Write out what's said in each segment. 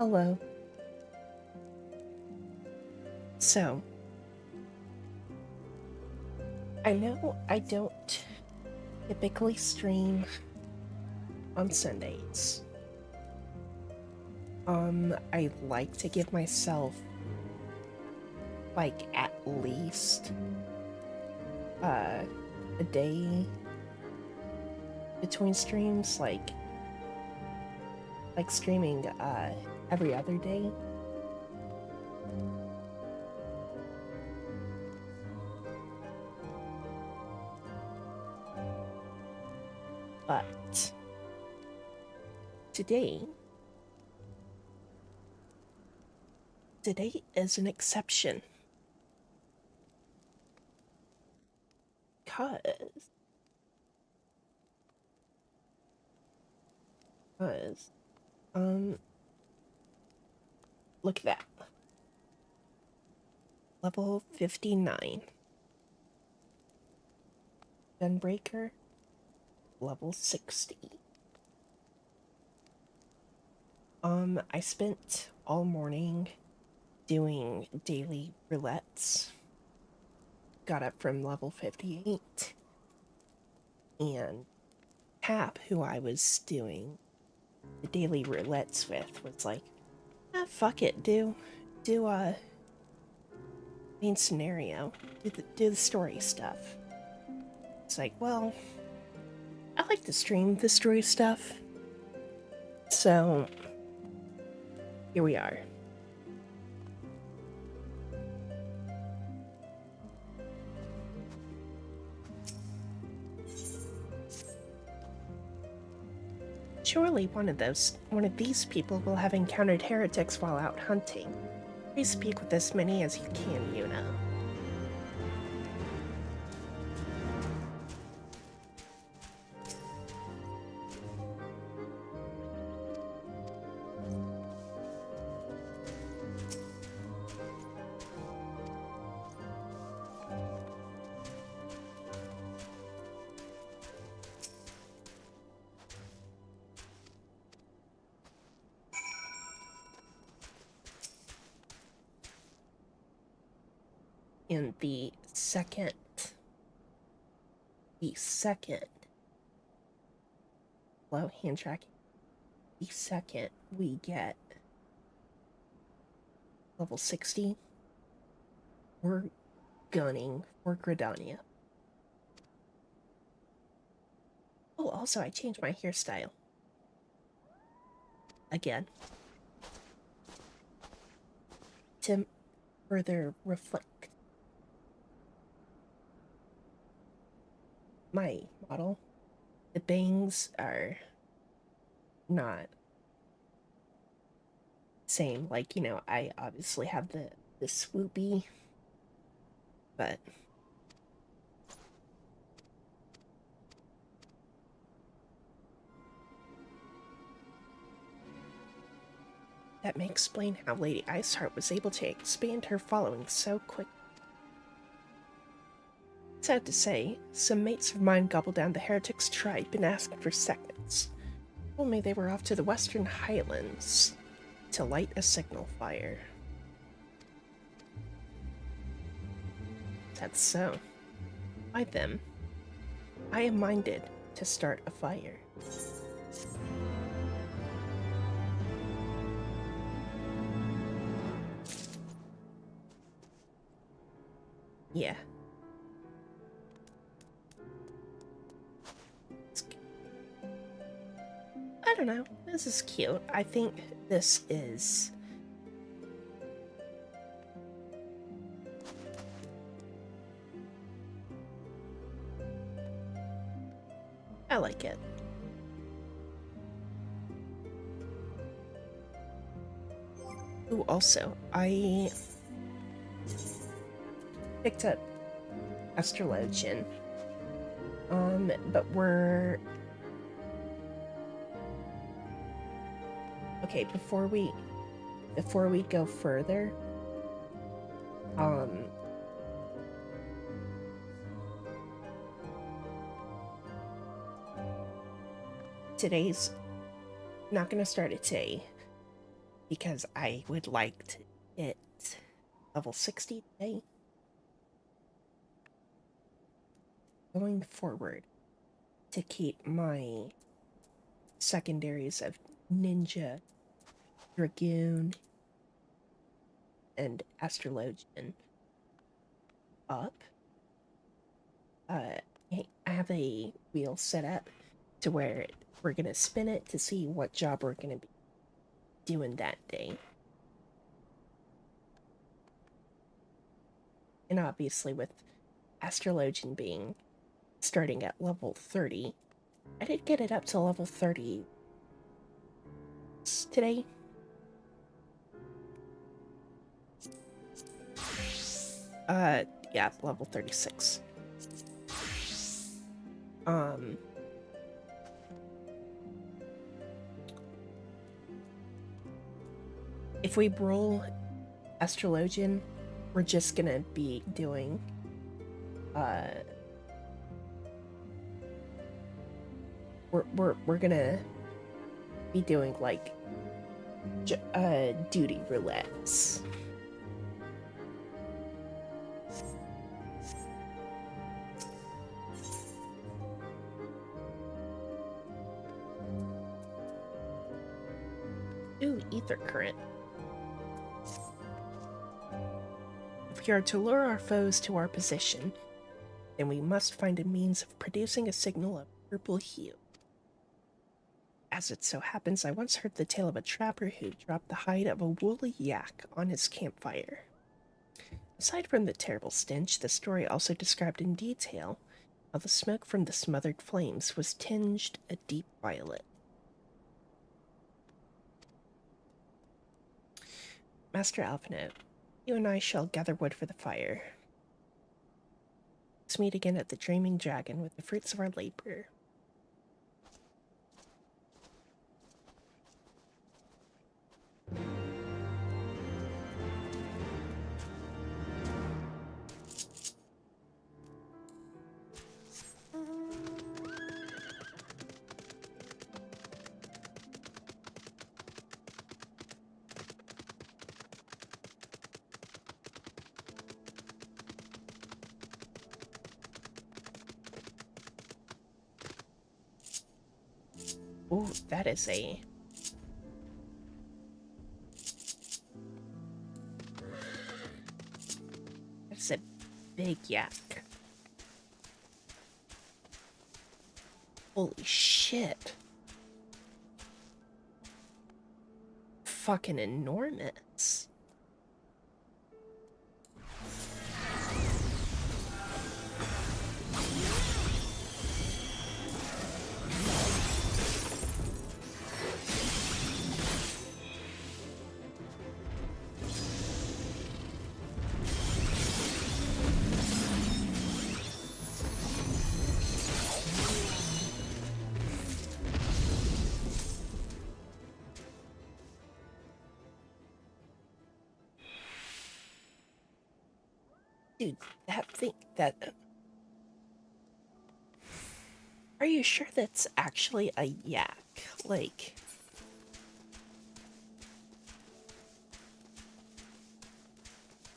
Hello. So, I know I don't typically stream on Sundays. I like to give myself like at least uh a day between streams, like streaming every other day. But today today is an exception cause cause um look at that. Level 59. Gunbreaker, level 60. I spent all morning doing daily roulettes. Got up from level 58, and Cap, who I was doing the daily roulettes with, was like, fuck it, do main scenario, do the story stuff. It's like, well, I like to stream the story stuff, so here we are. Surely one of these people will have encountered heretics while out hunting. Please speak with as many as you can, Yuna. In the second, low hand tracking, the second we get level 60, we're gunning for Gridania. Oh, also, I changed my hairstyle. Again. To further reflect my model. The bangs are not same. Like, I obviously have the swoopy, but that may explain how Lady Iceheart was able to expand her following so quick. Sad to say, some mates of mine gobbled down the heretics' tribe and asked for seconds. Told me they were off to the Western Highlands to light a signal fire. That's so. By them, I am minded to start a fire. Yeah. I don't know. This is cute. I think this is... I like it. Ooh, also, I picked up Astrologian. But we're... Okay, before we go further, today's not gonna start it today. because I would like to hit level 60 today. Going forward, to keep my secondaries of Ninja, Dragoon, and Astrologian up, I have a wheel set up to where we're going to spin it to see what job we're going to be doing that day. And obviously with Astrologian being starting at level 30, I did get it up to level 30 today. Yeah, level 36. If we roll Astrologian, we're just gonna be doing, we're gonna be doing like, duty roulettes. Ooh, ether current. If we are to lure our foes to our position, then we must find a means of producing a signal of purple hue. As it so happens, I once heard the tale of a trapper who dropped the hide of a woolly yak on his campfire. Aside from the terrible stench, the story also described in detail how the smoke from the smothered flames was tinged a deep violet. Master Alphinaud, you and I shall gather wood for the fire. Let's meet again at the Dreaming Dragon with the fruits of our labor. Ooh, that is a... That's a big yak. Holy shit. Fucking enormous. Dude, that thing, that... Are you sure that's actually a yak? Like...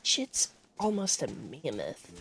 Shit's almost a mammoth.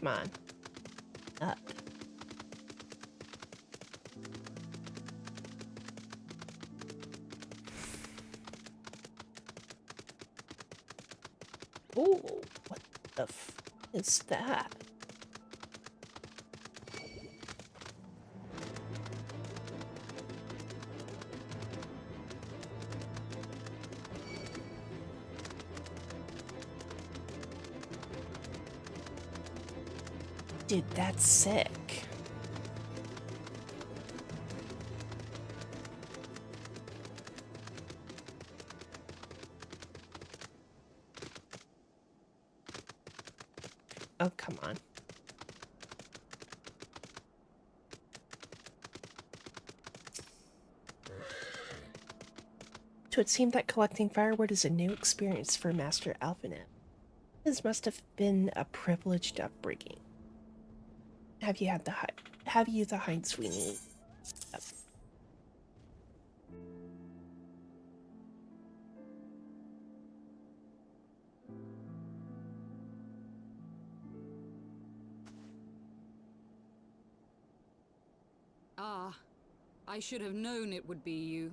Come on. Up. Ooh, what? The f is that? Dude, that's sick. Oh, come on. So it seemed that collecting firewood is a new experience for Master Alphanet. This must have been a privileged upbringing. Have you had the have you the hinds we need? Ah, I should have known it would be you.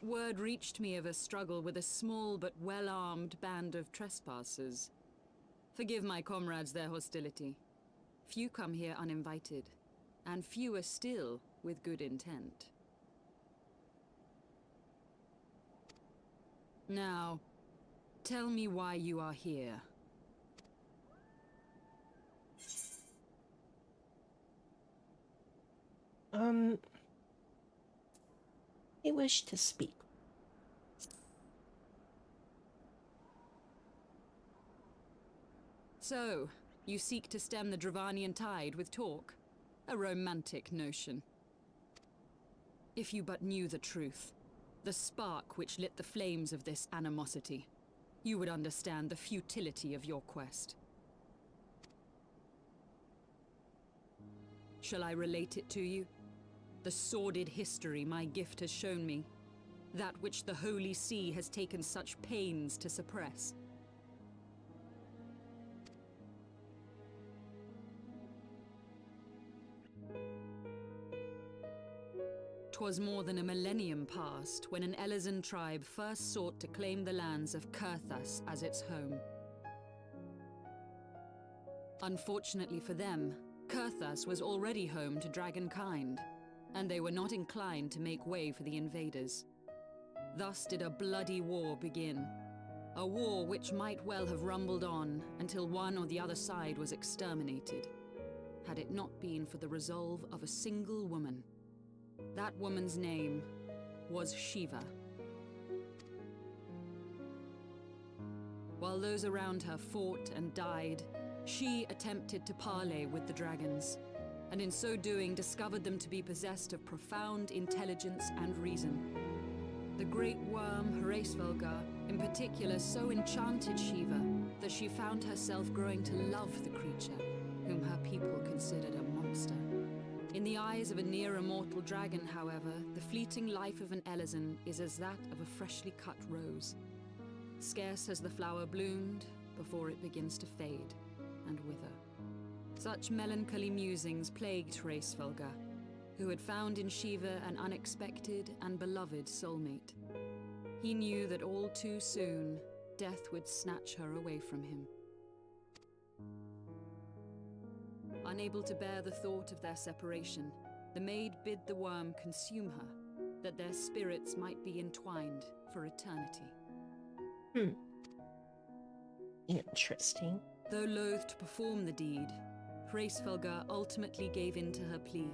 Word reached me of a struggle with a small but well-armed band of trespassers. Forgive my comrades their hostility. Few come here uninvited, and fewer still with good intent. Now, tell me why you are here. I wish to speak. So, you seek to stem the Dravanian tide with talk? A romantic notion. If you but knew the truth, the spark which lit the flames of this animosity, you would understand the futility of your quest. Shall I relate it to you? The sordid history my gift has shown me. That which the Holy See has taken such pains to suppress. 'Twas more than a millennium past when an Elezen tribe first sought to claim the lands of Kurthas as its home. Unfortunately for them, Kurthas was already home to dragonkind, and they were not inclined to make way for the invaders. Thus did a bloody war begin. A war which might well have rumbled on until one or the other side was exterminated, had it not been for the resolve of a single woman. That woman's name was Shiva. While those around her fought and died, she attempted to parley with the dragons, and in so doing discovered them to be possessed of profound intelligence and reason. The great worm, Hraesvelgar, in particular so enchanted Shiva that she found herself growing to love the creature, whom her people considered a monster. In the eyes of a near-immortal dragon, however, the fleeting life of an Elezen is as that of a freshly cut rose. Scarce has the flower bloomed before it begins to fade and wither. Such melancholy musings plagued Hraesvelgar, who had found in Shiva an unexpected and beloved soulmate. He knew that all too soon, death would snatch her away from him. Unable to bear the thought of their separation, the maid bid the worm consume her, that their spirits might be entwined for eternity. Interesting. Though loath to perform the deed, Hraesvelgar ultimately gave in to her plea,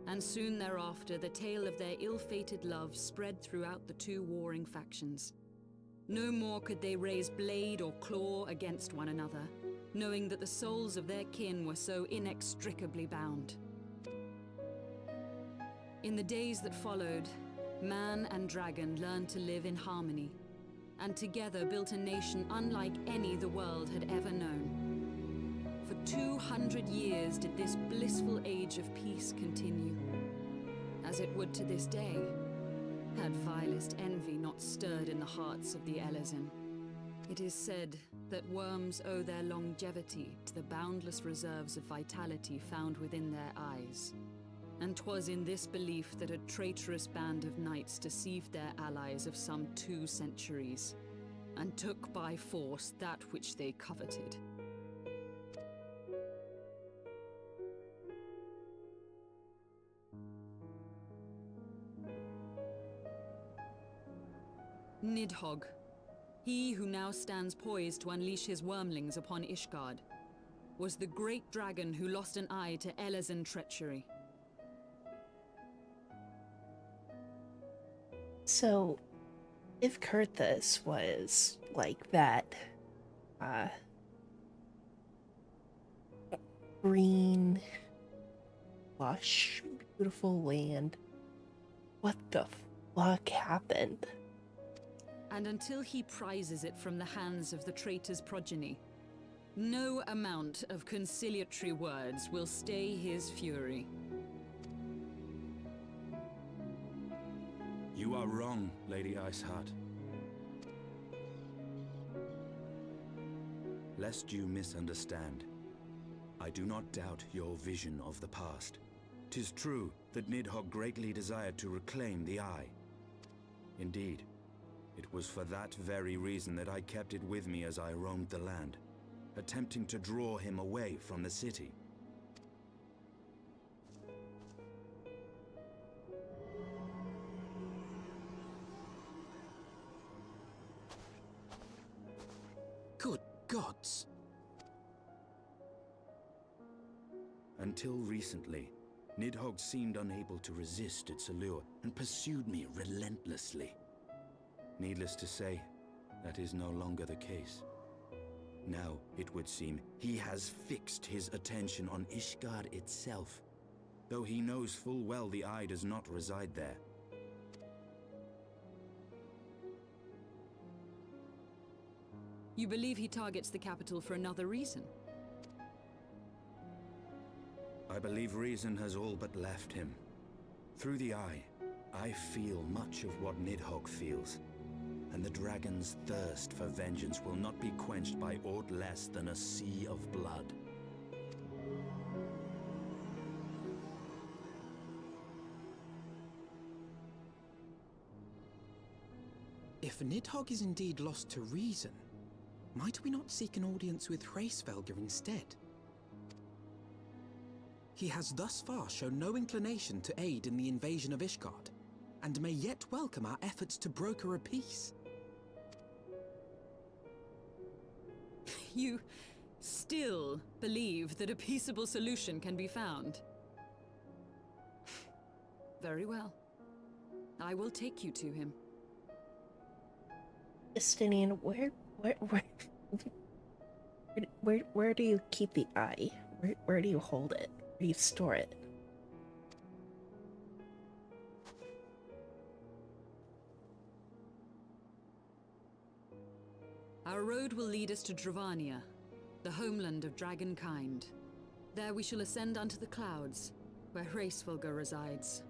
and soon thereafter the tale of their ill-fated love spread throughout the two warring factions. No more could they raise blade or claw against one another, knowing that the souls of their kin were so inextricably bound. In the days that followed, man and dragon learned to live in harmony, and together built a nation unlike any the world had ever known. For 200 years did this blissful age of peace continue, as it would to this day, had vilest envy not stirred in the hearts of the Elezen. It is said that worms owe their longevity to the boundless reserves of vitality found within their eyes. And 'twas in this belief that a traitorous band of knights deceived their allies of some 2 centuries, and took by force that which they coveted. Nidhogg, he who now stands poised to unleash his wormlings upon Ishgard, was the great dragon who lost an eye to Elezen treachery. So, if Kurthus was like that, uh, green, lush, beautiful land, what the fuck happened? And until he prizes it from the hands of the traitor's progeny, no amount of conciliatory words will stay his fury. You are wrong, Lady Iceheart. Lest you misunderstand, I do not doubt your vision of the past. 'Tis true that Nidhogg greatly desired to reclaim the Eye. Indeed, it was for that very reason that I kept it with me as I roamed the land, attempting to draw him away from the city. Good gods! Until recently, Nidhogg seemed unable to resist its allure and pursued me relentlessly. Needless to say, that is no longer the case. Now, it would seem, he has fixed his attention on Ishgard itself, though he knows full well the Eye does not reside there. You believe he targets the capital for another reason? I believe reason has all but left him. Through the Eye, I feel much of what Nidhogg feels, and the dragon's thirst for vengeance will not be quenched by aught less than a sea of blood. If Nidhogg is indeed lost to reason, might we not seek an audience with Hraesvelgr instead? He has thus far shown no inclination to aid in the invasion of Ishgard, and may yet welcome our efforts to broker a peace. You still believe that a peaceable solution can be found? Very well. I will take you to him. Justinian, where do you keep the Eye? Where do you hold it? Where do you store it? Our road will lead us to Dravania, the homeland of dragonkind. There we shall ascend unto the clouds, where Hraesvelgr resides.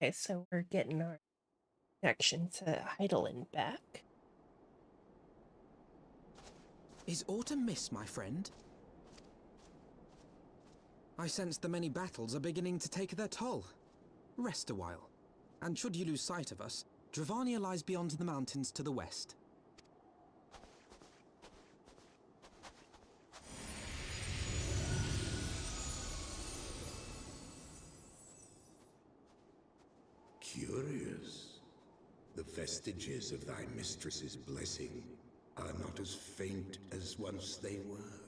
Okay, so we're getting our connection to Heidelin back. Is autumn mist, my friend? I sense the many battles are beginning to take their toll. Rest a while, and should you lose sight of us, Dravania lies beyond the mountains to the west. Curious. The vestiges of thy mistress's blessing are not as faint as once they were.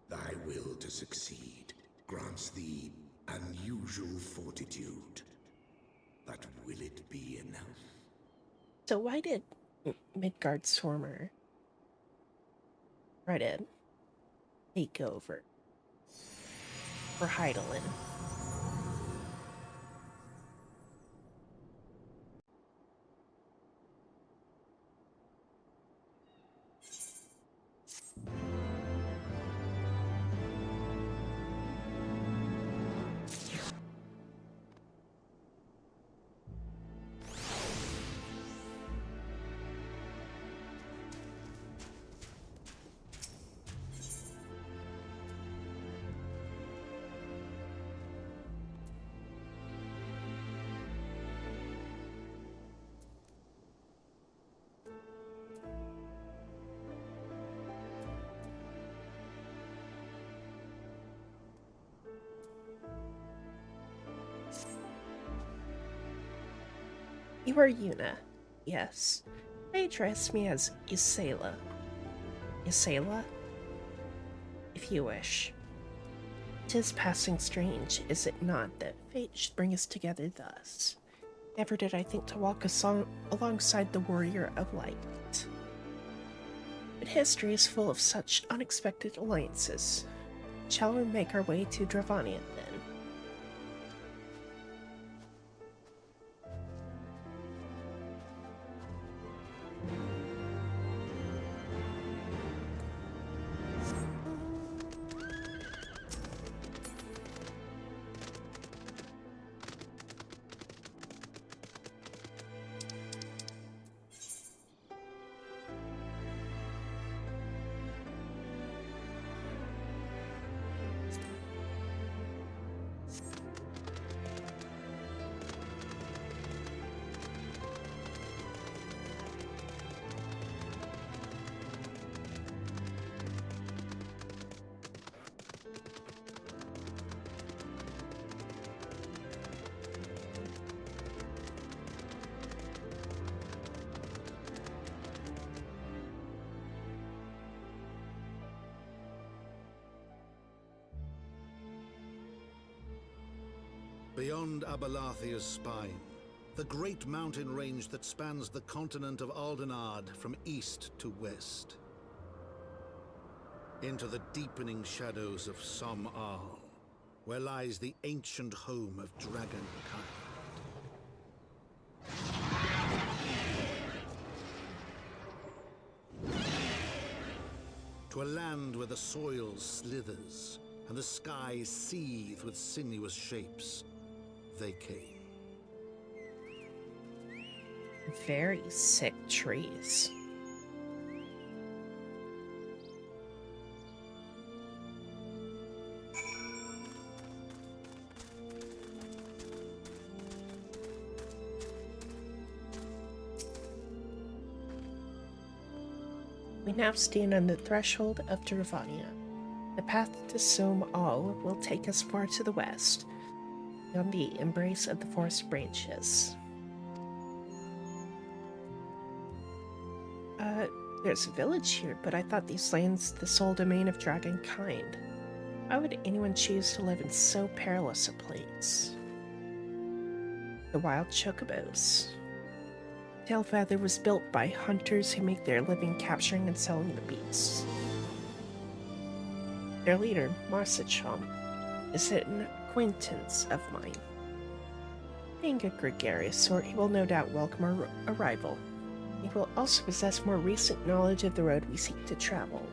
Thy will to succeed grants thee unusual fortitude. but will it be enough? So why did Midgard Stormer try to take over for Heidelin? You are Yuna. Yes. They address me as Isela. Isela? If you wish. 'Tis passing strange, is it not, that fate should bring us together thus? Never did I think to walk alongside the warrior of light. But history is full of such unexpected alliances. Shall we make our way to Dravania then? Beyond Abalathia's spine, the great mountain range that spans the continent of Aldenard from east to west. Into the deepening shadows of Som-Al, where lies the ancient home of dragonkind. To a land where the soil slithers and the skies seethe with sinuous shapes, they came. Very sick trees. We now stand on the threshold of Dravania. The path to Som-Al will take us far to the west, beyond the embrace of the forest branches. There's a village here, but I thought these lands the sole domain of dragonkind. Why would anyone choose to live in so perilous a place? The wild chocobos. Tailfeather was built by hunters who make their living capturing and selling the beasts. Their leader, Marsachom, is an acquaintance of mine. Being a gregarious sort, he will no doubt welcome our arrival. He will also possess more recent knowledge of the road we seek to travel.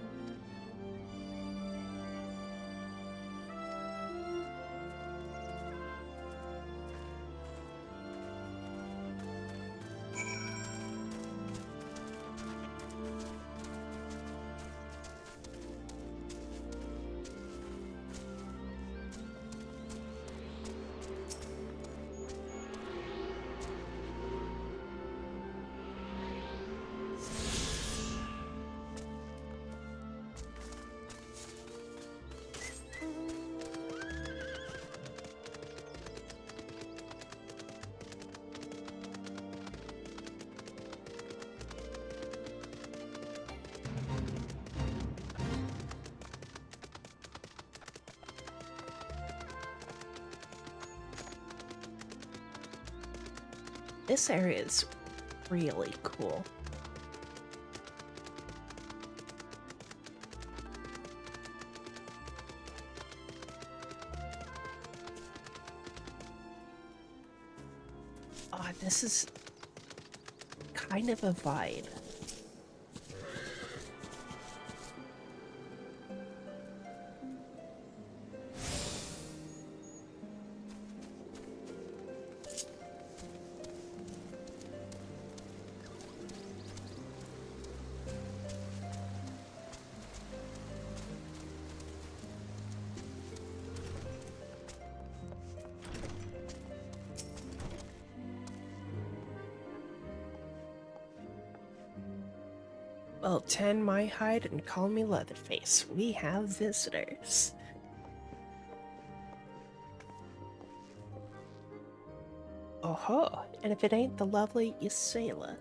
This area is really cool. Ah, this is kind of a vibe. Well, tan my hide and call me Leatherface. We have visitors. Oh-ho, and if it ain't the lovely Ysaela.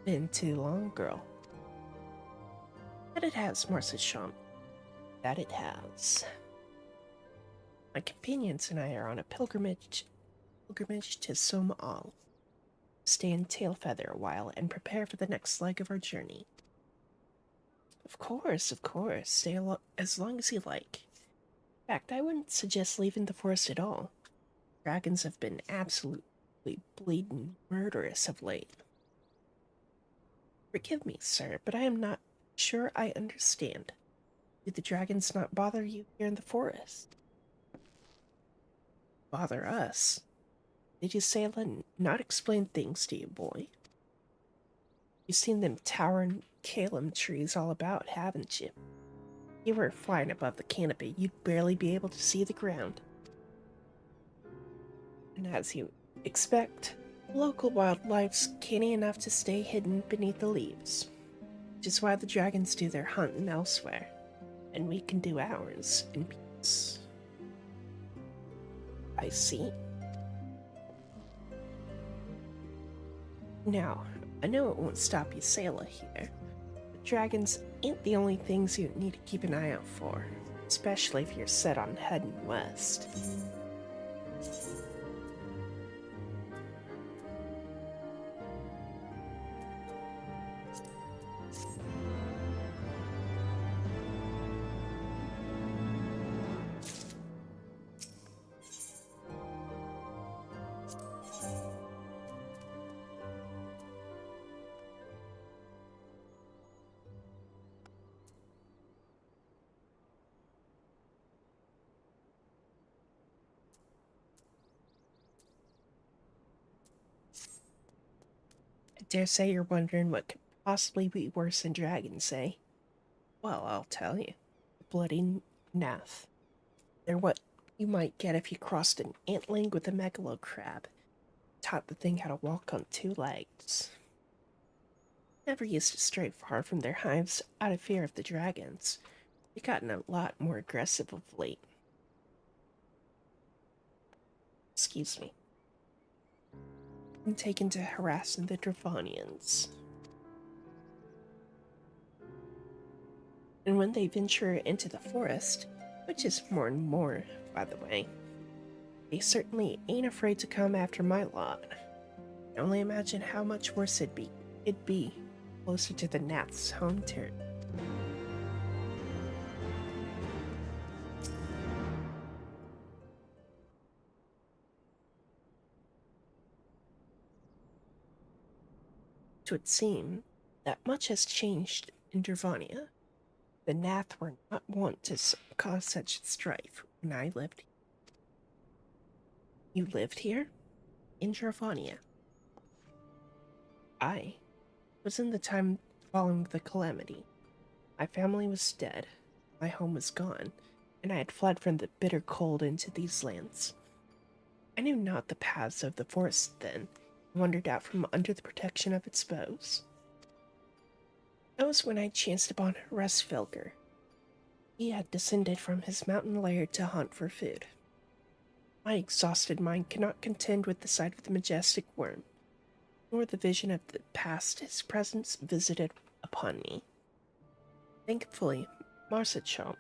Been too long, girl. That it has, Marcy Champ. That it has. My companions and I are on a pilgrimage to Somal. Stay in Tailfeather a while and prepare for the next leg of our journey. Of course, of course. Stay as long as you like. In fact, I wouldn't suggest leaving the forest at all. Dragons have been absolutely bleeding murderous of late. Forgive me, sir, but I am not sure I understand. Do the dragons not bother you here in the forest? Bother us? Did Ysaela not explain things to you, boy? You've seen them towering Calum trees all about, haven't you? If you were flying above the canopy, you'd barely be able to see the ground. And as you expect, local wildlife's canny enough to stay hidden beneath the leaves. Which is why the dragons do their hunting elsewhere, and we can do ours in peace. I see. Now, I know it won't stop Ysaela here, but dragons ain't the only things you need to keep an eye out for, especially if you're set on heading west. I dare say you're wondering what could possibly be worse than dragons, eh? Well, I'll tell you. The bloody Nath. They're what you might get if you crossed an antling with a megalo crab. Taught the thing how to walk on two legs. Never used to stray far from their hives out of fear of the dragons. They've gotten a lot more aggressive of late. Excuse me. And taken to harassing the Dravanians. And when they venture into the forest, which is more and more, by the way, they certainly ain't afraid to come after my lot. I can only imagine how much worse it'd be closer to the Nath's home turf. It would seem that much has changed in Dravania. The Nath were not wont to cause such strife when I lived here. You lived here? In Dravania? I was in the time following the calamity. My family was dead, my home was gone, and I had fled from the bitter cold into these lands. I knew not the paths of the forest then, and wandered out from under the protection of its boughs. That was when I chanced upon Rustfelger. He had descended from his mountain lair to hunt for food. My exhausted mind cannot contend with the sight of the majestic worm, nor the vision of the past his presence visited upon me. Thankfully, Marsachomp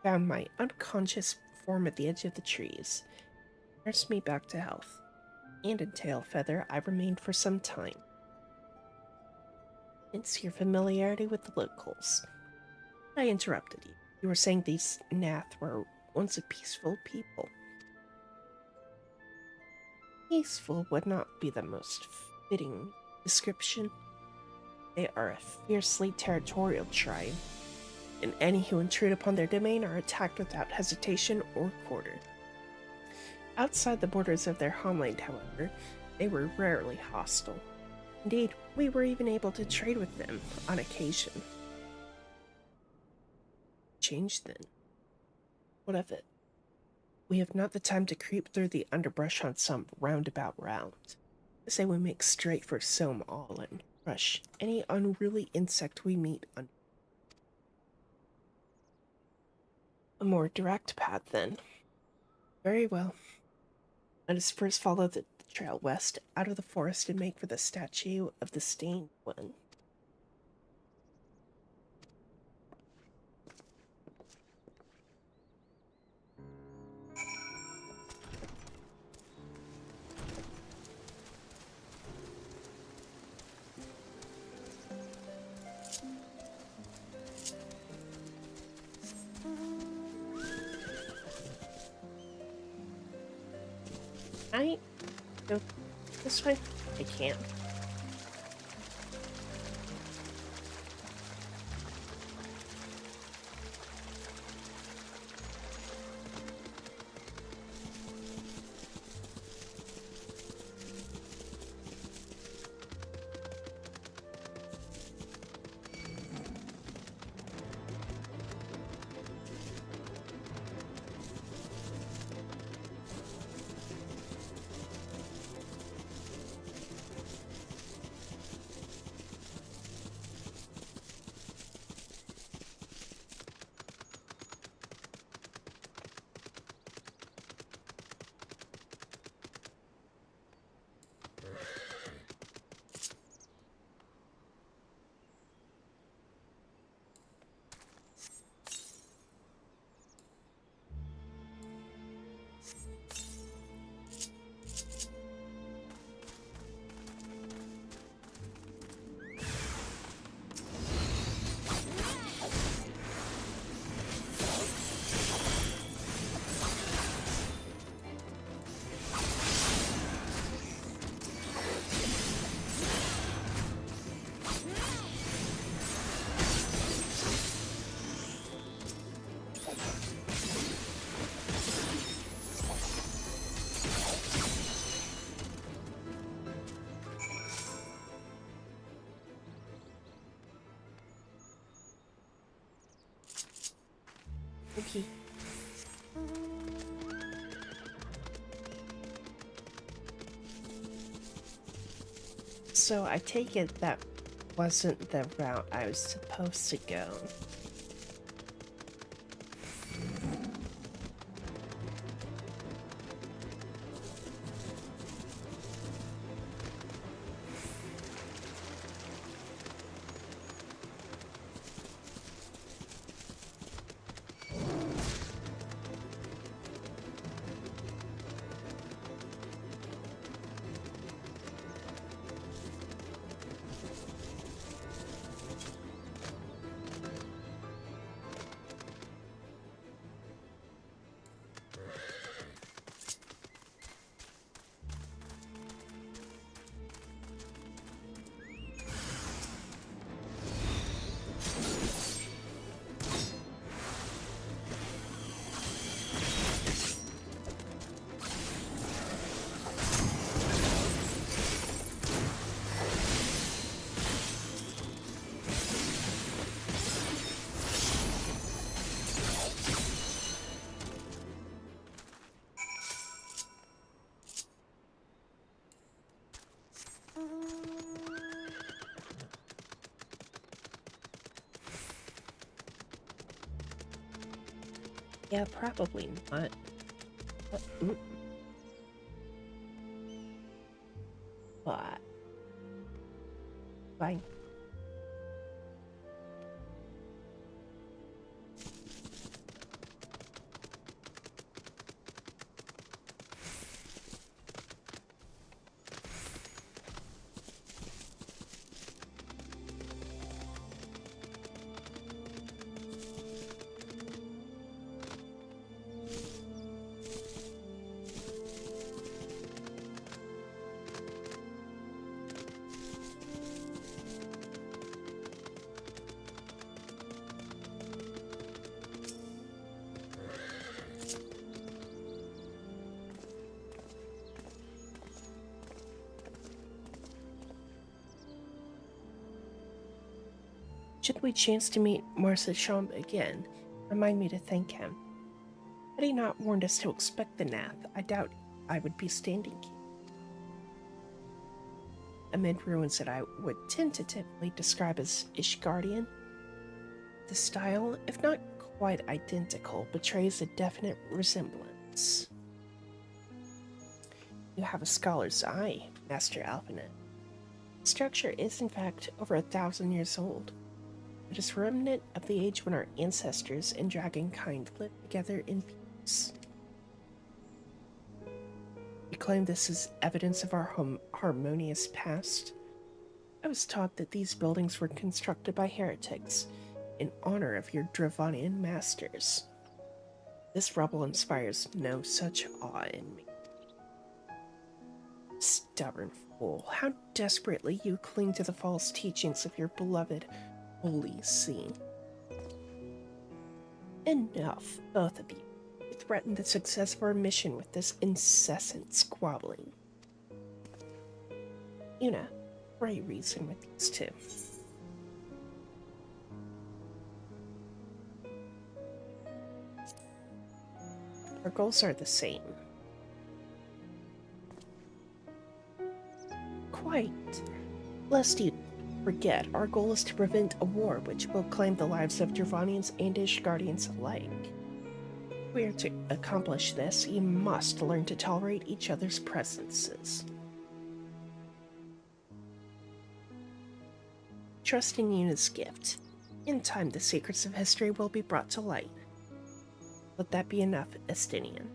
found my unconscious form at the edge of the trees, nursed me back to health. and in Tailfeather I remained for some time. Hence your familiarity with the locals. I interrupted you. You were saying these Nath were once a peaceful people. Peaceful would not be the most fitting description. They are a fiercely territorial tribe, and any who intrude upon their domain are attacked without hesitation or quarter. Outside the borders of their homeland, however, they were rarely hostile. Indeed, we were even able to trade with them on occasion. Change then. What of it? We have not the time to creep through the underbrush on some roundabout route. I say we make straight for Sohm All and crush any unruly insect we meet on a more direct path, then. Very well. Let us first follow the trail west out of the forest and make for the statue of the Stained One. I go this way? I can't. Okay. So I take it that wasn't the route I was supposed to go. Yeah, probably not. But, but fine. Should we chance to meet Marsa Champ again, remind me to thank him. Had he not warned us to expect the Nath, I doubt I would be standing here. Amid ruins that I would tentatively describe as Ishgardian, the style, if not quite identical, betrays a definite resemblance. You have a scholar's eye, Master Alphanet. The structure is in fact over 1,000 years old. It is a remnant of the age when our ancestors and dragonkind lived together in peace. You claim this is evidence of our harmonious past? I was taught that these buildings were constructed by heretics in honor of your Dravanian masters. This rubble inspires no such awe in me. Stubborn fool, how desperately you cling to the false teachings of your beloved Holy See. Enough, both of you. You threaten the success of our mission with this incessant squabbling. Una, pray reason with these two. Our goals are the same. Quite. Lest you forget, our goal is to prevent a war which will claim the lives of Dravanians and Ishgardians alike. If we are to accomplish this, you must learn to tolerate each other's presences. Trust in Yuna's gift. In time, the secrets of history will be brought to light. Let that be enough, Estinian.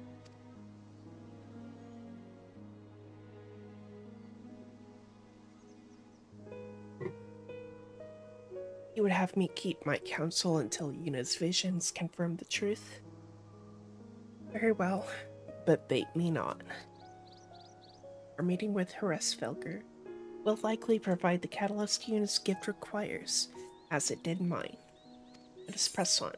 You would have me keep my counsel until Yuna's visions confirm the truth? Very well, but bait me not. Our meeting with Hresvelgr will likely provide the catalyst Yuna's gift requires, as it did mine. Let us press on.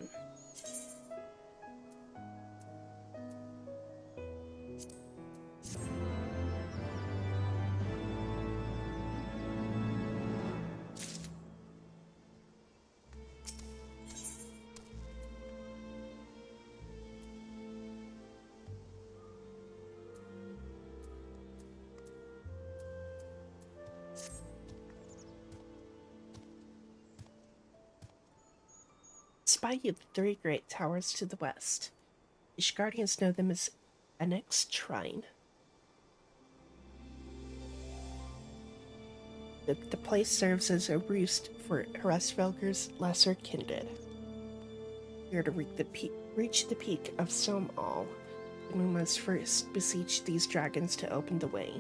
Spy you the three great towers to the west. Ishgardians know them as Annex Shrine. The place serves as a roost for Hresvelgr's lesser kindred. We are to reach the peak of Somal, and we must first beseech these dragons to open the way.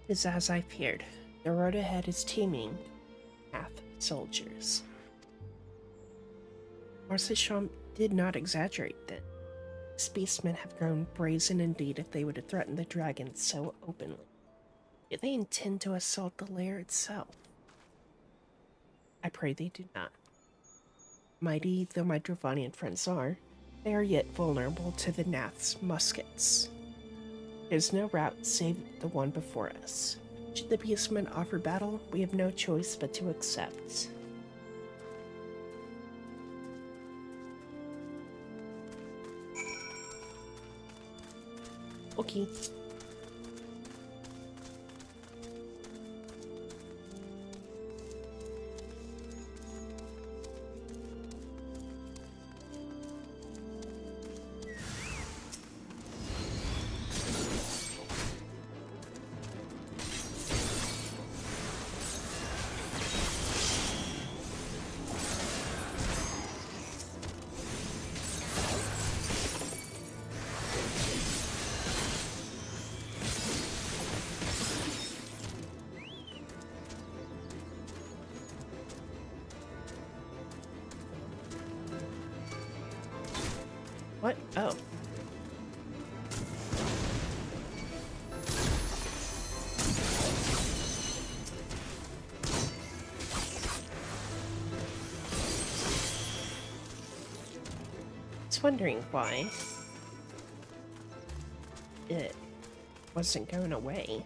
It is as I feared. The road ahead is teeming with soldiers. Marsa Champ did not exaggerate then. These beastmen have grown brazen indeed if they would have threatened the dragon so openly. Do they intend to assault the lair itself? I pray they do not. Mighty though my Dravanian friends are, they are yet vulnerable to the Nath's muskets. There's no route save the one before us. Should the beastmen offer battle, we have no choice but to accept. Okay. What? Oh. I was wondering why it wasn't going away.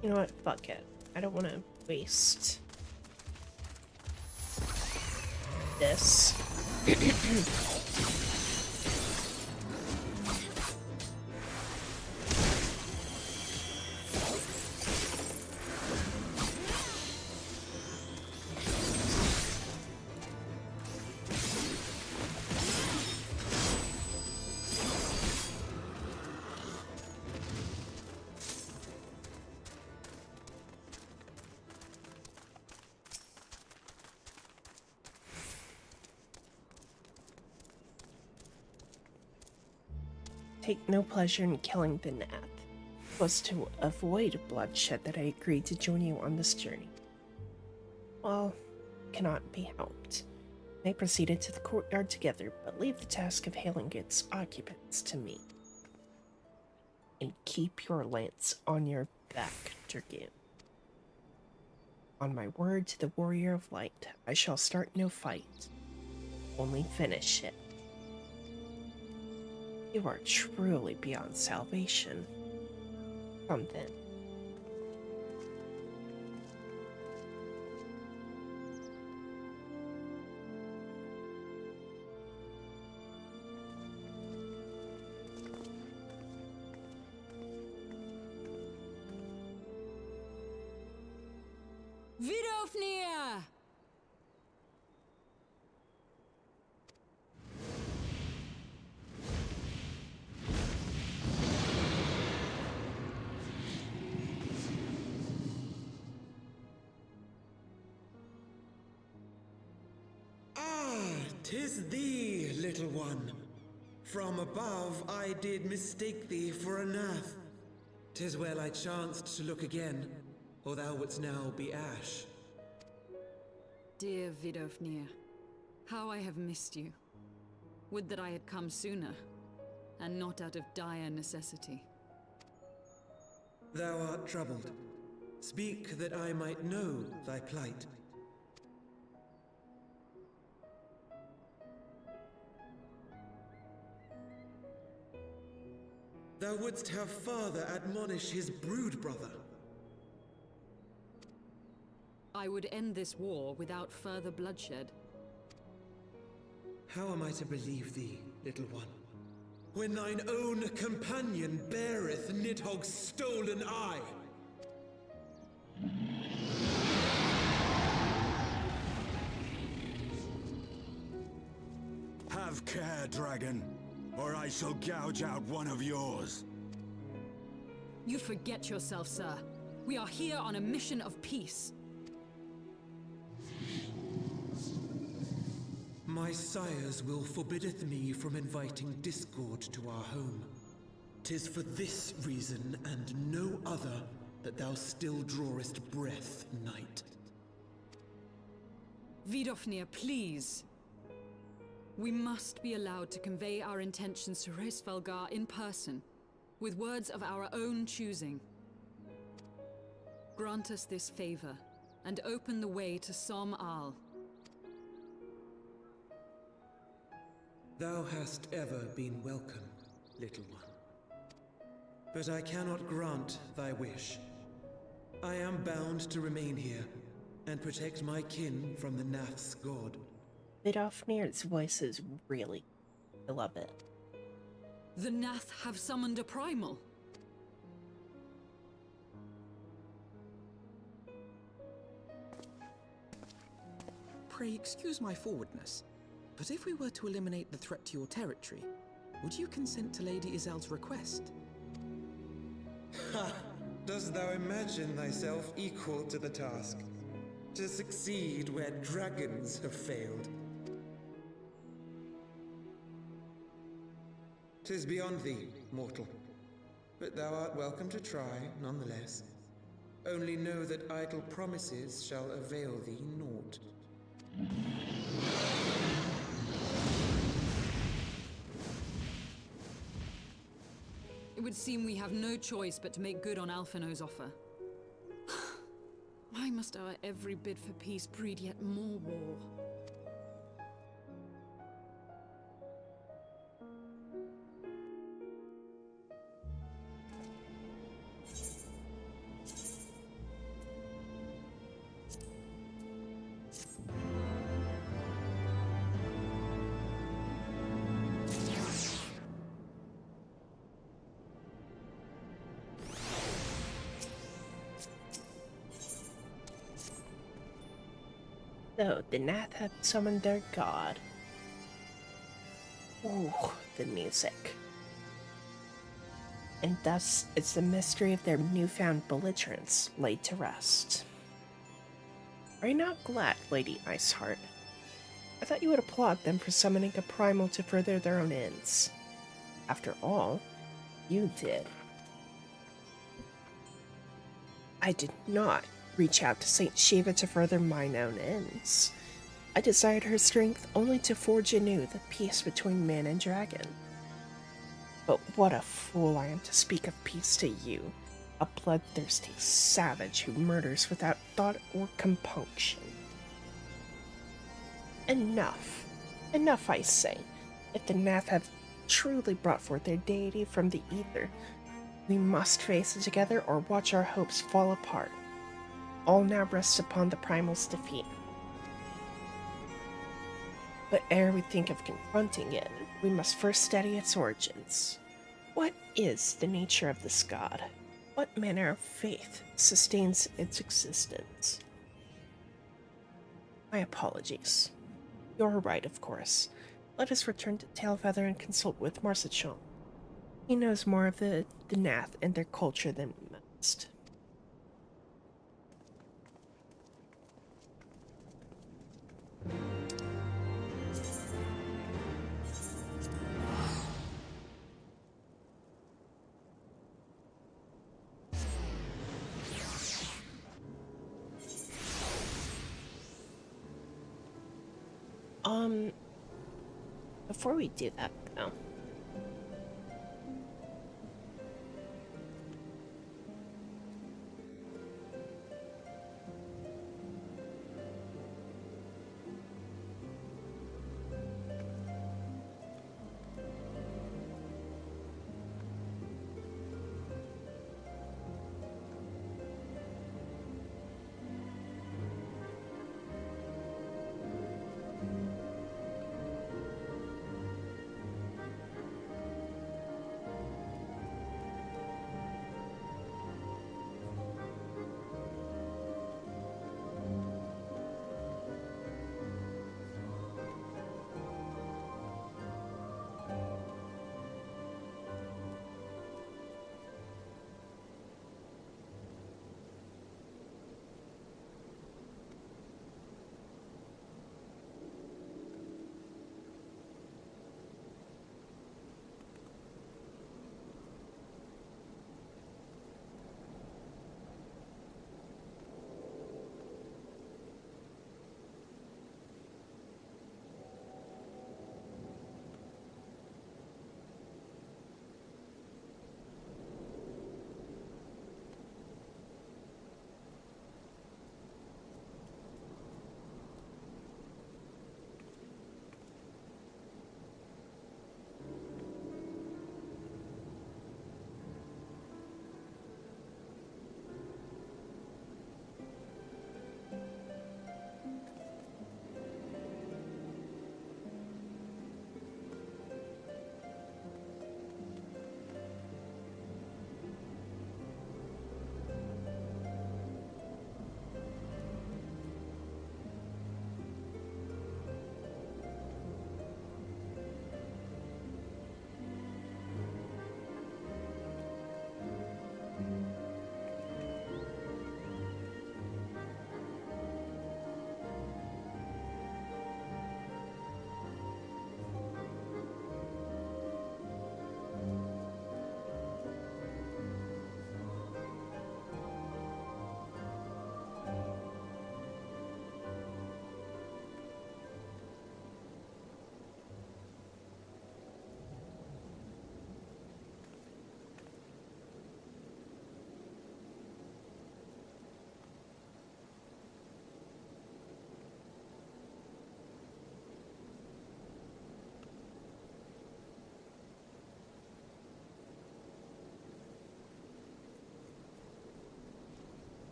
You know what? Fuck it. I don't want to waste this. Take no pleasure in killing the Nath. It was to avoid bloodshed that I agreed to join you on this journey. Well, cannot be helped. They proceeded to the courtyard together, but leave the task of hailing its occupants to me. And keep your lance on your back, Dragoon. On my word to the Warrior of Light, I shall start no fight. Only finish it. You are truly beyond salvation. Come then. Vidofnir! "'Tis thee, little one. From above I did mistake thee for a Nath. 'Tis well I chanced to look again, or thou wouldst now be ash." Dear Vidofnir, how I have missed you. Would that I had come sooner, and not out of dire necessity. "Thou art troubled. Speak that I might know thy plight." Thou wouldst have father admonish his brood brother. I would end this war without further bloodshed. How am I to believe thee, little one, when thine own companion beareth Nidhogg's stolen eye? Have care, dragon, or I shall gouge out one of yours. You forget yourself, sir. We are here on a mission of peace. My sire's will forbiddeth me from inviting discord to our home. 'Tis for this reason and no other that thou still drawest breath, knight. Vidofnir, please. We must be allowed to convey our intentions to Hraesvelgar in person, with words of our own choosing. Grant us this favor, and open the way to Som Al. Thou hast ever been welcome, little one. But I cannot grant thy wish. I am bound to remain here, and protect my kin from the Nath's god. Vidofnir's voice is really... I love it. The Nath have summoned a primal. Pray excuse my forwardness, but if we were to eliminate the threat to your territory, would you consent to Lady Izel's request? Ha! Dost thou imagine thyself equal to the task? To succeed where dragons have failed? 'Tis beyond thee, mortal. But thou art welcome to try, nonetheless. Only know that idle promises shall avail thee naught. It would seem we have no choice but to make good on Alphino's offer. Why must our every bid for peace breed yet more war? So, the Nath have summoned their god. Ooh, the music. And thus is the mystery of their newfound belligerence laid to rest. Are you not glad, Lady Iceheart? I thought you would applaud them for summoning a primal to further their own ends. After all, you did. I did not reach out to Saint Shiva to further mine own ends. I desired her strength only to forge anew the peace between man and dragon. But what a fool I am to speak of peace to you, a bloodthirsty savage who murders without thought or compunction. Enough. Enough, I say. If the Nath have truly brought forth their deity from the ether, we must face it together or watch our hopes fall apart. All now rests upon the primal's defeat. But ere we think of confronting it, we must first study its origins. What is the nature of this god? What manner of faith sustains its existence? My apologies. You're right, of course. Let us return to Tailfeather and consult with Marcachon. He knows more of the Nath and their culture than most. Before we do that, though,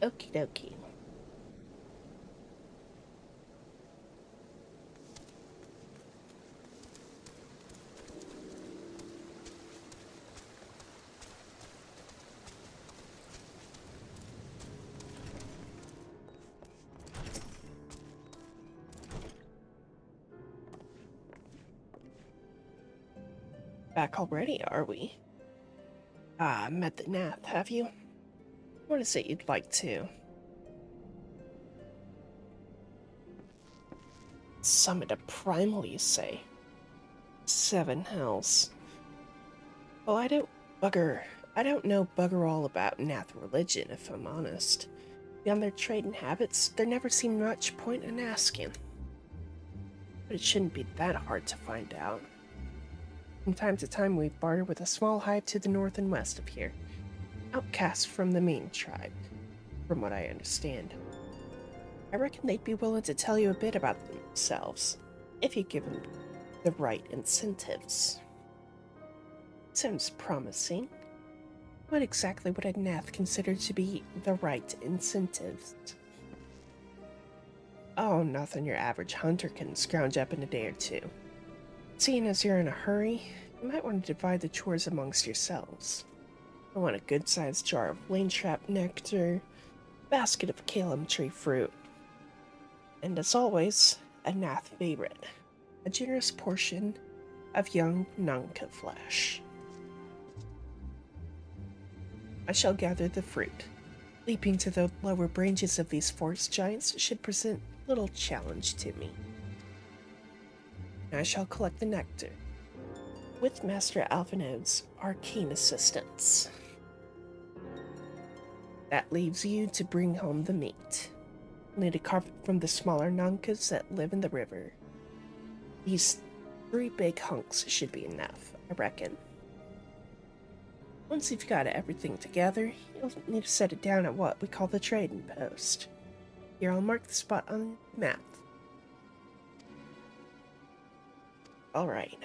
Okie dokie. Back already, are we? Ah, met the Nath, have you? What is it you'd like to? Summit a primal, you say? 7 hells. Well, I don't know bugger all about Nath religion, if I'm honest. Beyond their trade and habits, there never seemed much point in asking. But it shouldn't be that hard to find out. From time to time, we barter with a small hive to the north and west of here. Outcasts from the main tribe, from what I understand. I reckon they'd be willing to tell you a bit about themselves, if you give them the right incentives. Sounds promising. What exactly would a Nath consider to be the right incentives? Oh, nothing your average hunter can scrounge up in a day or two. Seeing as you're in a hurry, you might want to divide the chores amongst yourselves. I want a good-sized jar of lane-trap nectar, basket of calum tree fruit, and as always, a Nath favorite, a generous portion of young Nanka flesh. I shall gather the fruit. Leaping to the lower branches of these forest giants should present little challenge to me. I shall collect the nectar, with Master Alphinaud's arcane assistance. That leaves you to bring home the meat. You'll need to carve it from the smaller Nankas that live in the river. These 3 big hunks should be enough, I reckon. Once you've got everything together, you'll need to set it down at what we call the trading post. Here, I'll mark the spot on the map. Alright.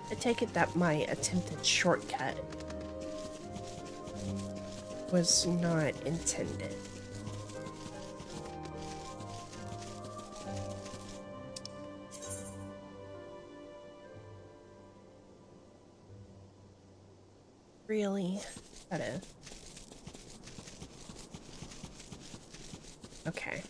I take it that my attempted shortcut was not intended. Really? Gotta... Okay.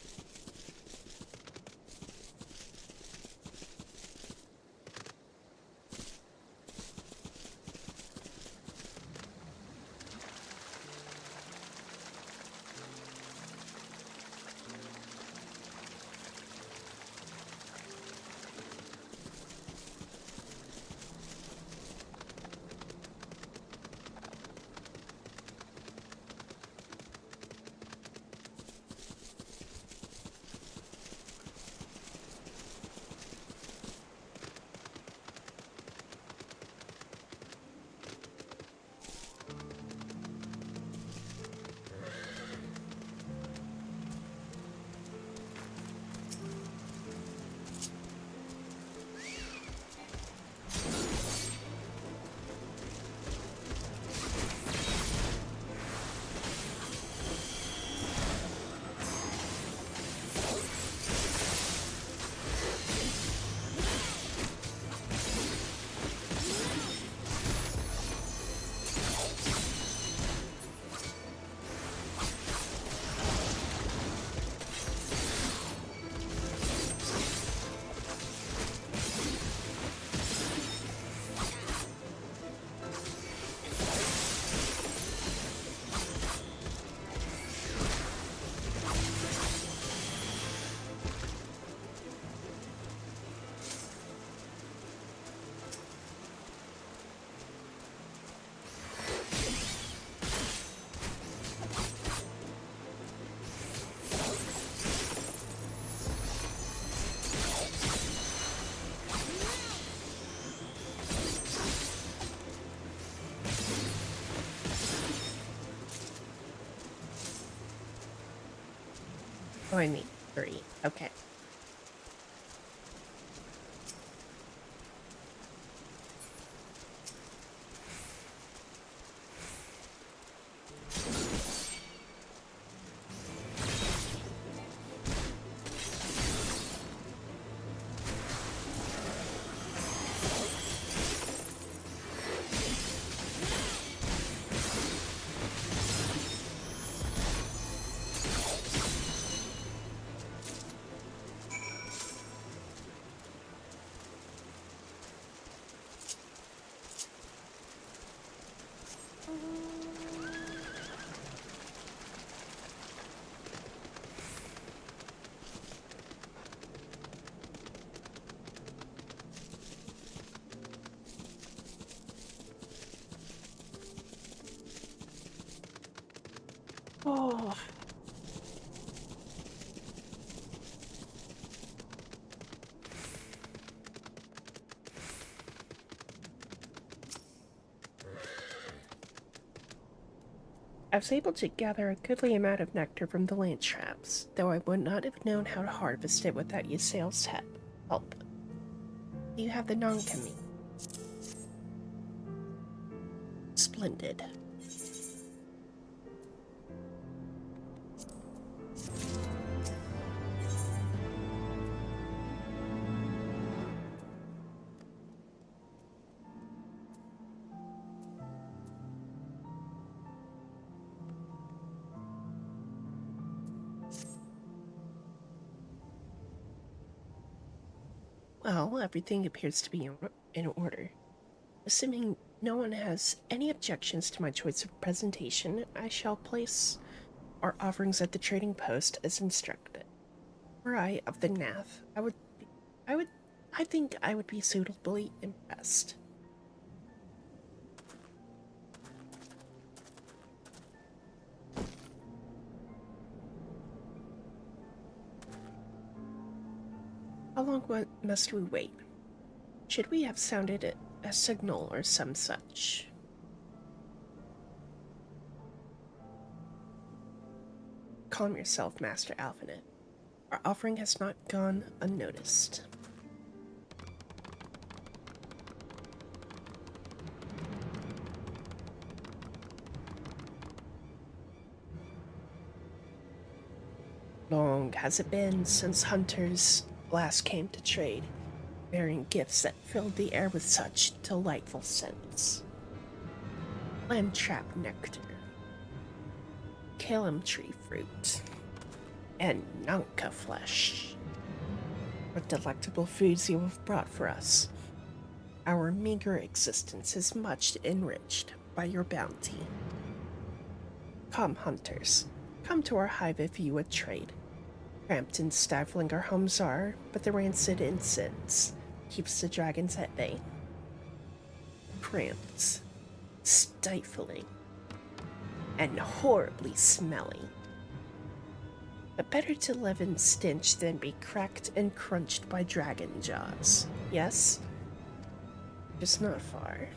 Oh, I need 3. Okay. Oh. I was able to gather a goodly amount of nectar from the land traps, though I would not have known how to harvest it without Ysael's help. You have the non-kami. Splendid. Well, everything appears to be in order. Assuming no one has any objections to my choice of presentation, I shall place our offerings at the trading post as instructed. Were I of the Nath, I think I would be suitably impressed. How long must we wait? Should we have sounded a signal or some such? Calm yourself, Master Alphanet. Our offering has not gone unnoticed. Long has it been since hunters last came to trade, bearing gifts that filled the air with such delightful scents. Land trap nectar, Kalim tree fruit, and Nanka flesh. What delectable foods you have brought for us. Our meager existence is much enriched by your bounty. Come, hunters, come to our hive if you would trade. Cramped and stifling our homes are, but the rancid incense keeps the dragons at bay. Cramped, stifling, and horribly smelly. But better to live in stench than be cracked and crunched by dragon jaws, yes? Just not far.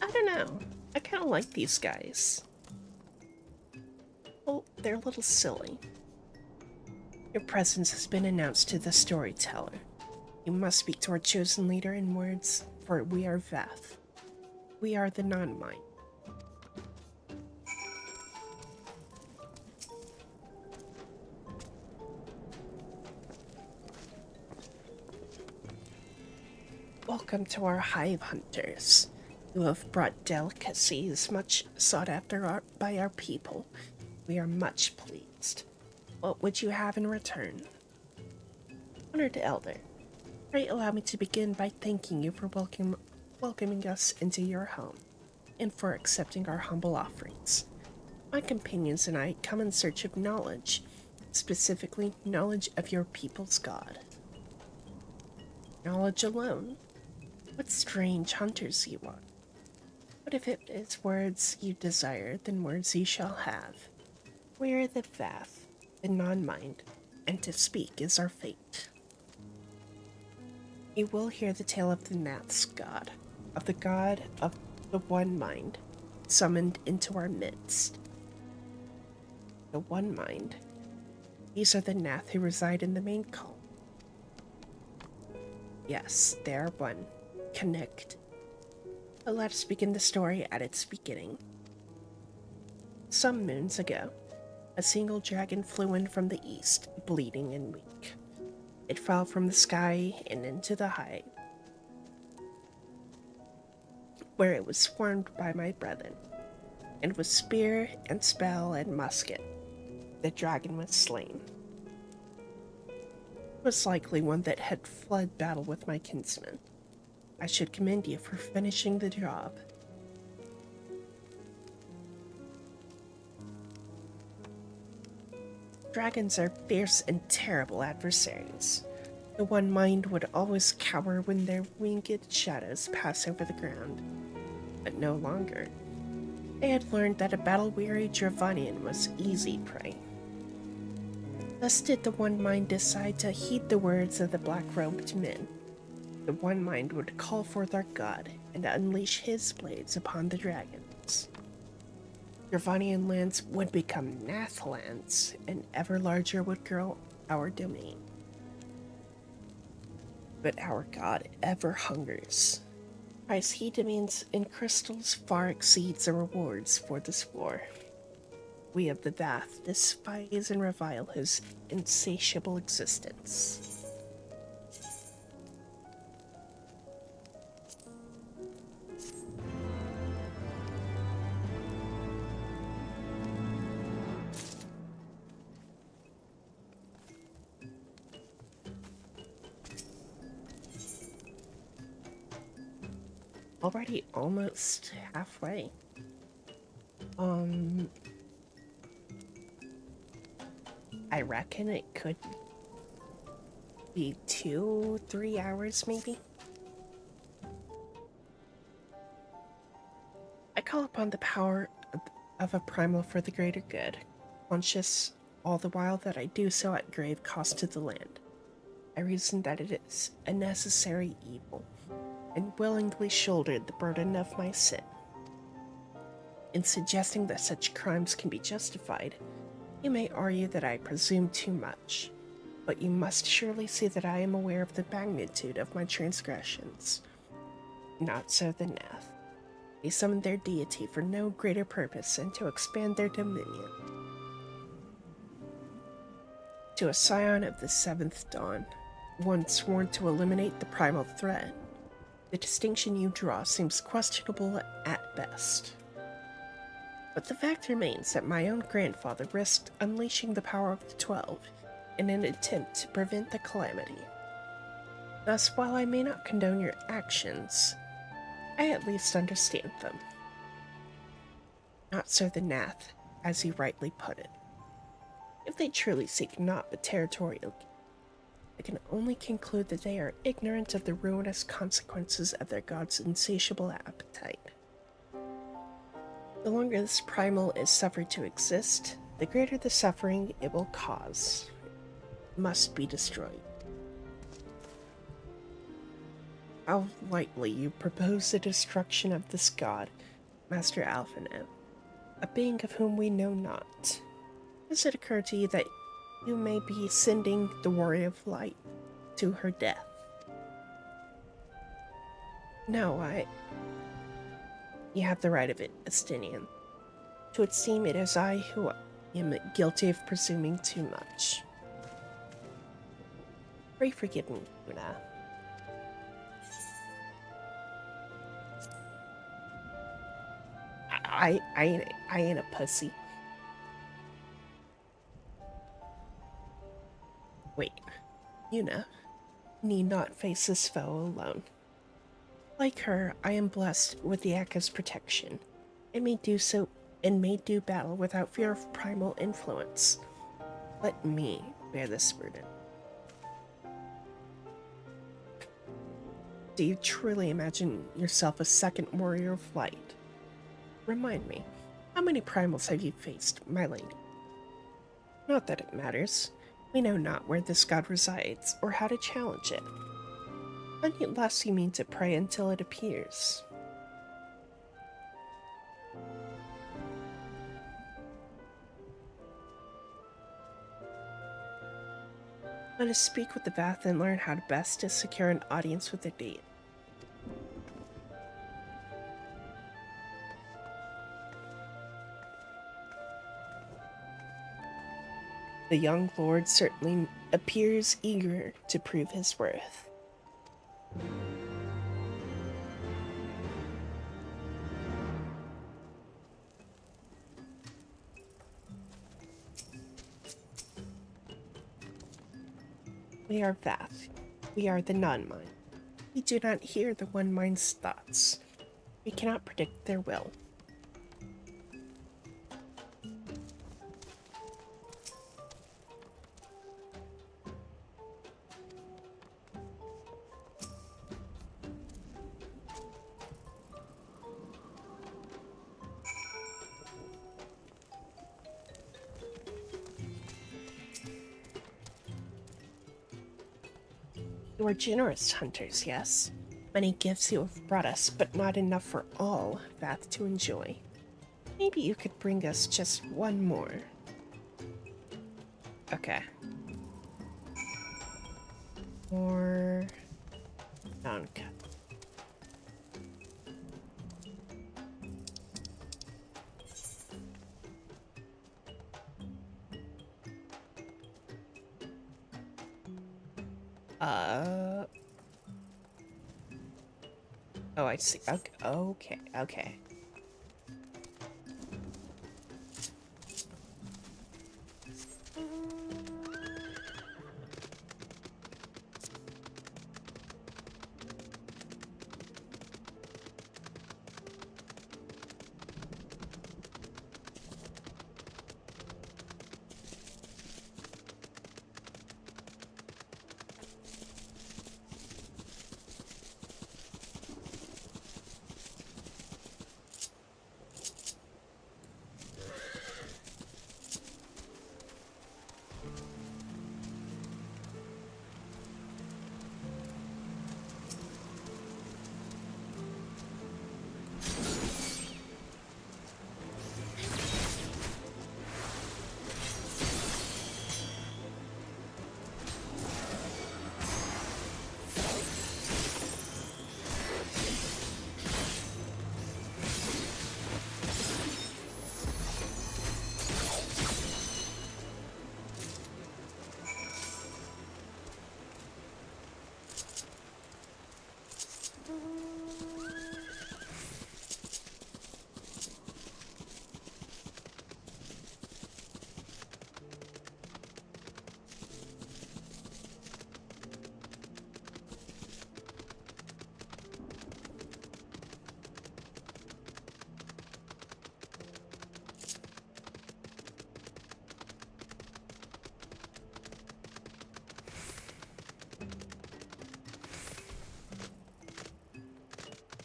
I don't know. I kind of like these guys. Well, they're a little silly. Your presence has been announced to the storyteller. You must speak to our chosen leader in words, for we are Veth. We are the non-mind. Welcome to our hive, hunters. You have brought delicacies much sought after by our people, We are much pleased. What would you have in return? Honored Elder, pray allow me to begin by thanking you for welcoming us into your home, and for accepting our humble offerings. My companions and I come in search of knowledge, specifically knowledge of your people's god. Knowledge alone? What strange hunters you are. But if it is words you desire, then words you shall have. We are the Vath, the non-mind, and to speak is our fate. You will hear the tale of the Nath's god, of the god of the One Mind, summoned into our midst. The One Mind. These are the Nath who reside in the main column. Yes, they are one. Connect. But let us begin the story at its beginning. Some moons ago, a single dragon flew in from the east, bleeding and weak. It fell from the sky and into the hive, where it was swarmed by my brethren, and with spear and spell and musket, the dragon was slain. It was likely one that had fled battle with my kinsmen. I should commend you for finishing the job. Dragons are fierce and terrible adversaries. The One Mind would always cower when their winged shadows pass over the ground, but no longer. They had learned that a battle-weary Dravanian was easy prey. Thus did the One Mind decide to heed the words of the black-robed men. The One Mind would call forth our god and unleash his blades upon the dragons. Dravanian lands would become Nath lands, and ever larger would grow our domain. But our god ever hungers. Price he demands in crystals far exceeds the rewards for this war. We of the Vath despise and revile his insatiable existence. Already almost halfway. I reckon it could be 2-3 hours maybe. I call upon the power of a primal for the greater good, conscious all the while that I do so at grave cost to the land. I reason that it is a necessary evil, and willingly shouldered the burden of my sin. In suggesting that such crimes can be justified, you may argue that I presume too much, but you must surely see that I am aware of the magnitude of my transgressions. Not so the Nath. They summoned their deity for no greater purpose than to expand their dominion. To a scion of the seventh dawn, one sworn to eliminate the primal threat, the distinction you draw seems questionable at best. But the fact remains that my own grandfather risked unleashing the power of the 12 in an attempt to prevent the calamity. Thus, while I may not condone your actions, I at least understand them. Not so the Nath, as you rightly put it. If they truly seek naught but territorial, I can only conclude that they are ignorant of the ruinous consequences of their god's insatiable appetite. The longer this primal is suffered to exist, the greater the suffering it will cause. It must be destroyed. How lightly you propose the destruction of this god, Master Alphinaud, a being of whom we know not. Does it occur to you that you may be sending the Warrior of Light to her death? No, You have the right of it, Estinian. To it seem it is I who am guilty of presuming too much. Pray forgive me, Una. I ain't a pussy. Wait, Yuna need not face this foe alone. Like her, I am blessed with the Echo's protection, and may do battle without fear of primal influence. Let me bear this burden. Do you truly imagine yourself a second warrior of light? Remind me, how many primals have you faced, my lady? Not that it matters. We know not where this god resides, or how to challenge it. Unless you mean to pray until it appears. Let us speak with the Vath and learn how to best to secure an audience with the deity. The young lord certainly appears eager to prove his worth. We are Vath. We are the non-mind. We do not hear the one mind's thoughts. We cannot predict their will. You are generous hunters, yes? Many gifts you have brought us, but not enough for all Vath to enjoy. Maybe you could bring us just one more. Okay. More non-cut. Oh, I see. Okay, okay.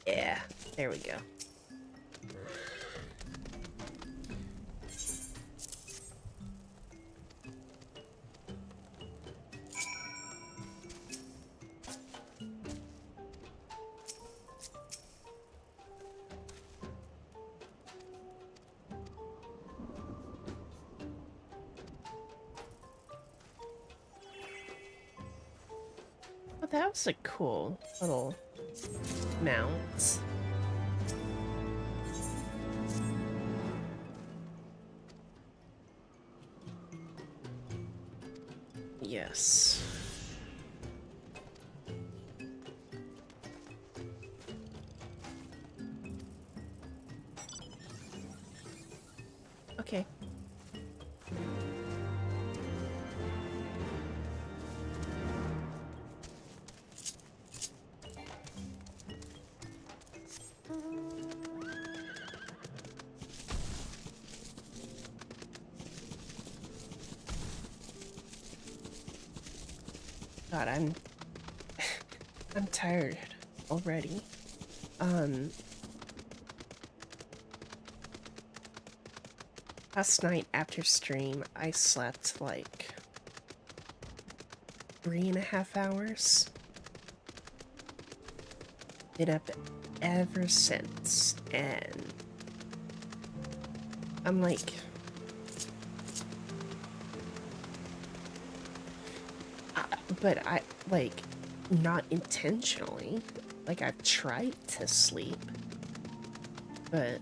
Yeah, there we go. Oh, that was a cool little mount. Yes. Okay. God, I'm tired already. Last night after stream, I slept like 3.5 hours. Been up ever since, and I'm like, but I like not intentionally. Like I've tried to sleep, but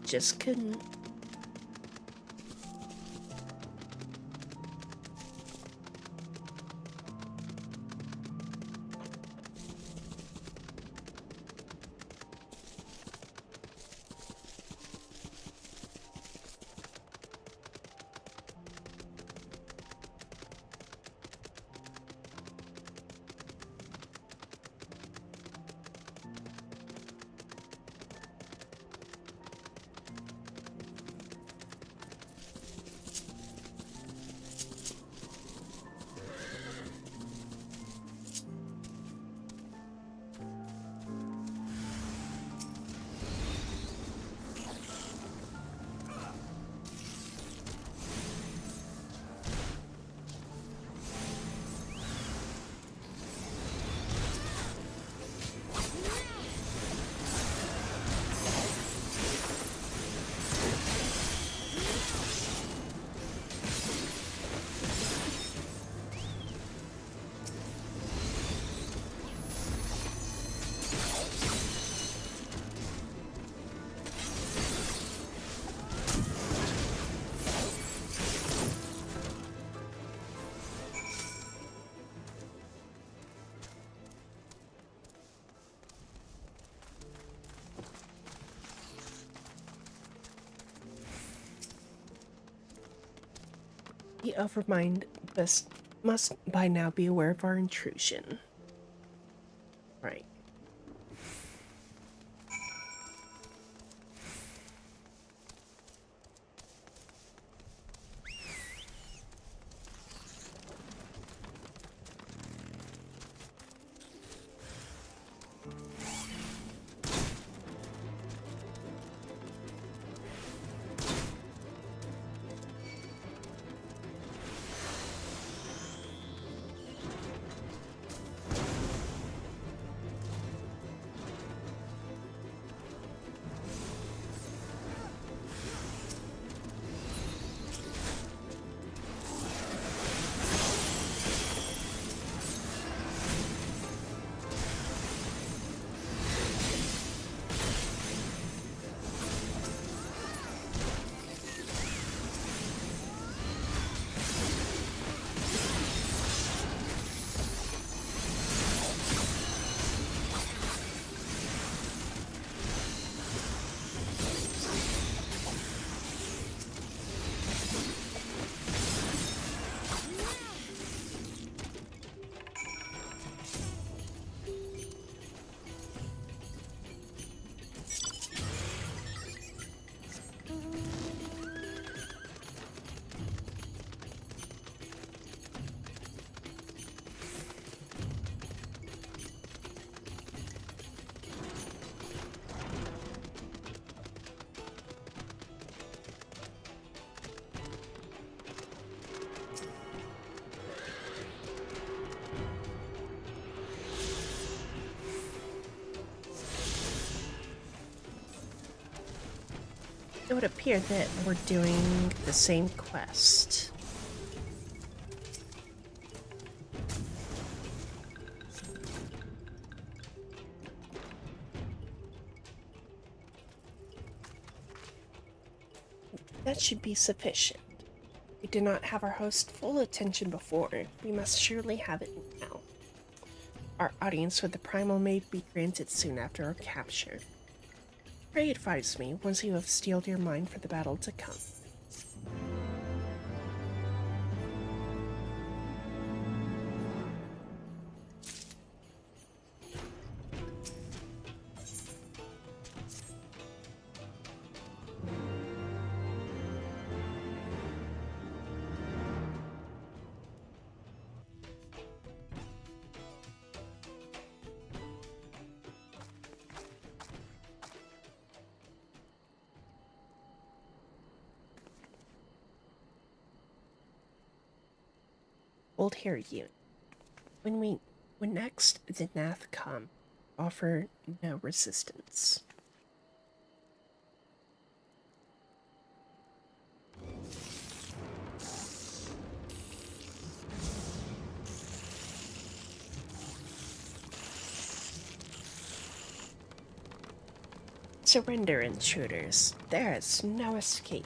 just couldn't. The Overmind must by now be aware of our intrusion. Right. It would appear that we're doing the same quest. That should be sufficient. We did not have our host full attention before. We must surely have it now. Our audience with the primal may be granted soon after our capture. Pray advise me once you have steeled your mind for the battle to come. Old Hair Unit. When next the Nath come, offer no resistance. Surrender, intruders. There is no escape.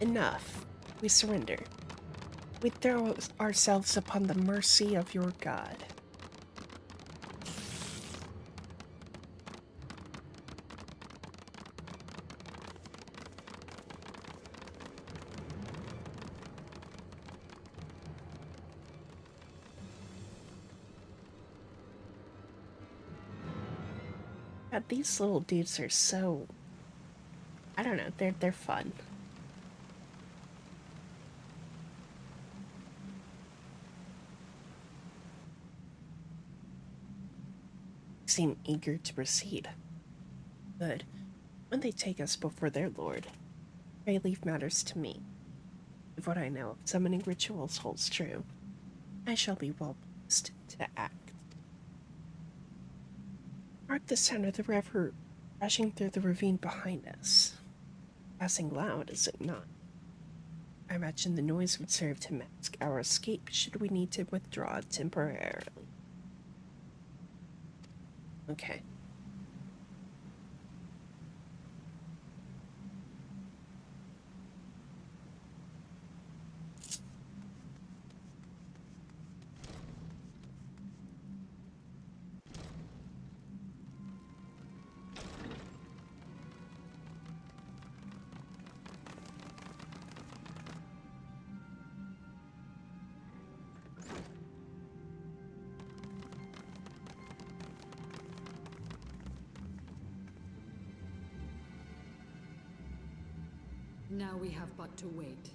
Enough. We surrender. We throw ourselves upon the mercy of your God. God, these little dudes are so... I don't know, they're fun. Seem eager to proceed. Good. When they take us before their lord, pray leave matters to me. If what I know of summoning rituals holds true, I shall be well pleased to act. Mark the sound of the river rushing through the ravine behind us. Passing loud, is it not? I imagine the noise would serve to mask our escape should we need to withdraw temporarily. Okay. Now we have but to wait.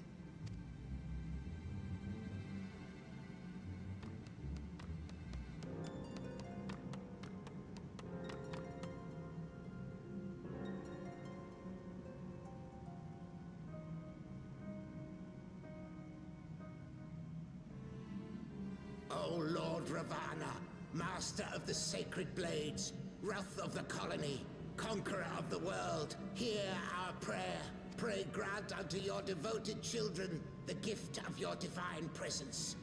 O Lord Ravana, master of the sacred blades, wrath of the colony, conqueror of the world, hear our prayer. Pray grant unto your devoted children the gift of your divine presence.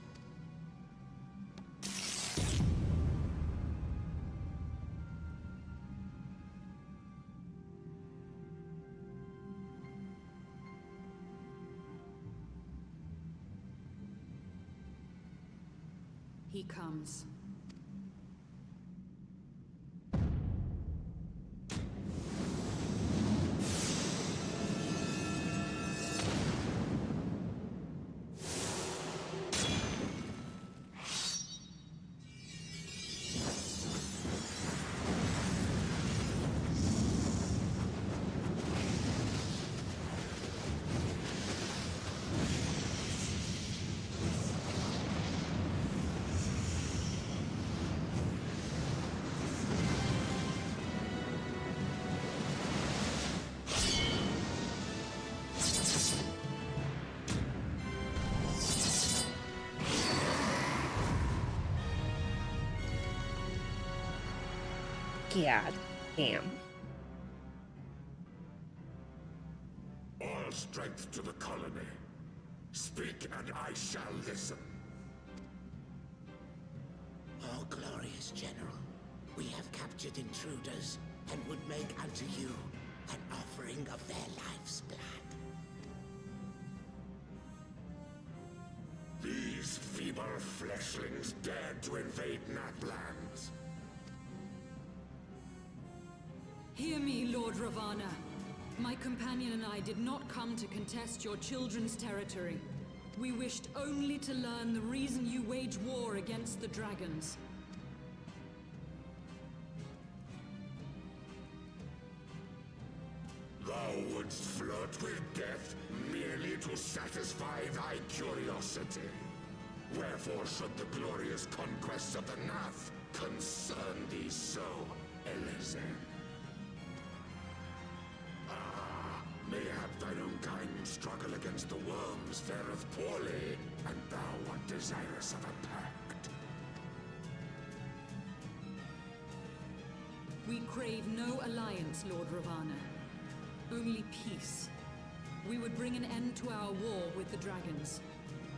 He comes. God damn. All strength to the colony. Speak and I shall listen. Oh, glorious General, we have captured intruders and would make unto you an offering of their life's blood. These feeble fleshlings dared to invade Natlands. Hear me, Lord Ravana. My companion and I did not come to contest your children's territory. We wished only to learn the reason you wage war against the dragons. Thou wouldst flirt with death merely to satisfy thy curiosity. Wherefore should the glorious conquests of the Nath concern thee so, Elezen? Mayhap thine own kind struggle against the worms fareth poorly, and thou art desirous of a pact. We crave no alliance, Lord Ravana. Only peace. We would bring an end to our war with the dragons.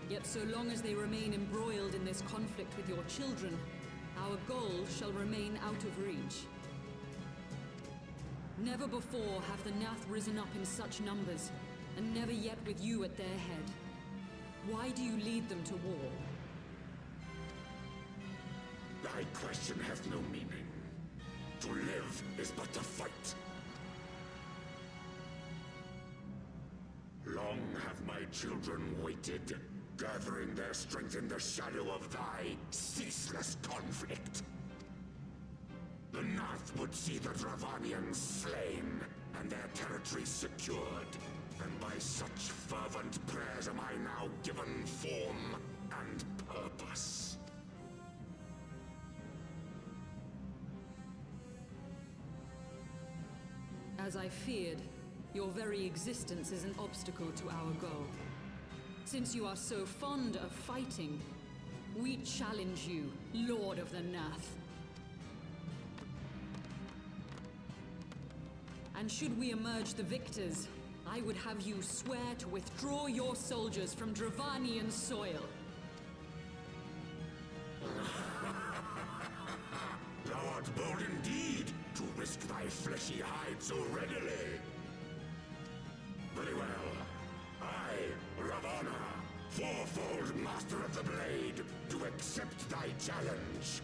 Yet so long as they remain embroiled in this conflict with your children, our goal shall remain out of reach. Never before have the Nath risen up in such numbers, and never yet with you at their head. Why do you lead them to war? Thy question hath no meaning. To live is but to fight. Long have my children waited, gathering their strength in the shadow of thy ceaseless conflict. The Nath would see the Dravanians slain, and their territory secured. And by such fervent prayers am I now given form and purpose. As I feared, your very existence is an obstacle to our goal. Since you are so fond of fighting, we challenge you, Lord of the Nath. And should we emerge the victors, I would have you swear to withdraw your soldiers from Dravanian soil. Thou art bold indeed to risk thy fleshy hide so readily. Very well. I, Ravana, fourfold Master of the Blade, do accept thy challenge.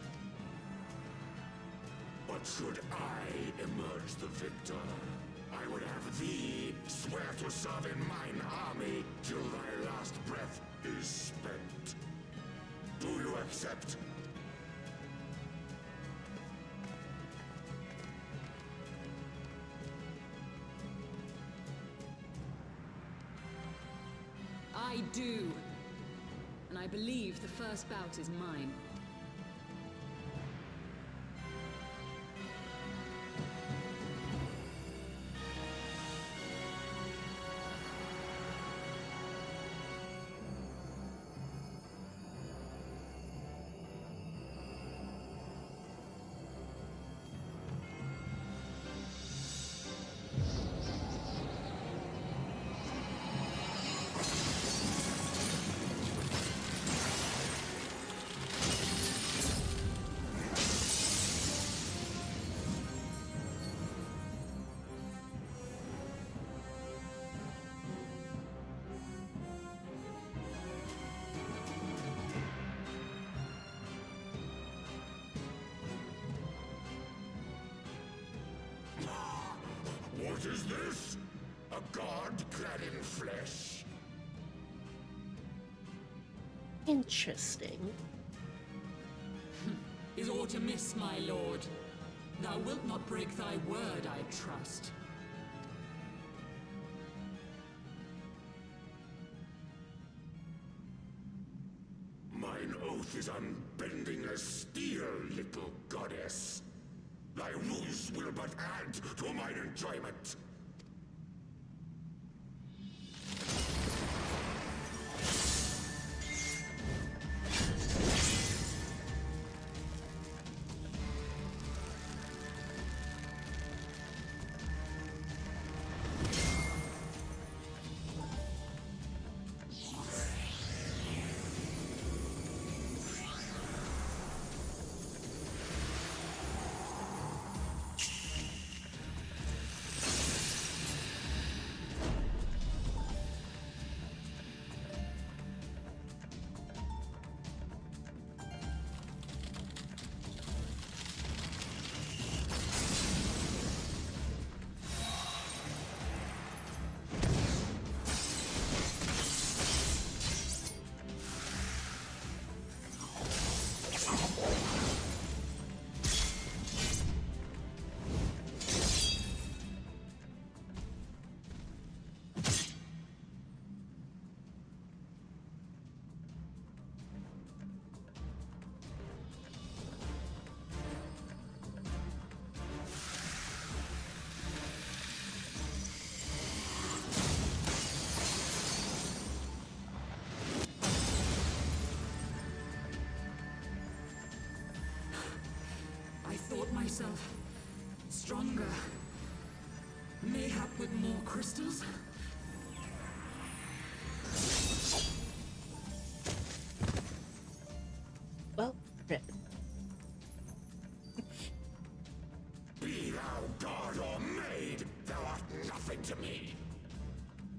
But should I emerge the victor, I would have thee swear to serve in mine army till thy last breath is spent. Do you accept? I do. And I believe the first bout is mine. What is this? A god clad in flesh? Interesting. Is aught amiss, my lord? Thou wilt not break thy word, I trust. Mine oath is unbending as steel, little goddess. Thy ruse will but add to mine enjoyment. myself stronger. Mayhap with more crystals? Well, rip. Be thou god or maid, thou art nothing to me.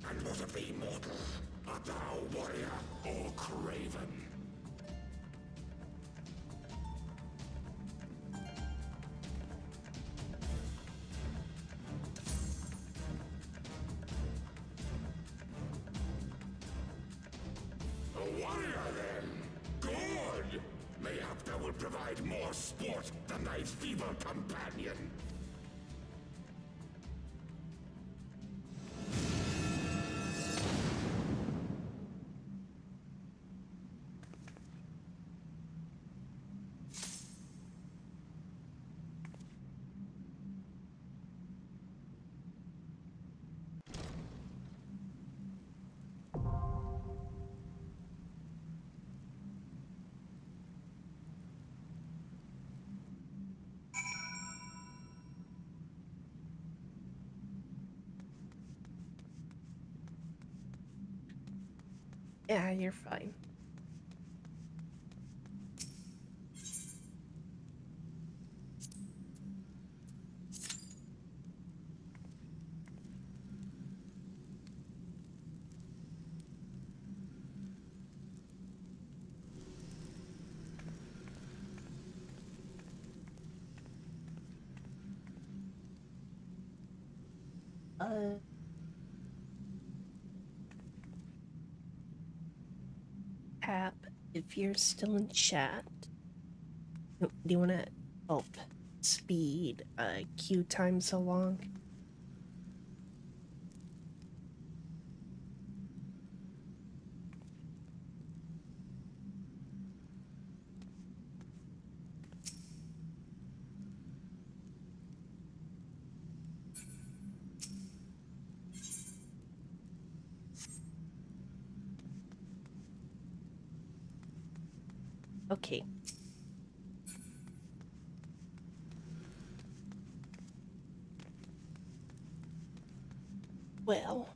And what of thee, mortal? Art thou warrior or craven? A warrior, then? Good! Mayhap thou will provide more sport than thy feeble companion. Yeah, you're fine. Tap, if you're still in chat, do you want to help speed queue times along? Okay. Well.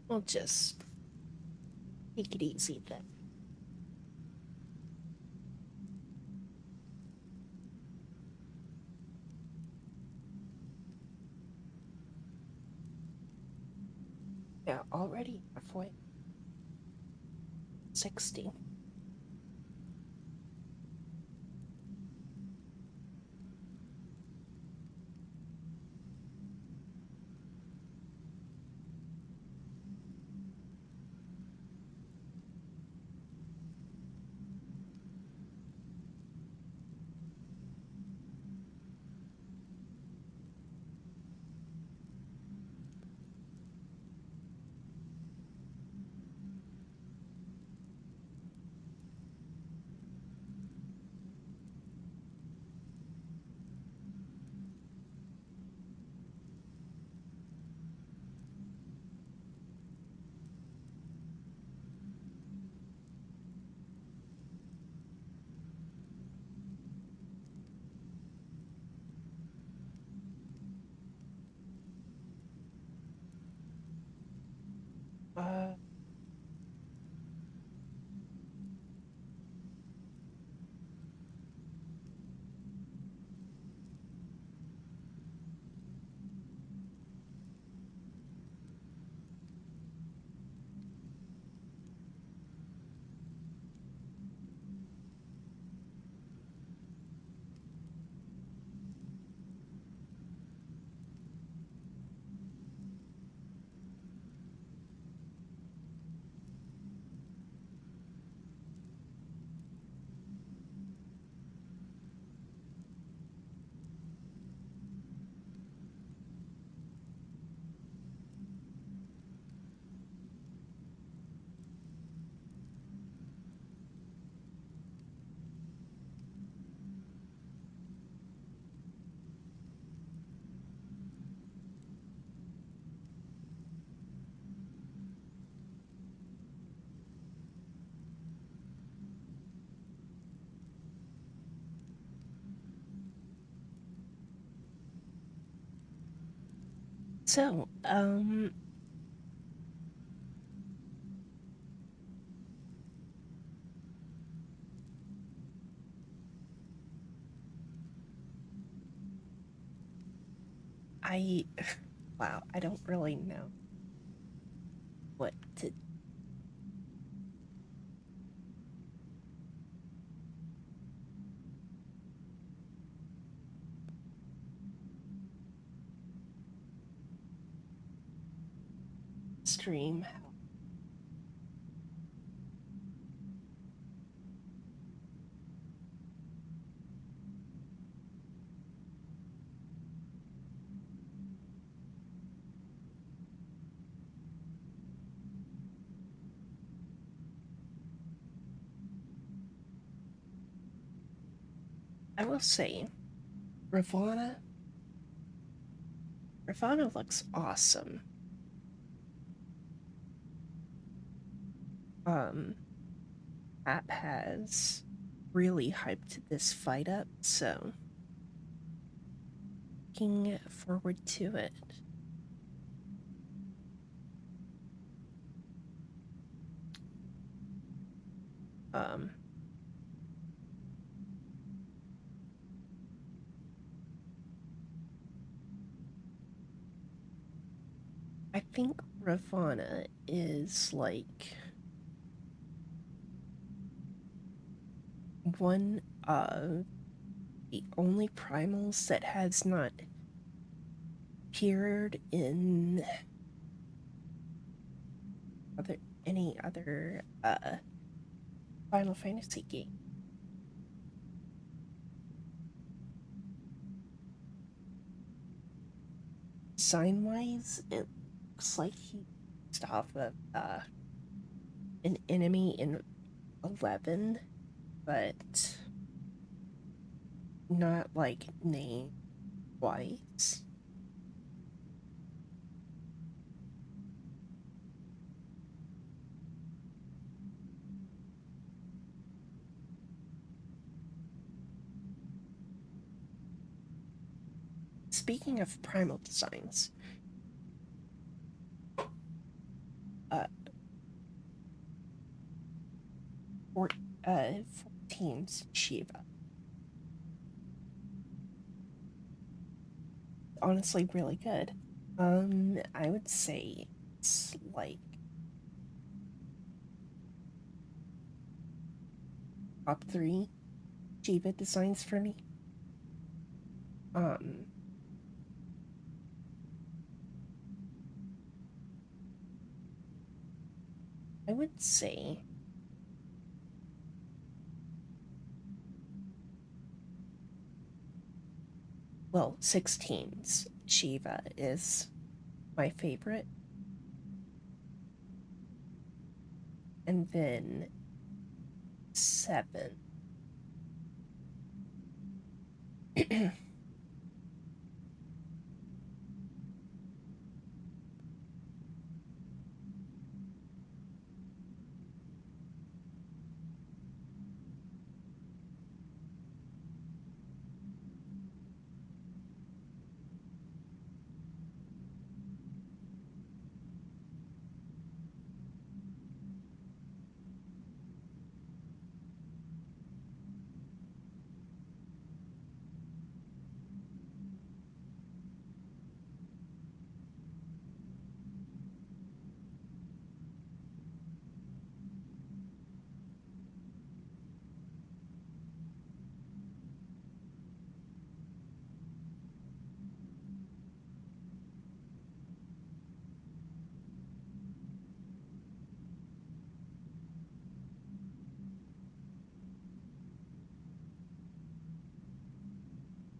We'll just take it easy then. Yeah, already halfway. 60. Uh, So, I, wow, I don't really know what to. Stream. I will say, Ravana. Ravana looks awesome. App has really hyped this fight up, so looking forward to it. Um, I think Ravana is like one of the only primals that has not appeared in any other Final Fantasy game. Design wise, it looks like he based off of an enemy in 11, but not like name wise. Speaking of primal designs, uh, for, 14's Shiva. Honestly, really good. I would say it's like top 3 Shiva designs for me. I would say well, 16's Shiva is my favorite. And then 7.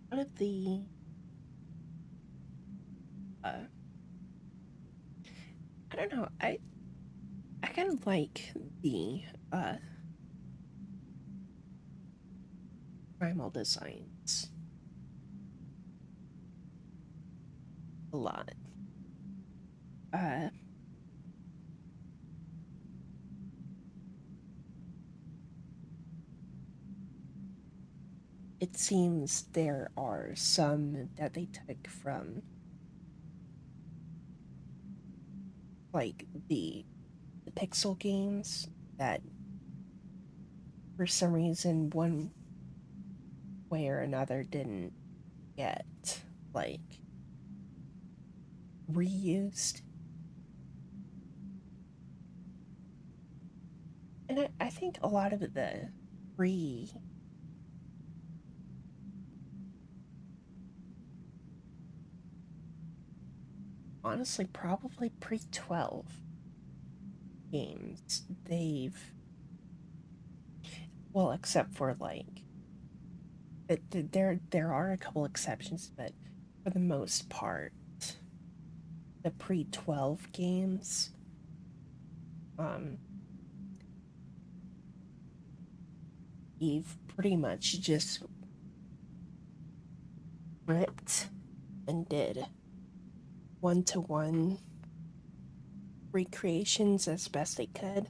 One of the I don't know. I kind of like the primal designs a lot. Uh, it seems there are some that they took from like the pixel games that for some reason one way or another didn't get like reused. And I think a lot of the free honestly probably pre-12 games they've, well, except for like there are a couple exceptions, but for the most part the pre-12 games, um you've pretty much just ripped and did one-to-one recreations as best they could,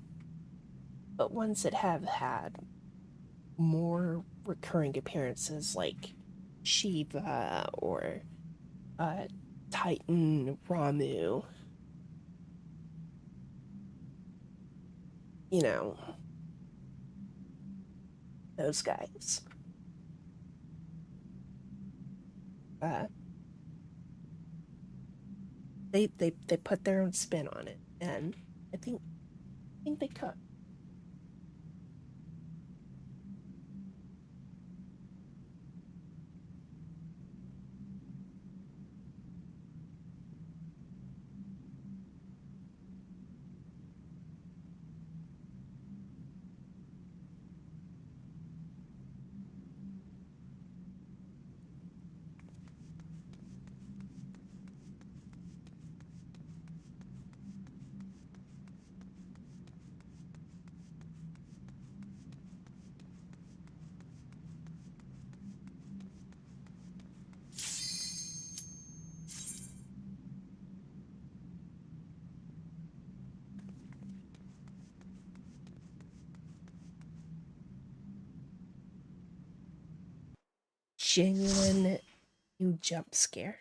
but ones that have had more recurring appearances like Shiva or uh, Titan Ramu, you know, those guys. Uh, they put their own spin on it, and I think they could. Genuine you jump scare.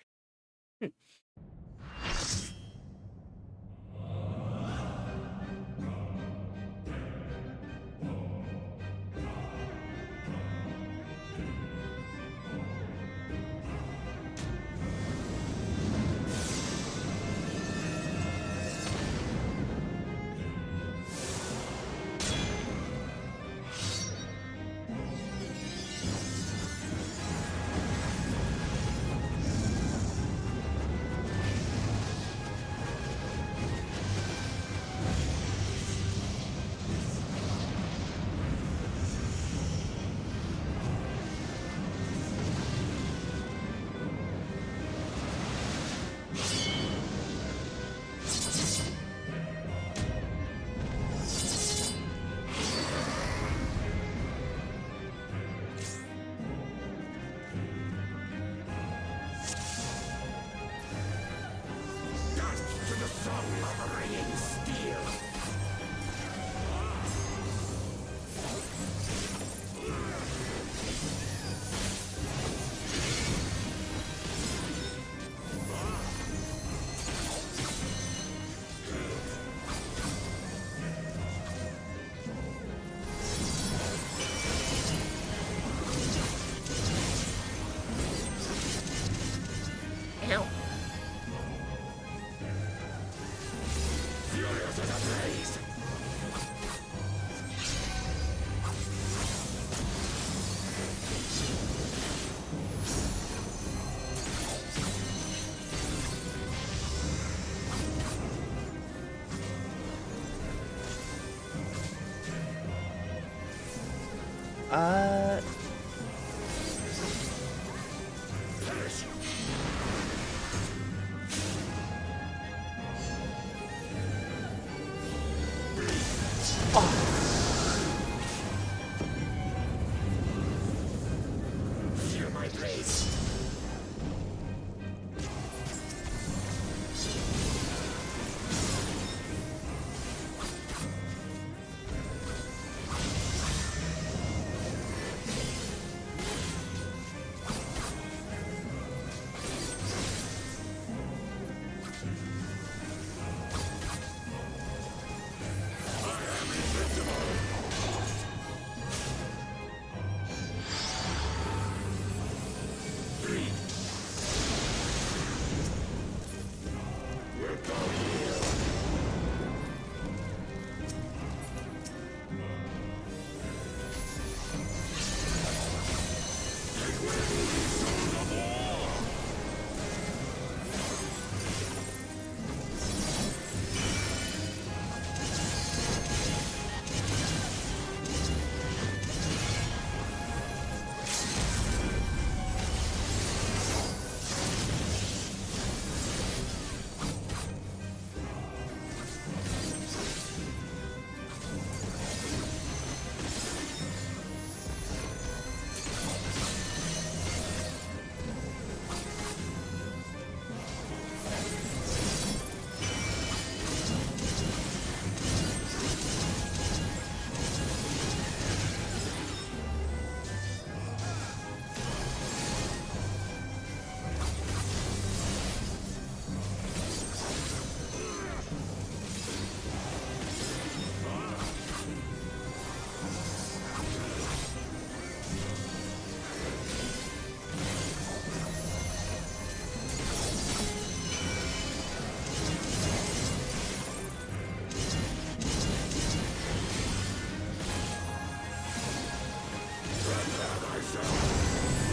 Ow. Furious as a blaze! Uh, Feel my blaze!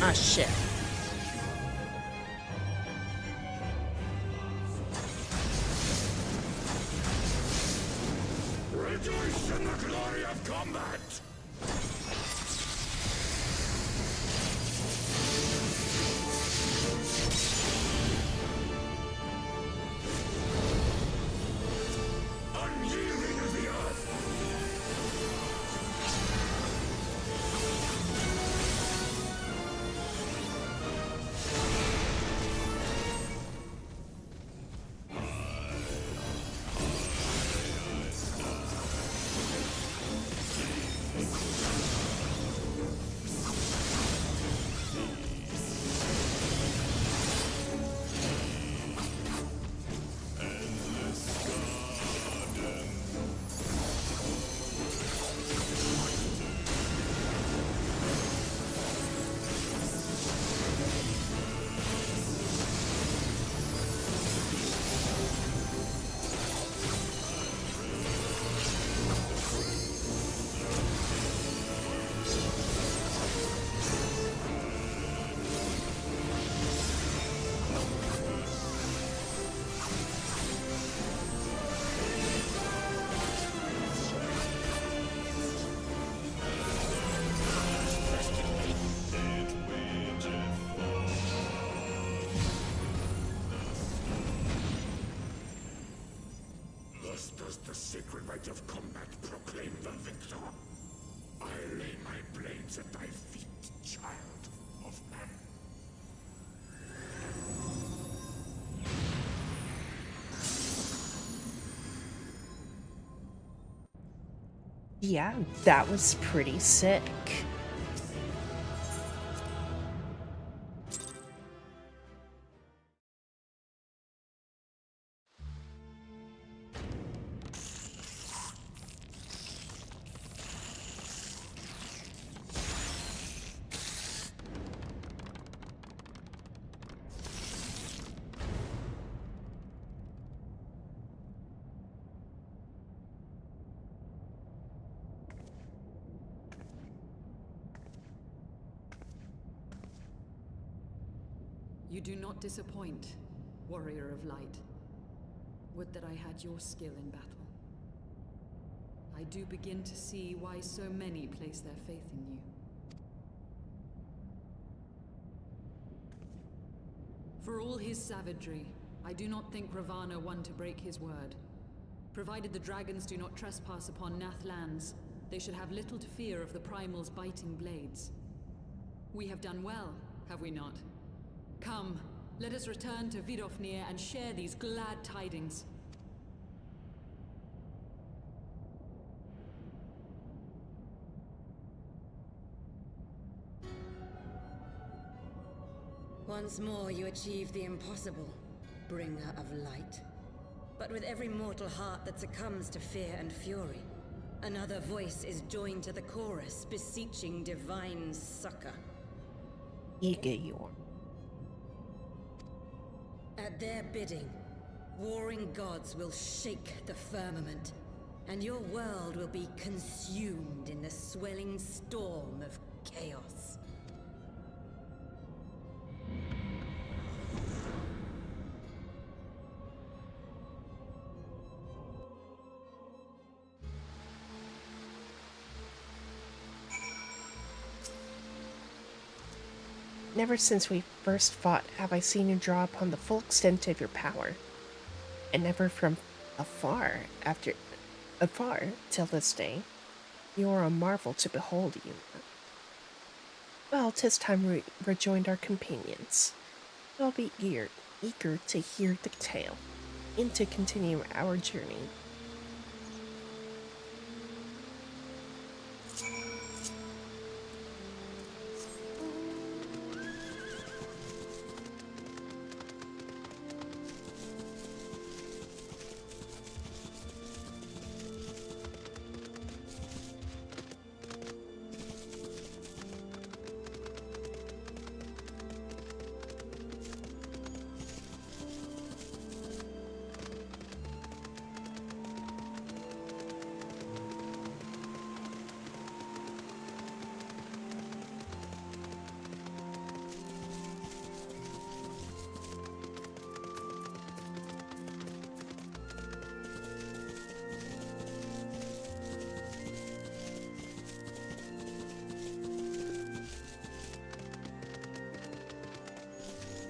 Ah, shit. Rejoice in the glory of combat! Unyielding as the earth! Thus does the sacred rite of combat proclaim the victor. I lay my blades at thy feet, child of man. Yeah, that was pretty sick. You do not disappoint, warrior of light. Would that I had your skill in battle. I do begin to see why so many place their faith in you. For all his savagery, I do not think Ravana one to break his word. Provided the dragons do not trespass upon Nath lands, they should have little to fear of the Primal's biting blades. We have done well, have we not? Come, let us return to Vidofnir and share these glad tidings. Once more you achieve the impossible, bringer of light. But with every mortal heart that succumbs to fear and fury, another voice is joined to the chorus, beseeching divine succor. Egayor. At their bidding, warring gods will shake the firmament, and your world will be consumed in the swelling storm of chaos. Never since we first fought have I seen you draw upon the full extent of your power, and never from afar till this day. You are a marvel to behold, you. Well, 'tis time we rejoined our companions. We'll be eager to hear the tale, and to continue our journey.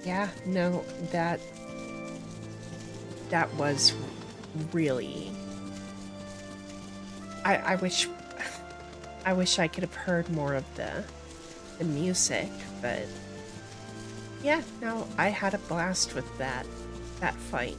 Yeah, no, that was really... I wish I could have heard more of the music, but yeah, no, I had a blast with that fight.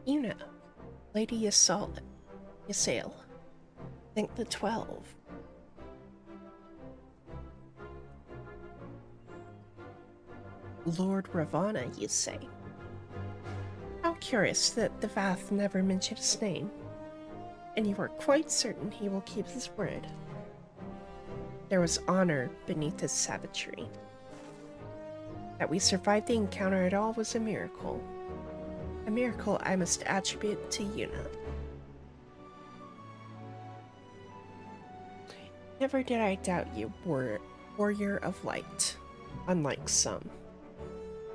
You know, Lady Ysayle. Think the 12. Lord Ravana, you say? How curious that the Vath never mentioned his name. And you are quite certain he will keep his word. There was honor beneath his savagery. That we survived the encounter at all was a miracle. A miracle I must attribute to Yuna. Never did I doubt you, warrior of light, unlike some.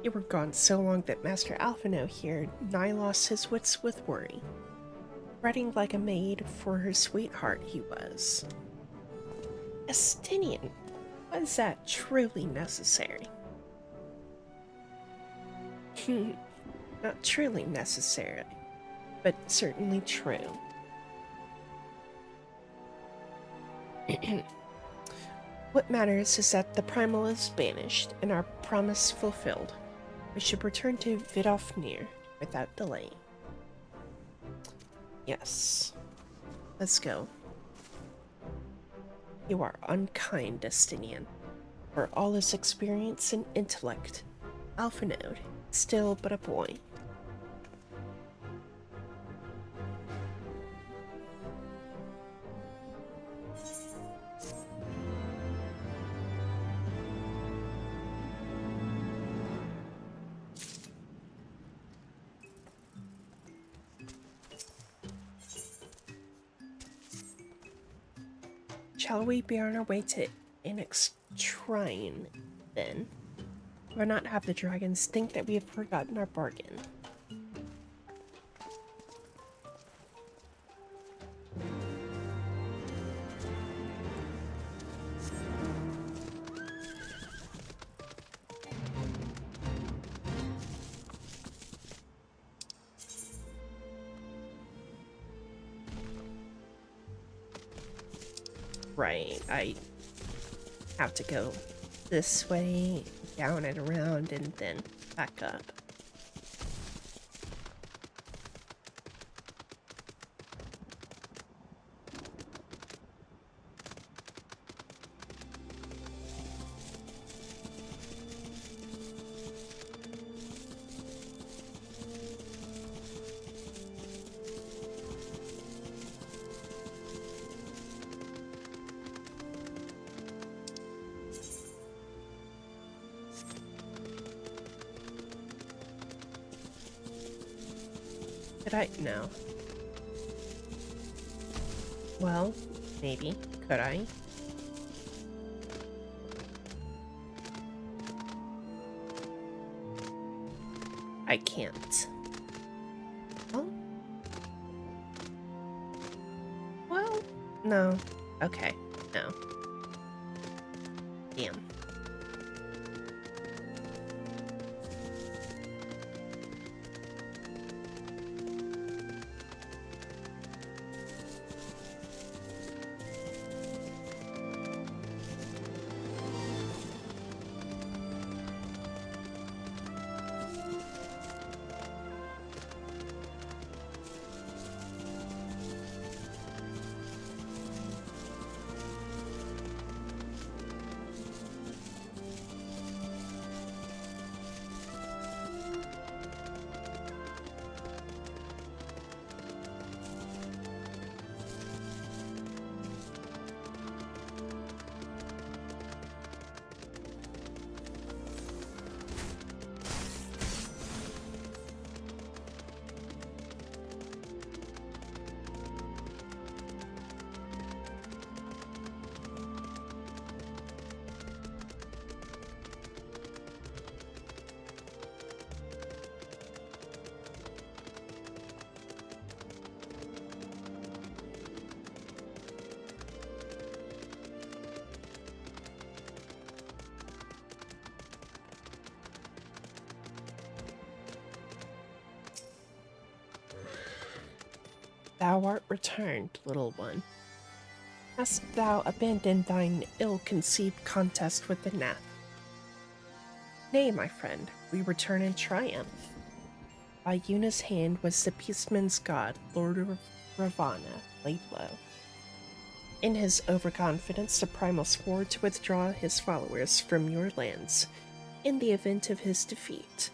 You were gone so long that Master Alphino here nigh lost his wits with worry. Fretting like a maid for her sweetheart he was. Estinian, was that truly necessary? Not truly necessary, but certainly true. What matters is that the primal is banished and our promise fulfilled. We should return to Vidofnir without delay. Yes. Let's go. You are unkind, Destinian. For all his experience and intellect, Alphanode, still but a boy. Shall we be on our way to Onyx Shrine, then? Or not have the dragons think that we have forgotten our bargain? Right, I have to go this way, down and around, and then back up. Could I? No. Well, maybe. Could I? I can't. Oh? Well, no. Okay, no. Damn. Thou art returned, little one. Hast thou abandoned thine ill-conceived contest with the Nath? Nay, my friend, we return in triumph. By Yuna's hand was the peaceman's god, Lord of Ravana, laid low. In his overconfidence, the Primal swore to withdraw his followers from your lands in the event of his defeat,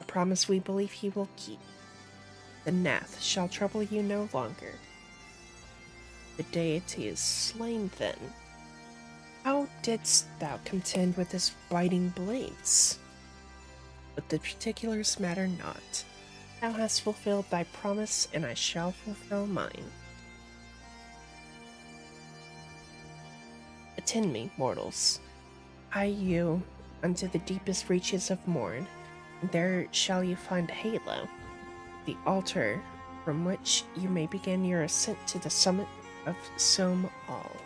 a promise we believe he will keep. The Nath shall trouble you no longer. The deity is slain then. How didst thou contend with his biting blades? But the particulars matter not. Thou hast fulfilled thy promise, and I shall fulfill mine. Attend me, mortals. Hie you unto the deepest reaches of morn, and there shall you find Halo, the altar from which you may begin your ascent to the summit of Som All.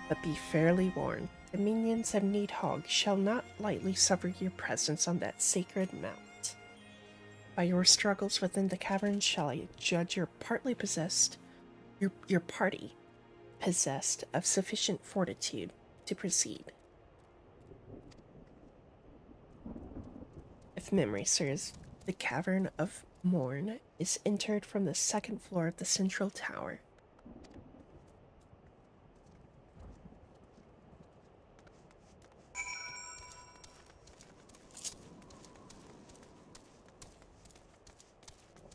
But be fairly warned, the minions of Needhog shall not lightly suffer your presence on that sacred mount. By your struggles within the cavern shall I judge your party possessed of sufficient fortitude to proceed. If memory serves, the Cavern of Morn is entered from the second floor of the central tower.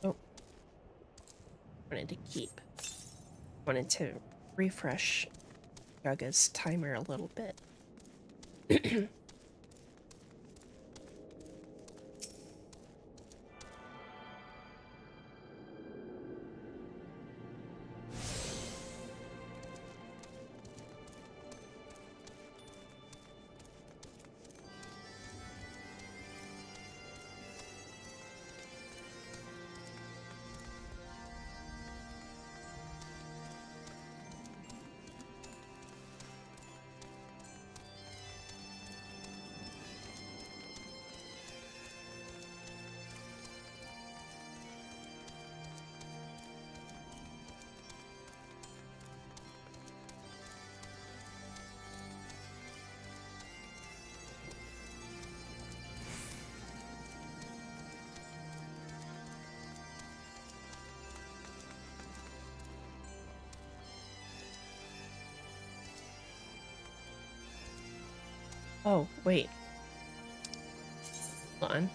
Oh. Wanted to refresh Yaga's timer a little bit. Oh, wait. Hold on.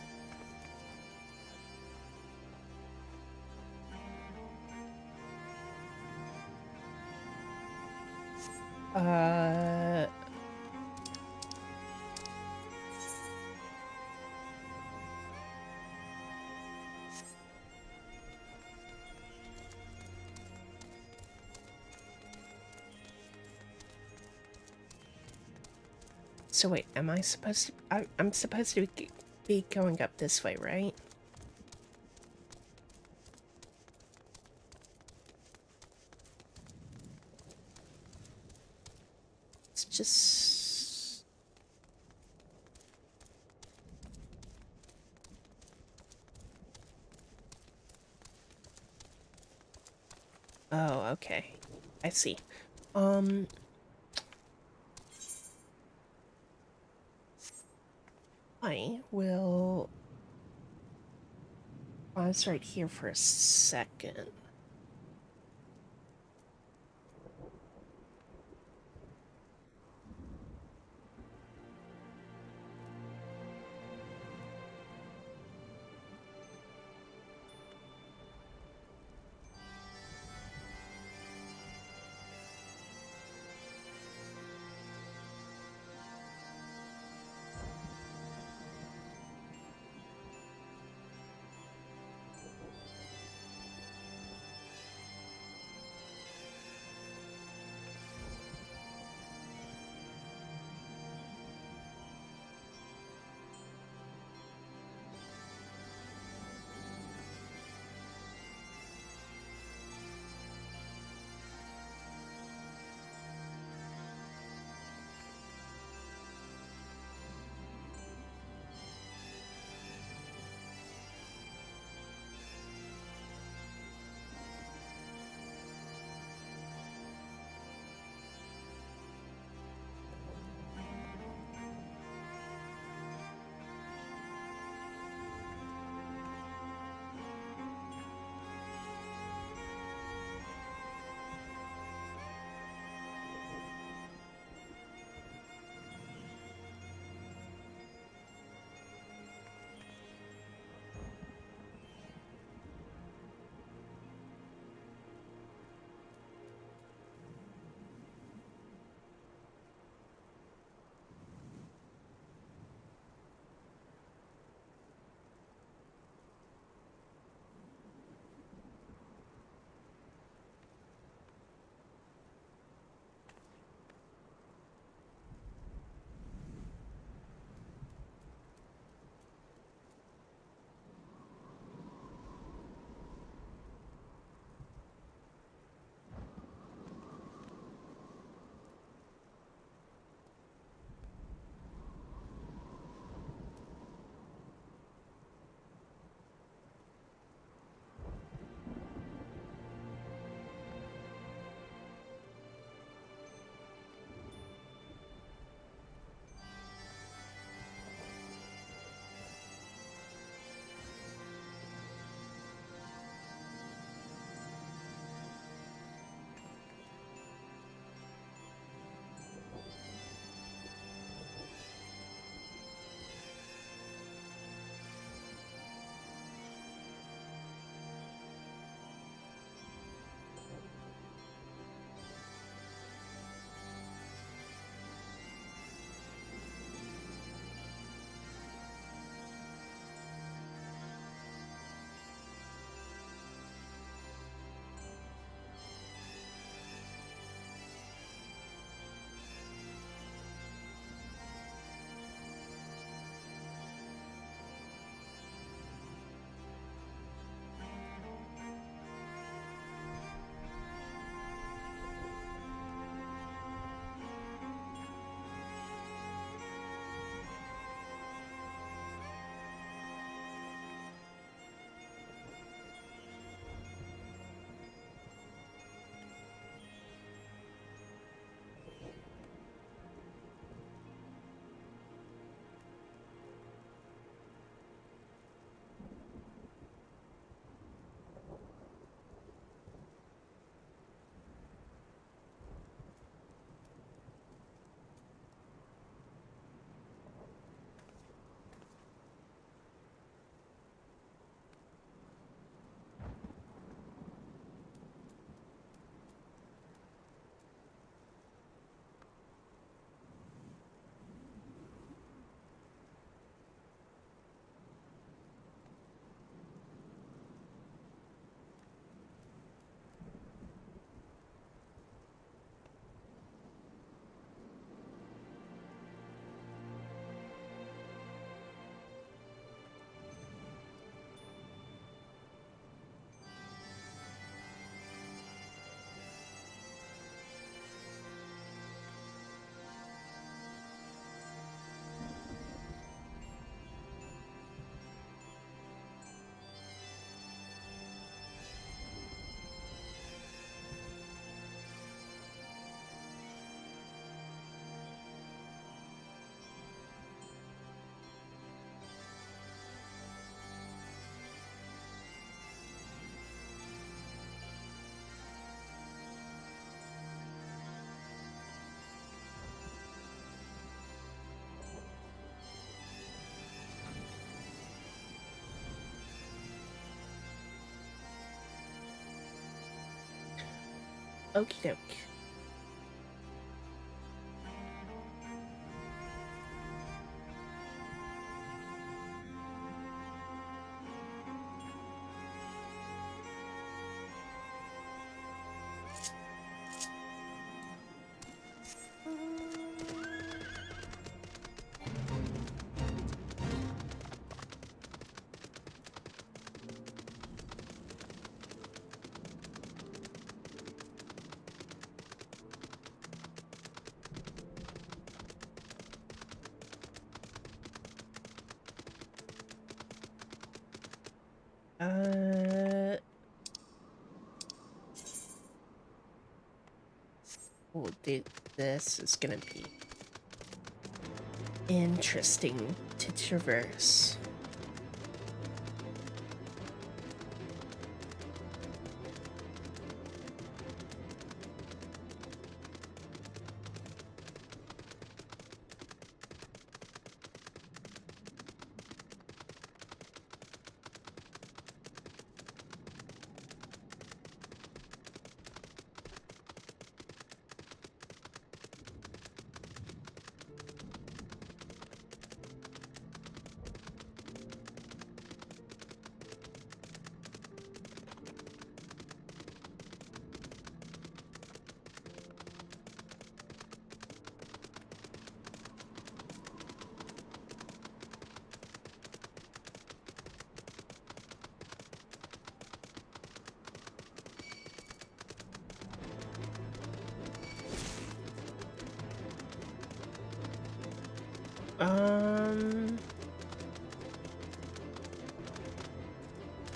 So wait, am I supposed to... I'm supposed to be going up this way, right? It's just... Oh, okay. I see. I will pause right here for a second. Okie doke. We'll do this. Is gonna be interesting to traverse.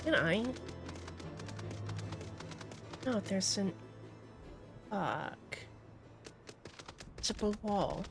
Can I? No, there's an... Fuck. It's up a wall.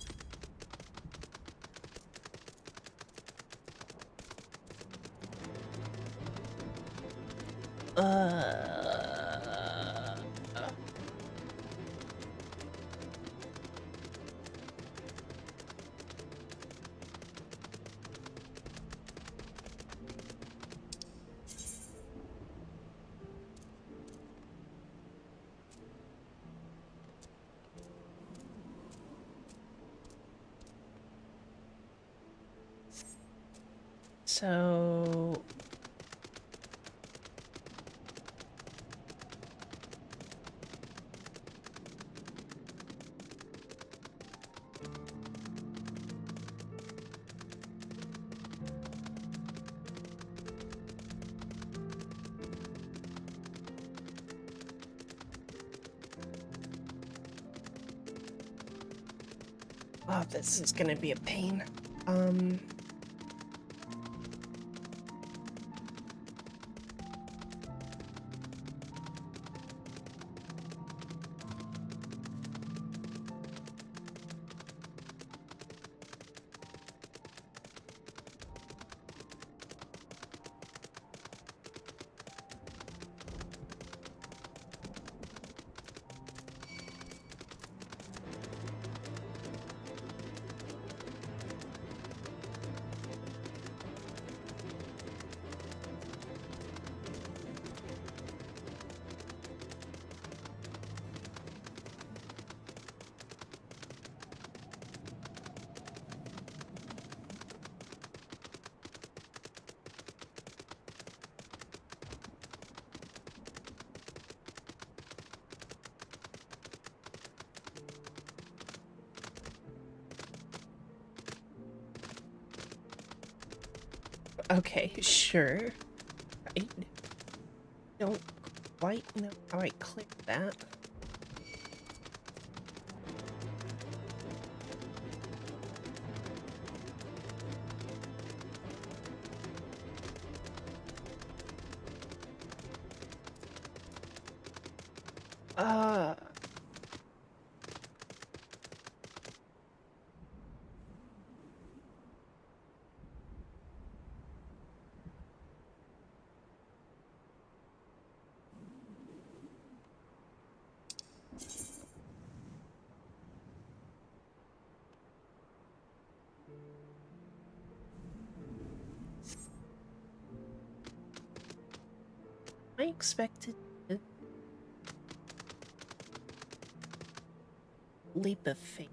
So... Oh, this is gonna be a pain. Okay, sure. I don't quite know how I click that. I expected to... leap of faith.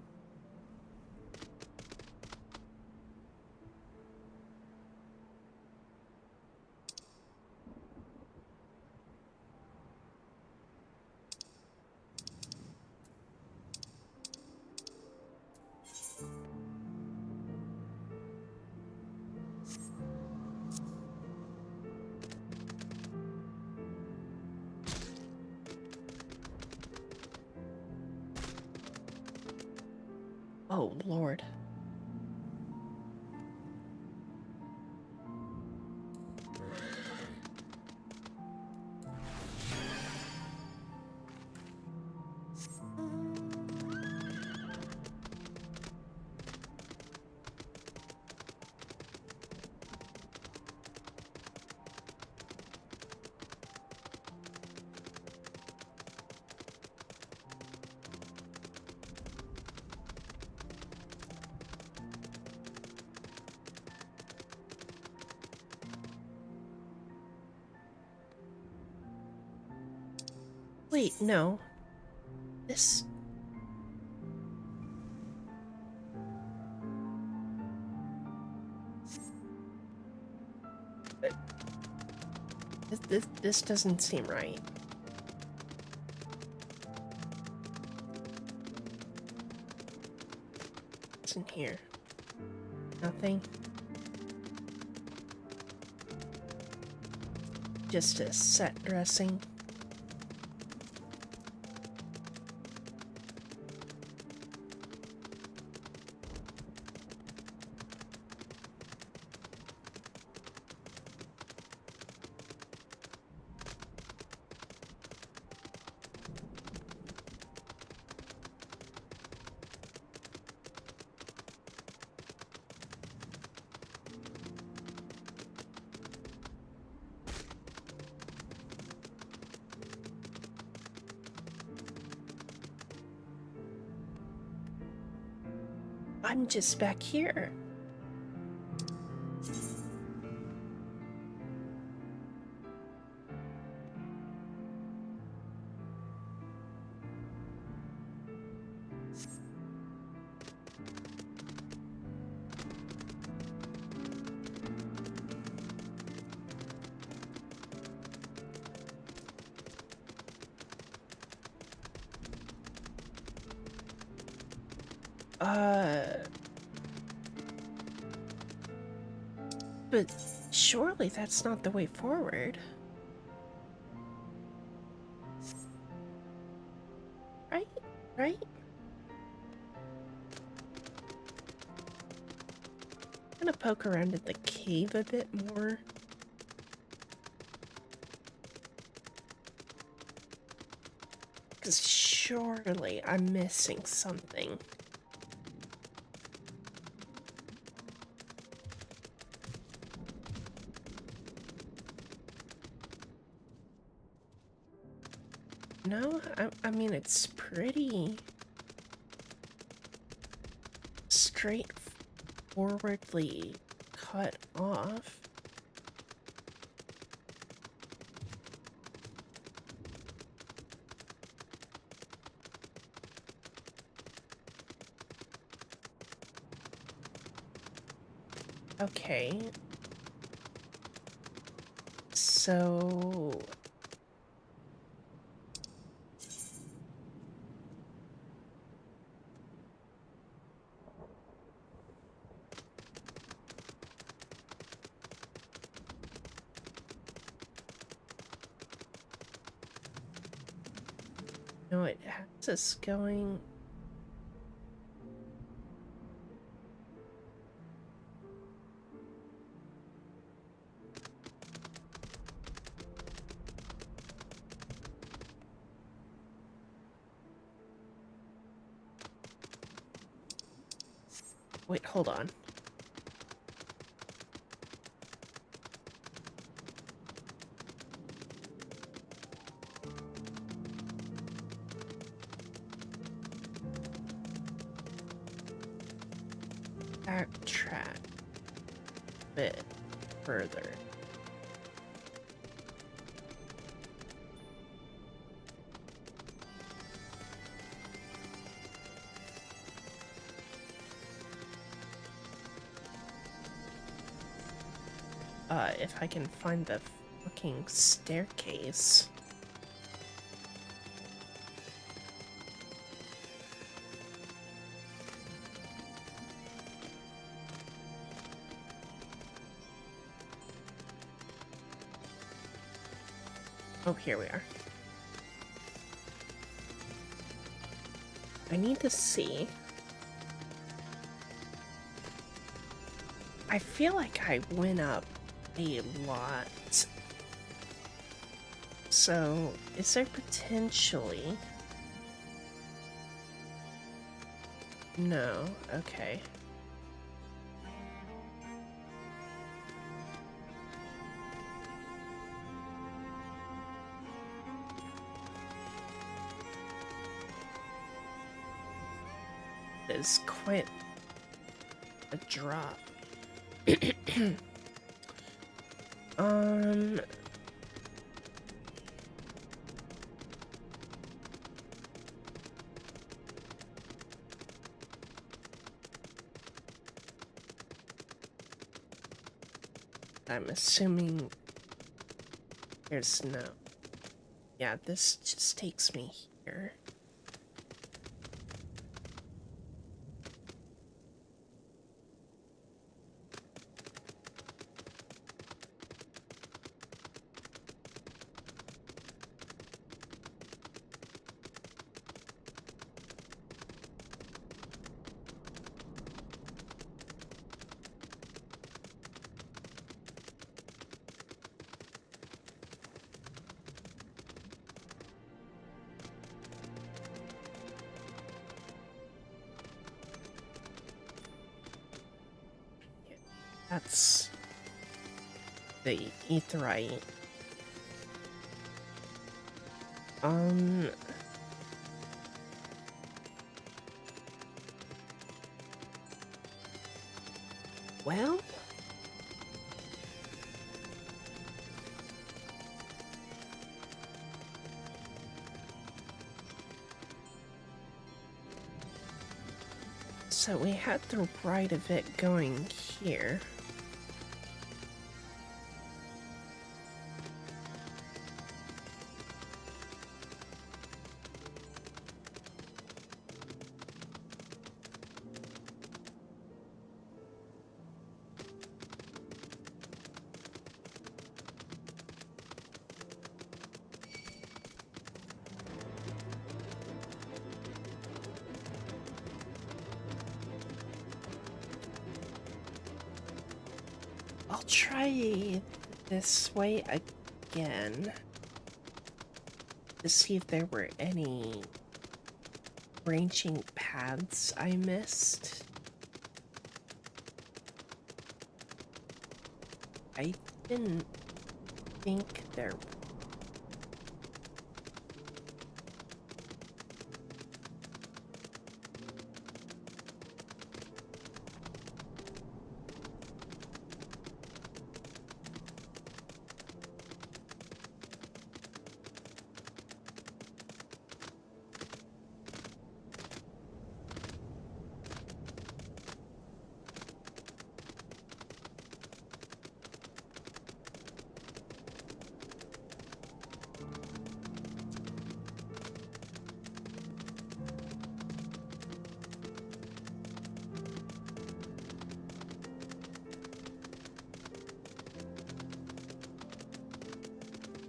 Oh, Lord. Wait, no. This... This doesn't seem right. What's in here? Nothing. Just a set dressing. I'm just back here. But surely that's not the way forward. Right? Right? I'm gonna poke around in the cave a bit more. Because surely I'm missing something. No, I mean, it's pretty straightforwardly cut off. Okay. So... No, it has us going... Wait, hold on. Backtrack a bit further. if I can find the fucking staircase. Oh, here we are. I need to see. I feel like I went up a lot. So, is there potentially... No, okay. Is quite a drop. I'm assuming there's no... Yeah, this just takes me here. That's the etherite. Well, so we had the right of it going here. I'll try this way again to see if there were any branching paths I missed. I didn't think there were.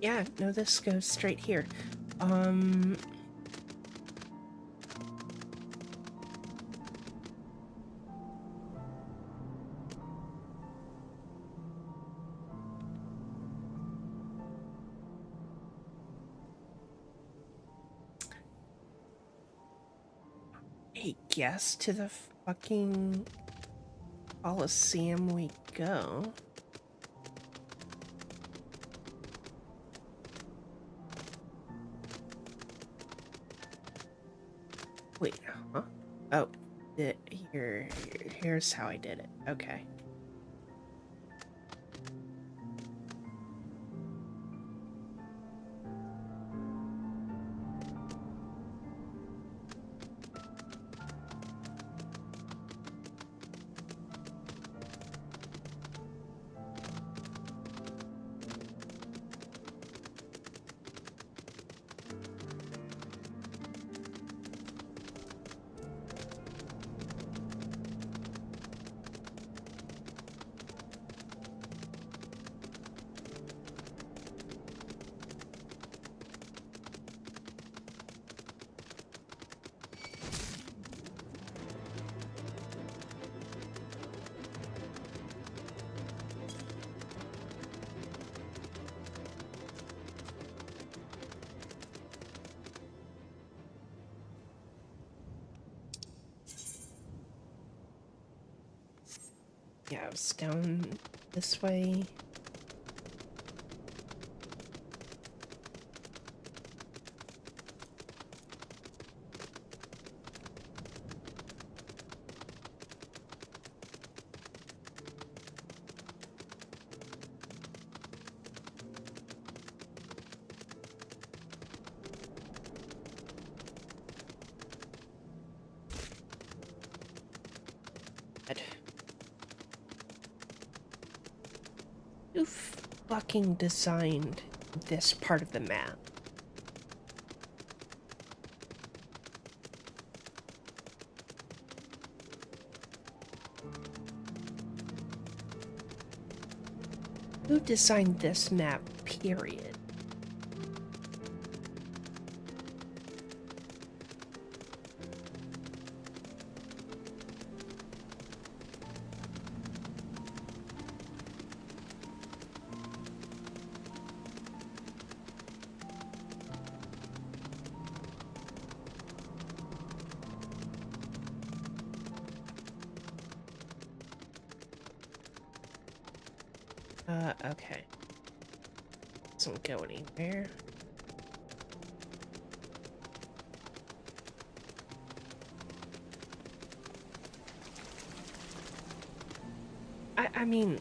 Yeah, no, this goes straight here. I guess to the fucking Coliseum we go. Wait, huh? Oh, here's how I did it. Okay. Yeah, it was down this way. Who fucking designed this part of the map? Who designed this map, period? Okay. Doesn't go anywhere. I mean,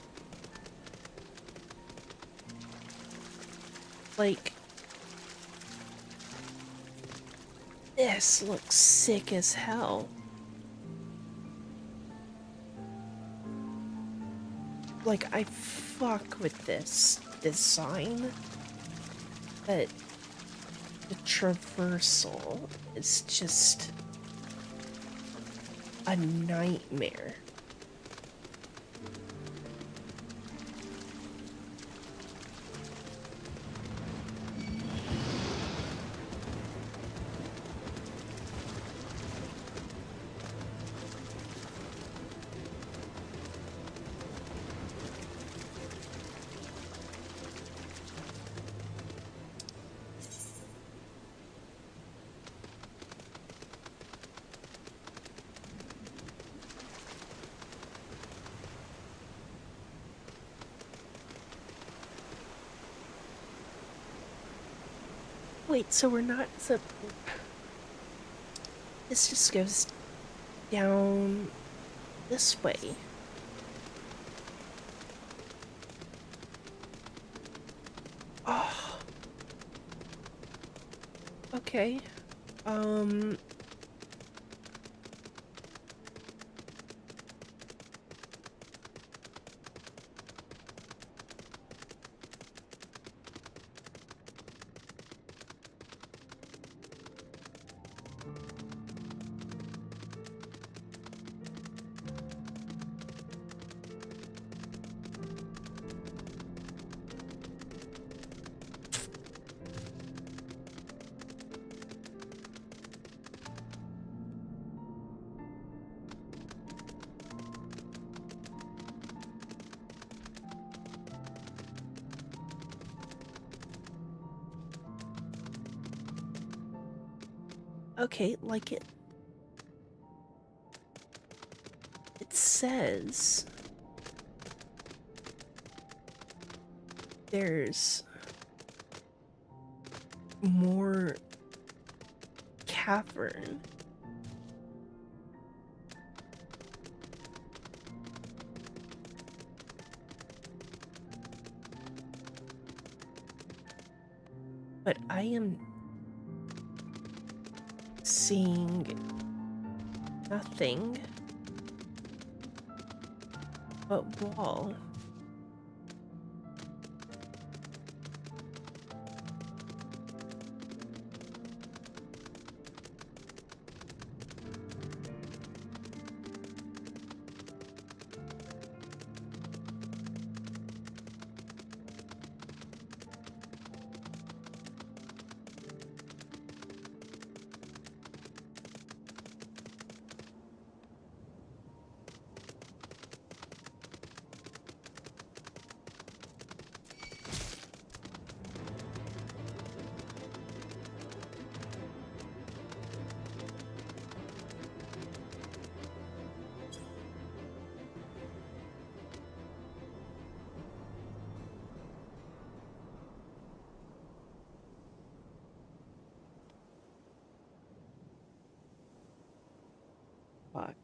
like, this looks sick as hell. Like, I fuck with this design, but the traversal is just a nightmare. Wait, so we're not so this just goes down this way. Oh. Okay. Okay, like it says there's more cavern. But I am seeing nothing but wall. fuck?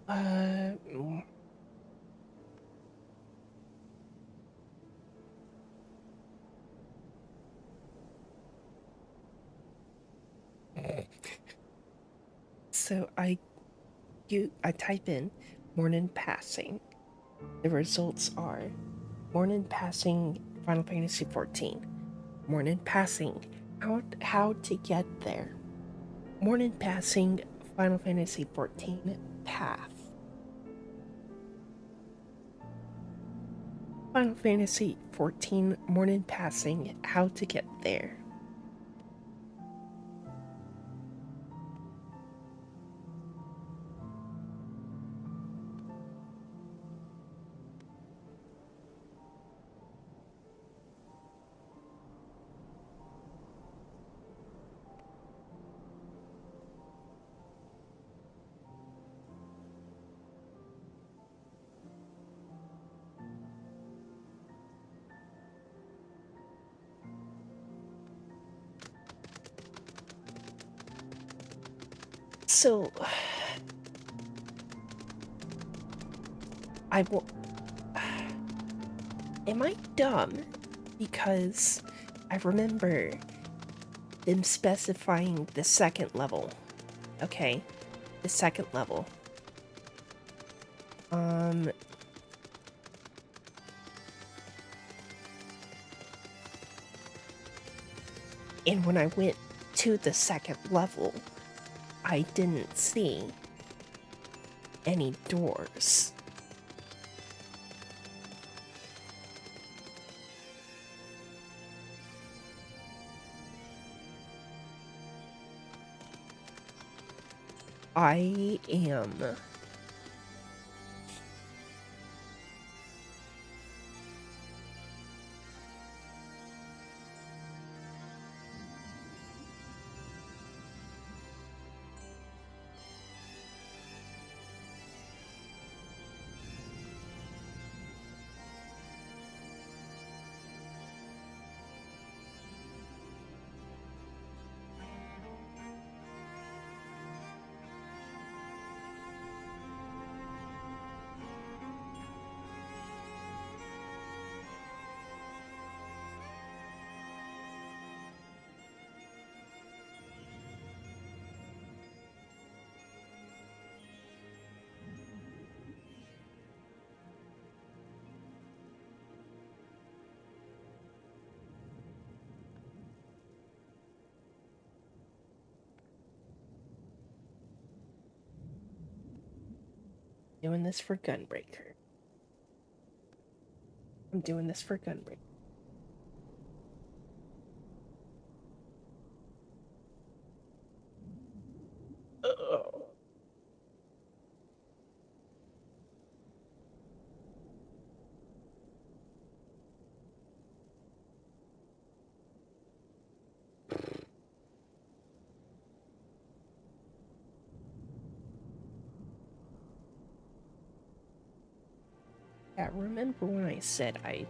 Mm. So I type in morning passing. The results are morning passing Final Fantasy 14. Morning passing how to get there. Morning passing Final Fantasy 14 path. Final Fantasy 14 morning passing how to get there. So, I will. Am I dumb? Because I remember them specifying the second level. Okay, the second level. And when I went to the second level, I didn't see any doors. I am doing this for Gunbreaker. I'm doing this for Gunbreaker. Ugh. Yeah, remember when I said I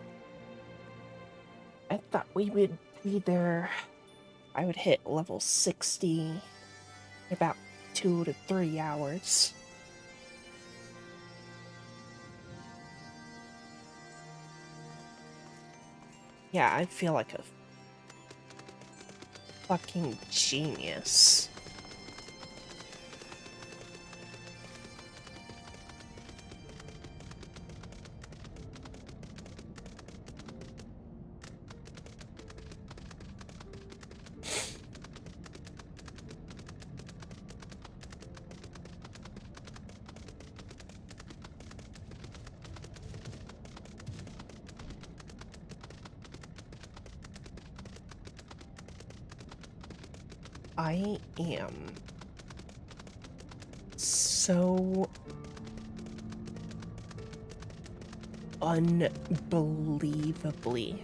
thought we would be there. I would hit level 60 in about 2 to 3 hours. Yeah, I feel like a fucking genius. I am so unbelievably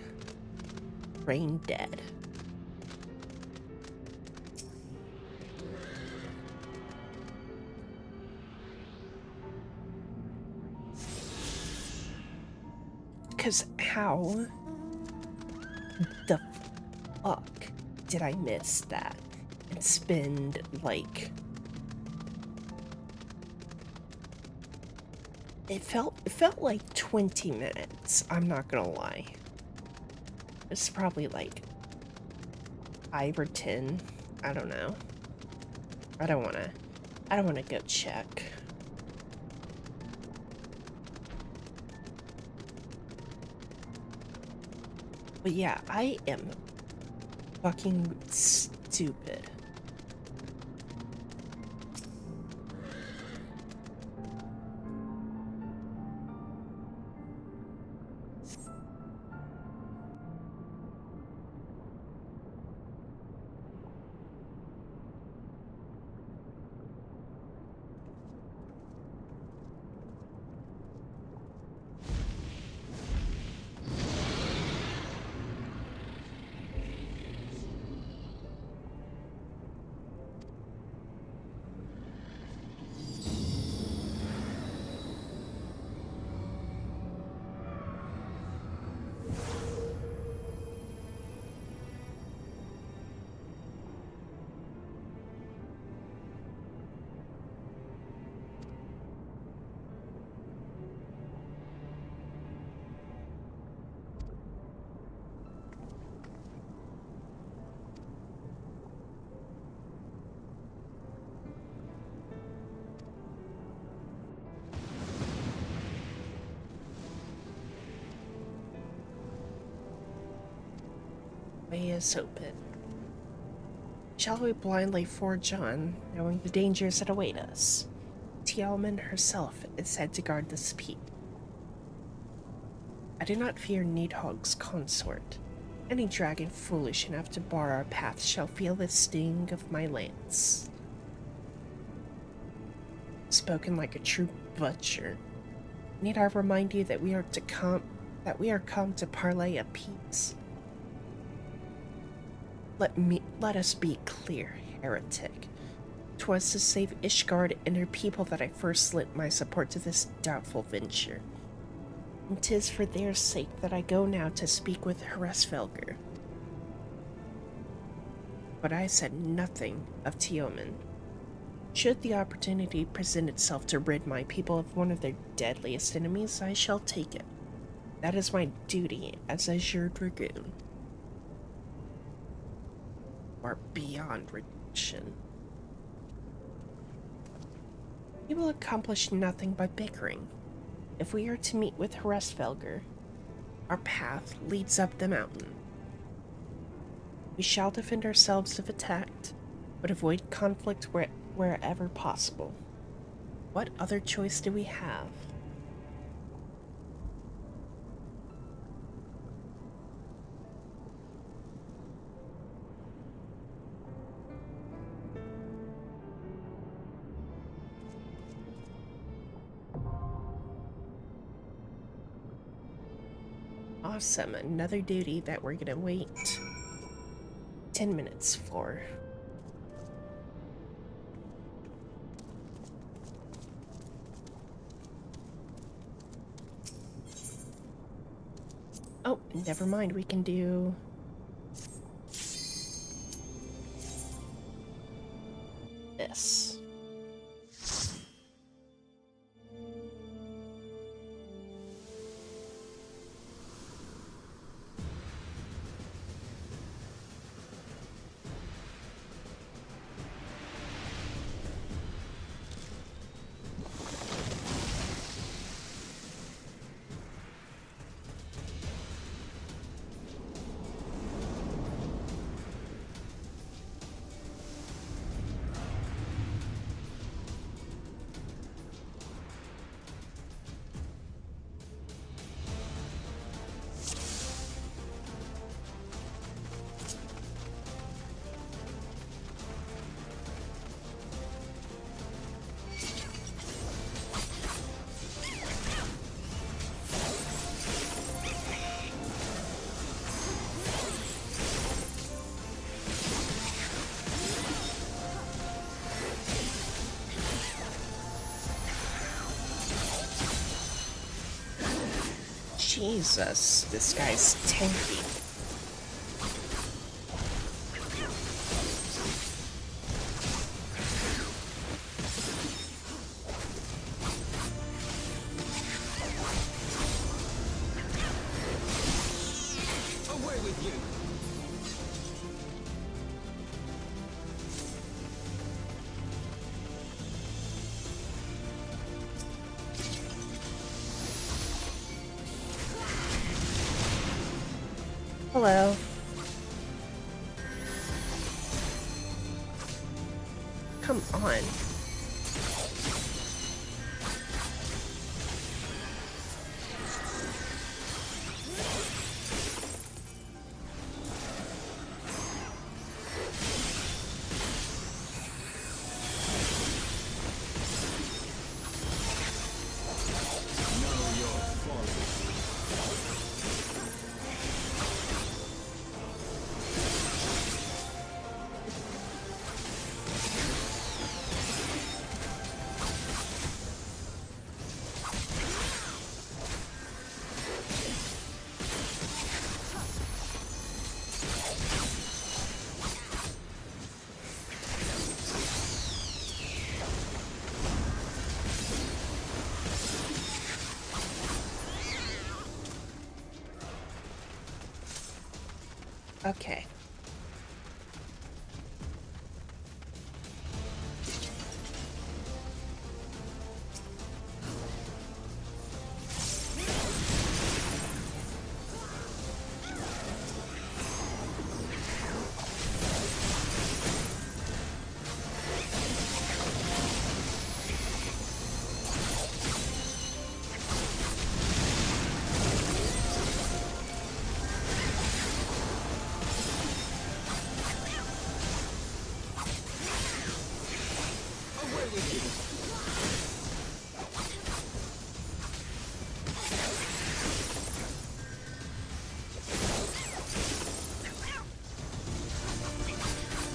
brain dead. Because how the fuck did I miss that and spend like... It felt like 20 minutes, I'm not gonna lie. It's probably like 5 or 10, I don't know. I don't wanna go check. But yeah, I am fucking stupid. Way is open. Shall we blindly forge on, knowing the dangers that await us? Tiamat herself is said to guard this peak. I do not fear Nidhogg's consort. Any dragon foolish enough to bar our path shall feel the sting of my lance. Spoken like a true butcher. Need I remind you that we are come to parley of peace? Let us be clear, heretic. 'Twas to save Ishgard and her people that I first lent my support to this doubtful venture. And 'tis for their sake that I go now to speak with Hresvelgr. But I said nothing of Tiamat. Should the opportunity present itself to rid my people of one of their deadliest enemies, I shall take it. That is my duty as Azure Dragoon. Or beyond redemption. We will accomplish nothing by bickering. If we are to meet with Hresvelgr, our path leads up the mountain. We shall defend ourselves if attacked, but avoid conflict wherever possible. What other choice do we have? Awesome, another duty that we're gonna wait 10 minutes for. Oh, never mind, we can do this. Jesus, this guy's tanky. Away with you! Hello. Come on. Okay.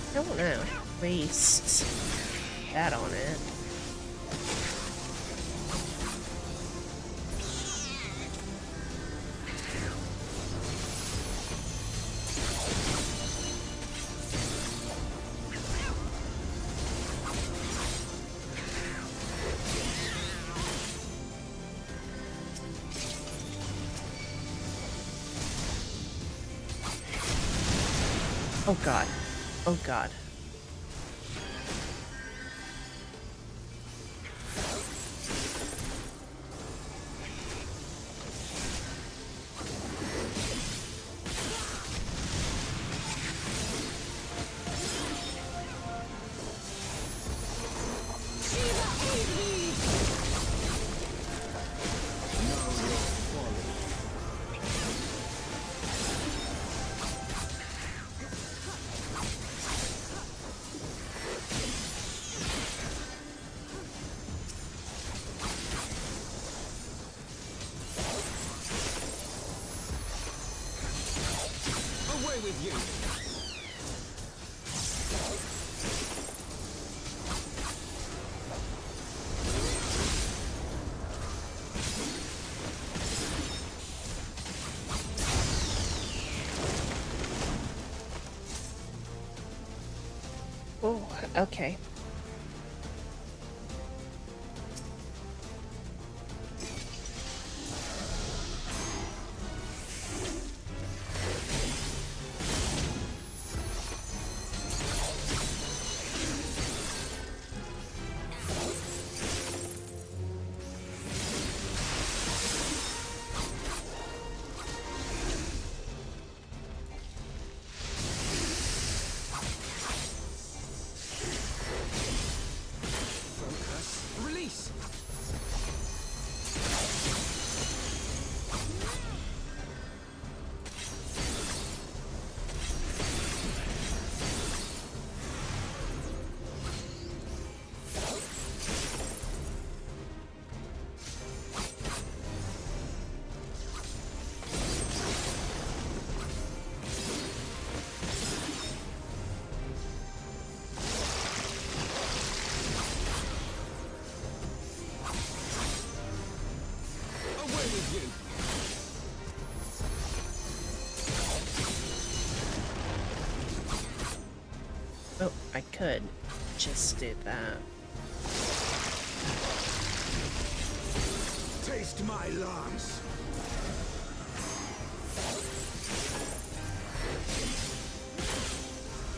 I don't know. Waste that on it. Oh god. Oh god. Away with you! Oh, okay. Release! Away with you! could. Just did that. Taste my lance.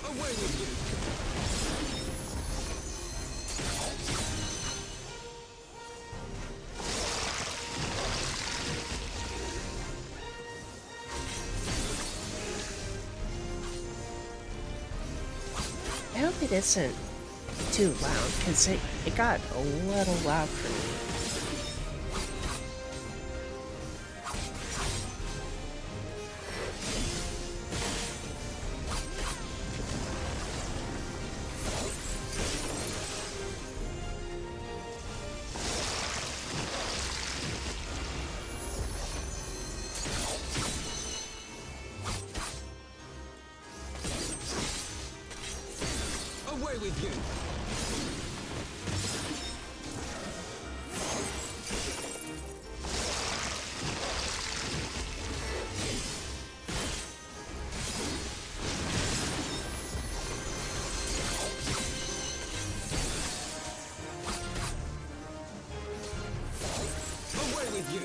Away with you! I hope it isn't too loud, because it got a little loud for me. Away with you! Away with you!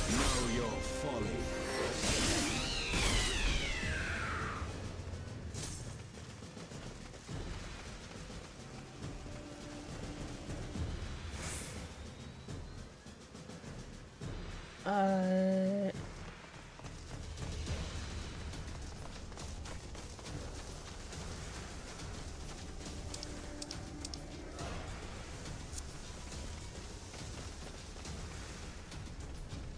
Know your folly.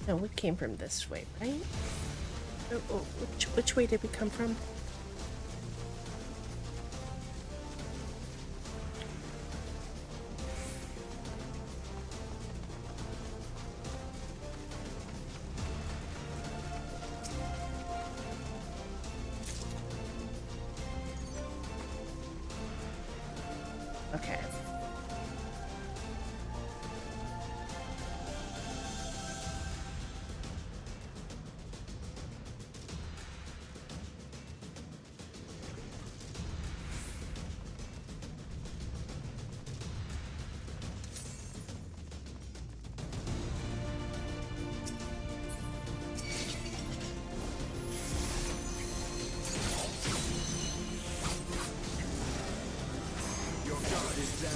No, we came from this way, right? Oh, which way did we come from? Okay. Your guard is down.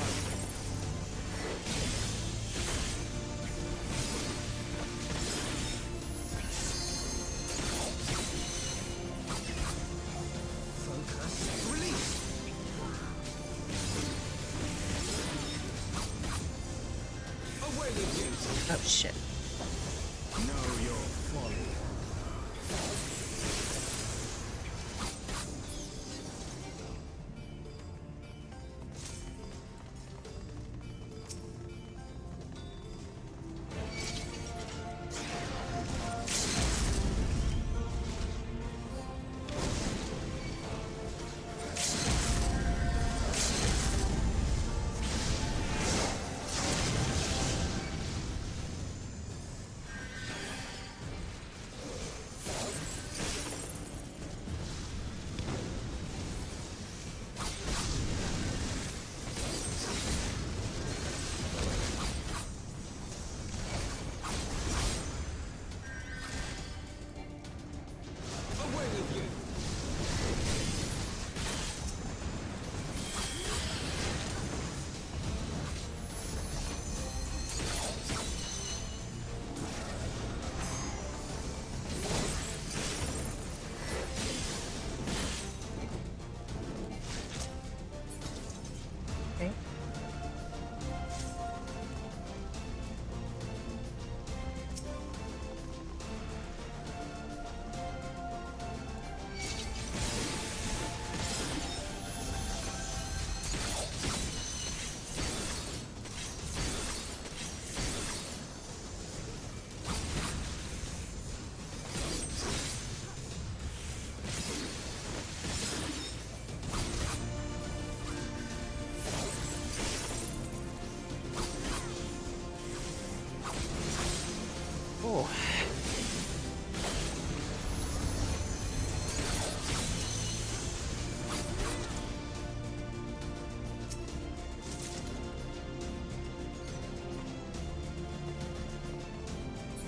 Focus. Release! Away with you! Oh shit. Know your folly.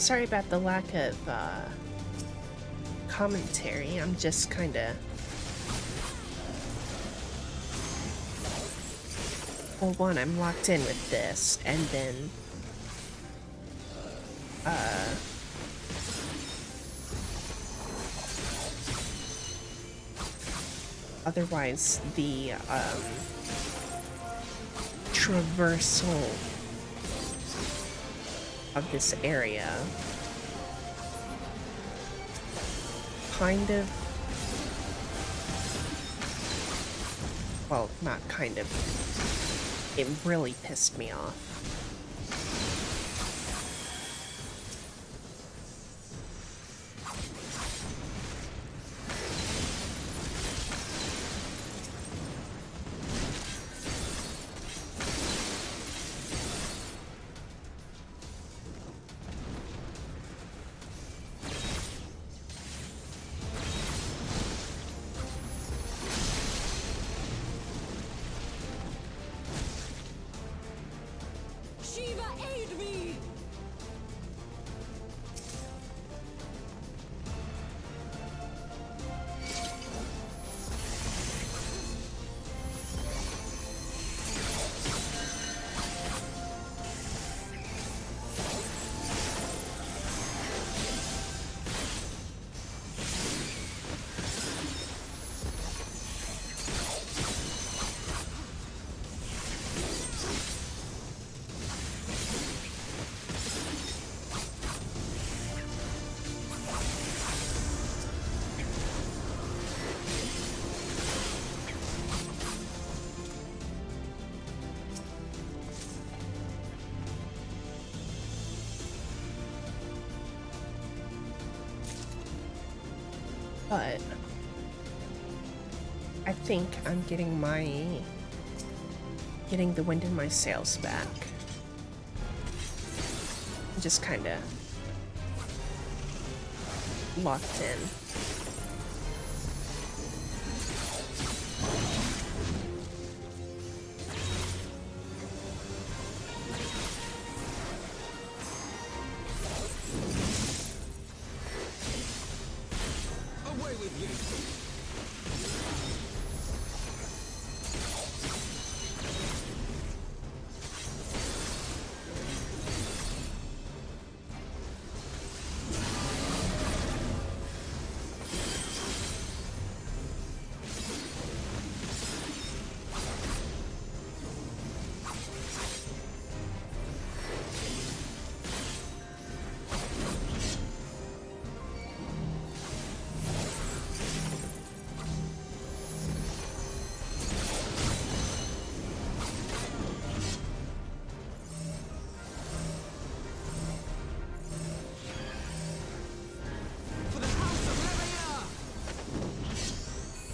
Sorry about the lack of commentary. I'm just kind of... Well, one, I'm locked in with this, and then... Otherwise, the traversal of this area kind of, well, not kind of, it really pissed me off. Shiva, aid me! But I think I'm getting the wind in my sails back. I'm just kind of locked in.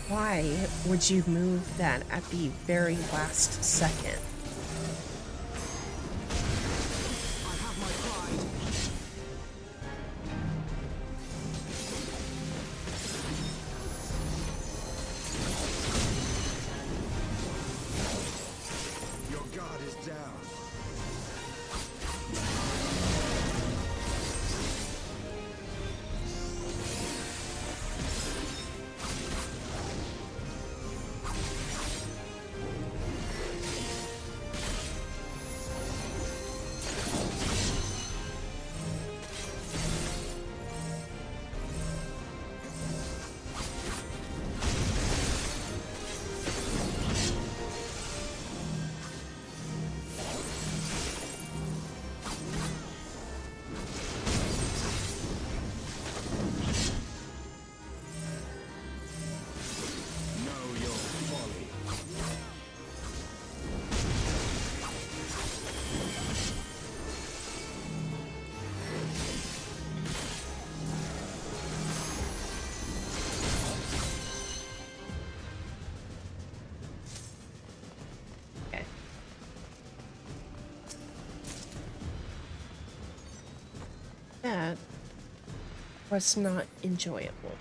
Why would you move that at the very last second? Your guard is down. That was not enjoyable.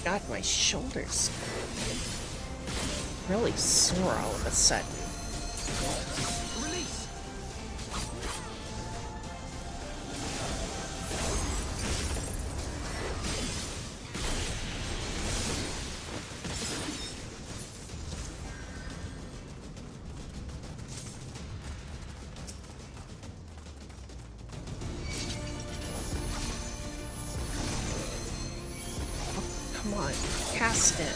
God, my shoulders really sore all of a sudden. Release! Come on, cast it.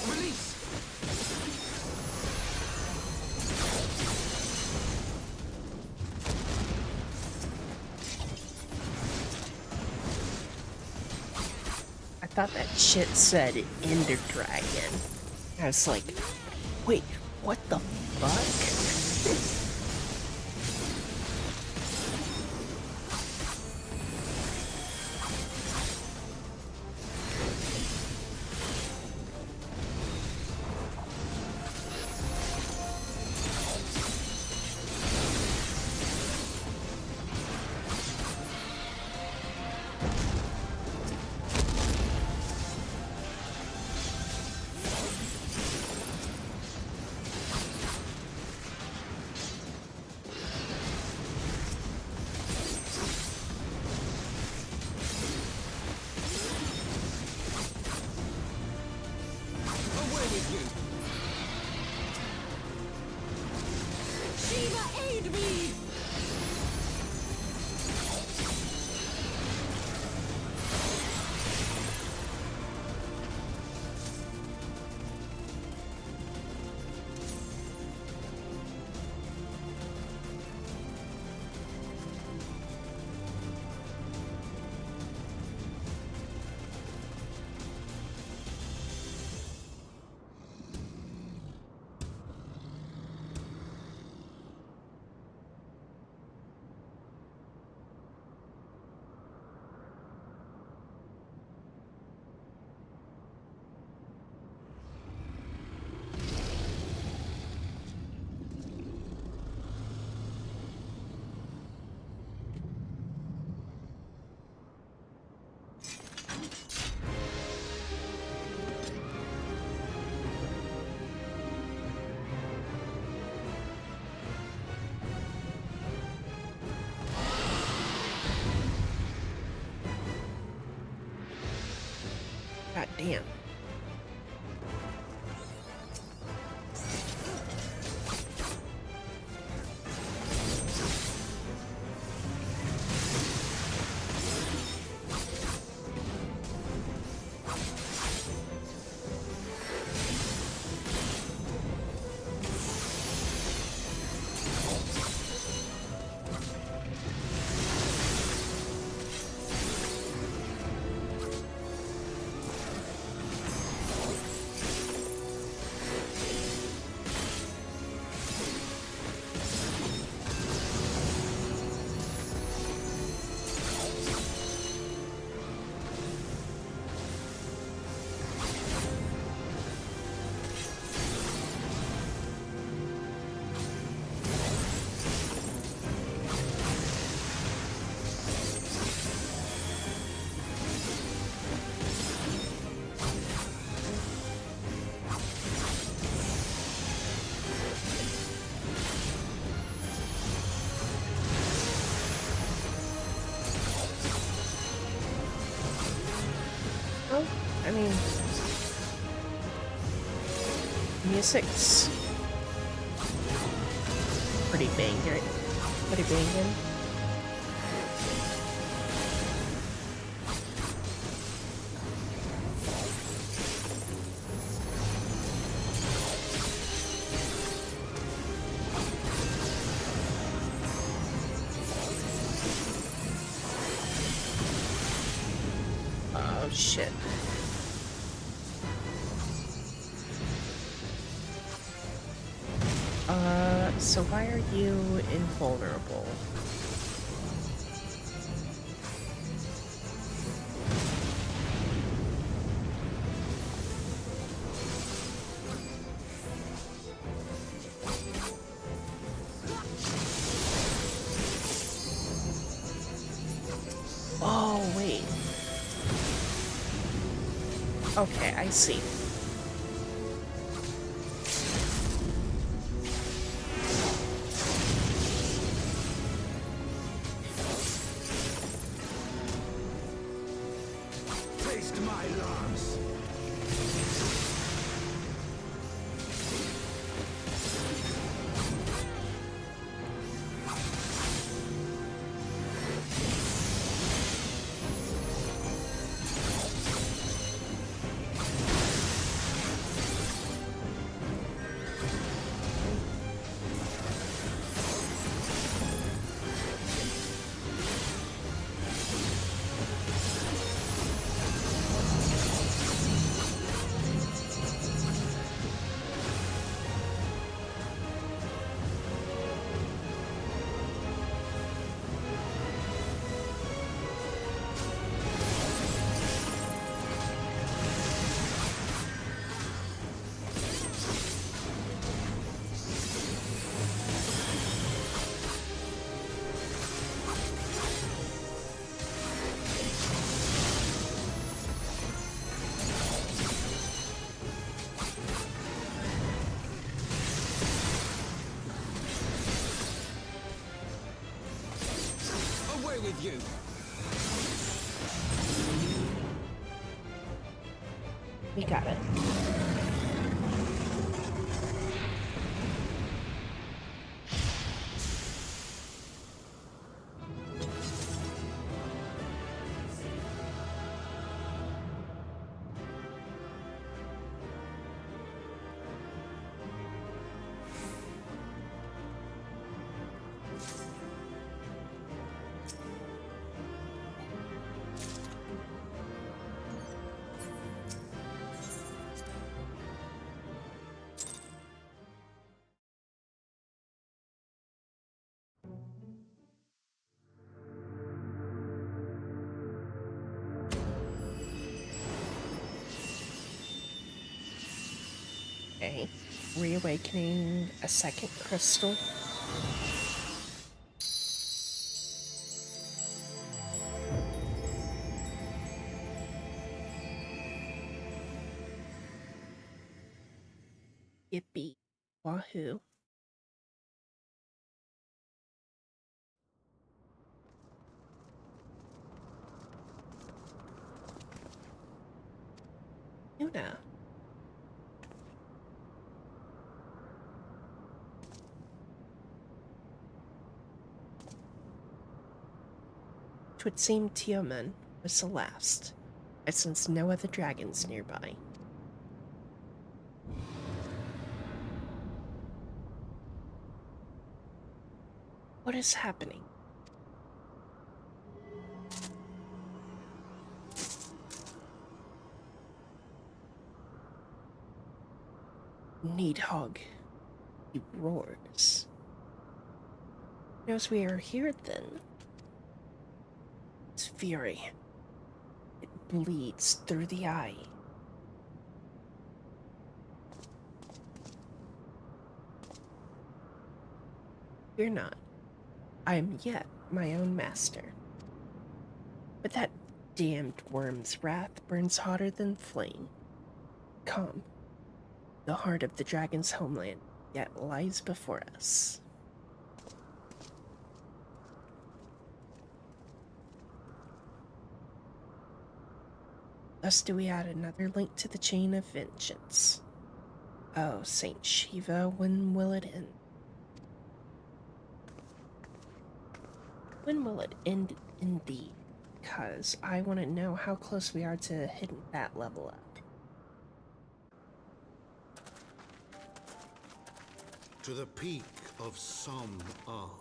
Release! I thought that shit said Ender Dragon. I was like, wait, what the fuck? Away with you! Shiva, aid me! God damn. I mean, music's pretty banging. Pretty banging. Oh shit. So why are you invulnerable? Oh, wait. Okay, I see. Taste my loves. Away with you! We got it. Okay. Reawakening a second crystal. Yippee. Wahoo. Yuna. Twould seem Tioman was the last. I sense no other dragons nearby. What is happening? Needhog. He roars. Knows we are here then. Its fury. It bleeds through the eye. Fear not. I am yet my own master. But that damned worm's wrath burns hotter than flame. Come. The heart of the dragon's homeland yet lies before us. Thus do we add another link to the chain of vengeance. Oh, Saint Shiva, when will it end? When will it end indeed? Because I want to know how close we are to hitting that level up. To the peak of Som Al,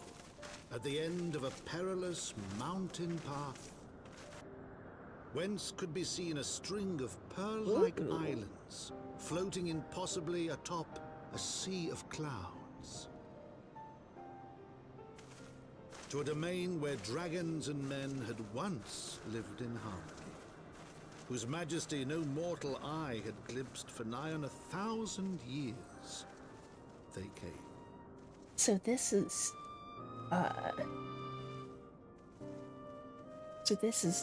at the end of a perilous mountain path, whence could be seen a string of pearl-like islands floating impossibly atop a sea of clouds. To a domain where dragons and men had once lived in harmony, whose majesty no mortal eye had glimpsed for nigh on 1,000 years, they came. So this is,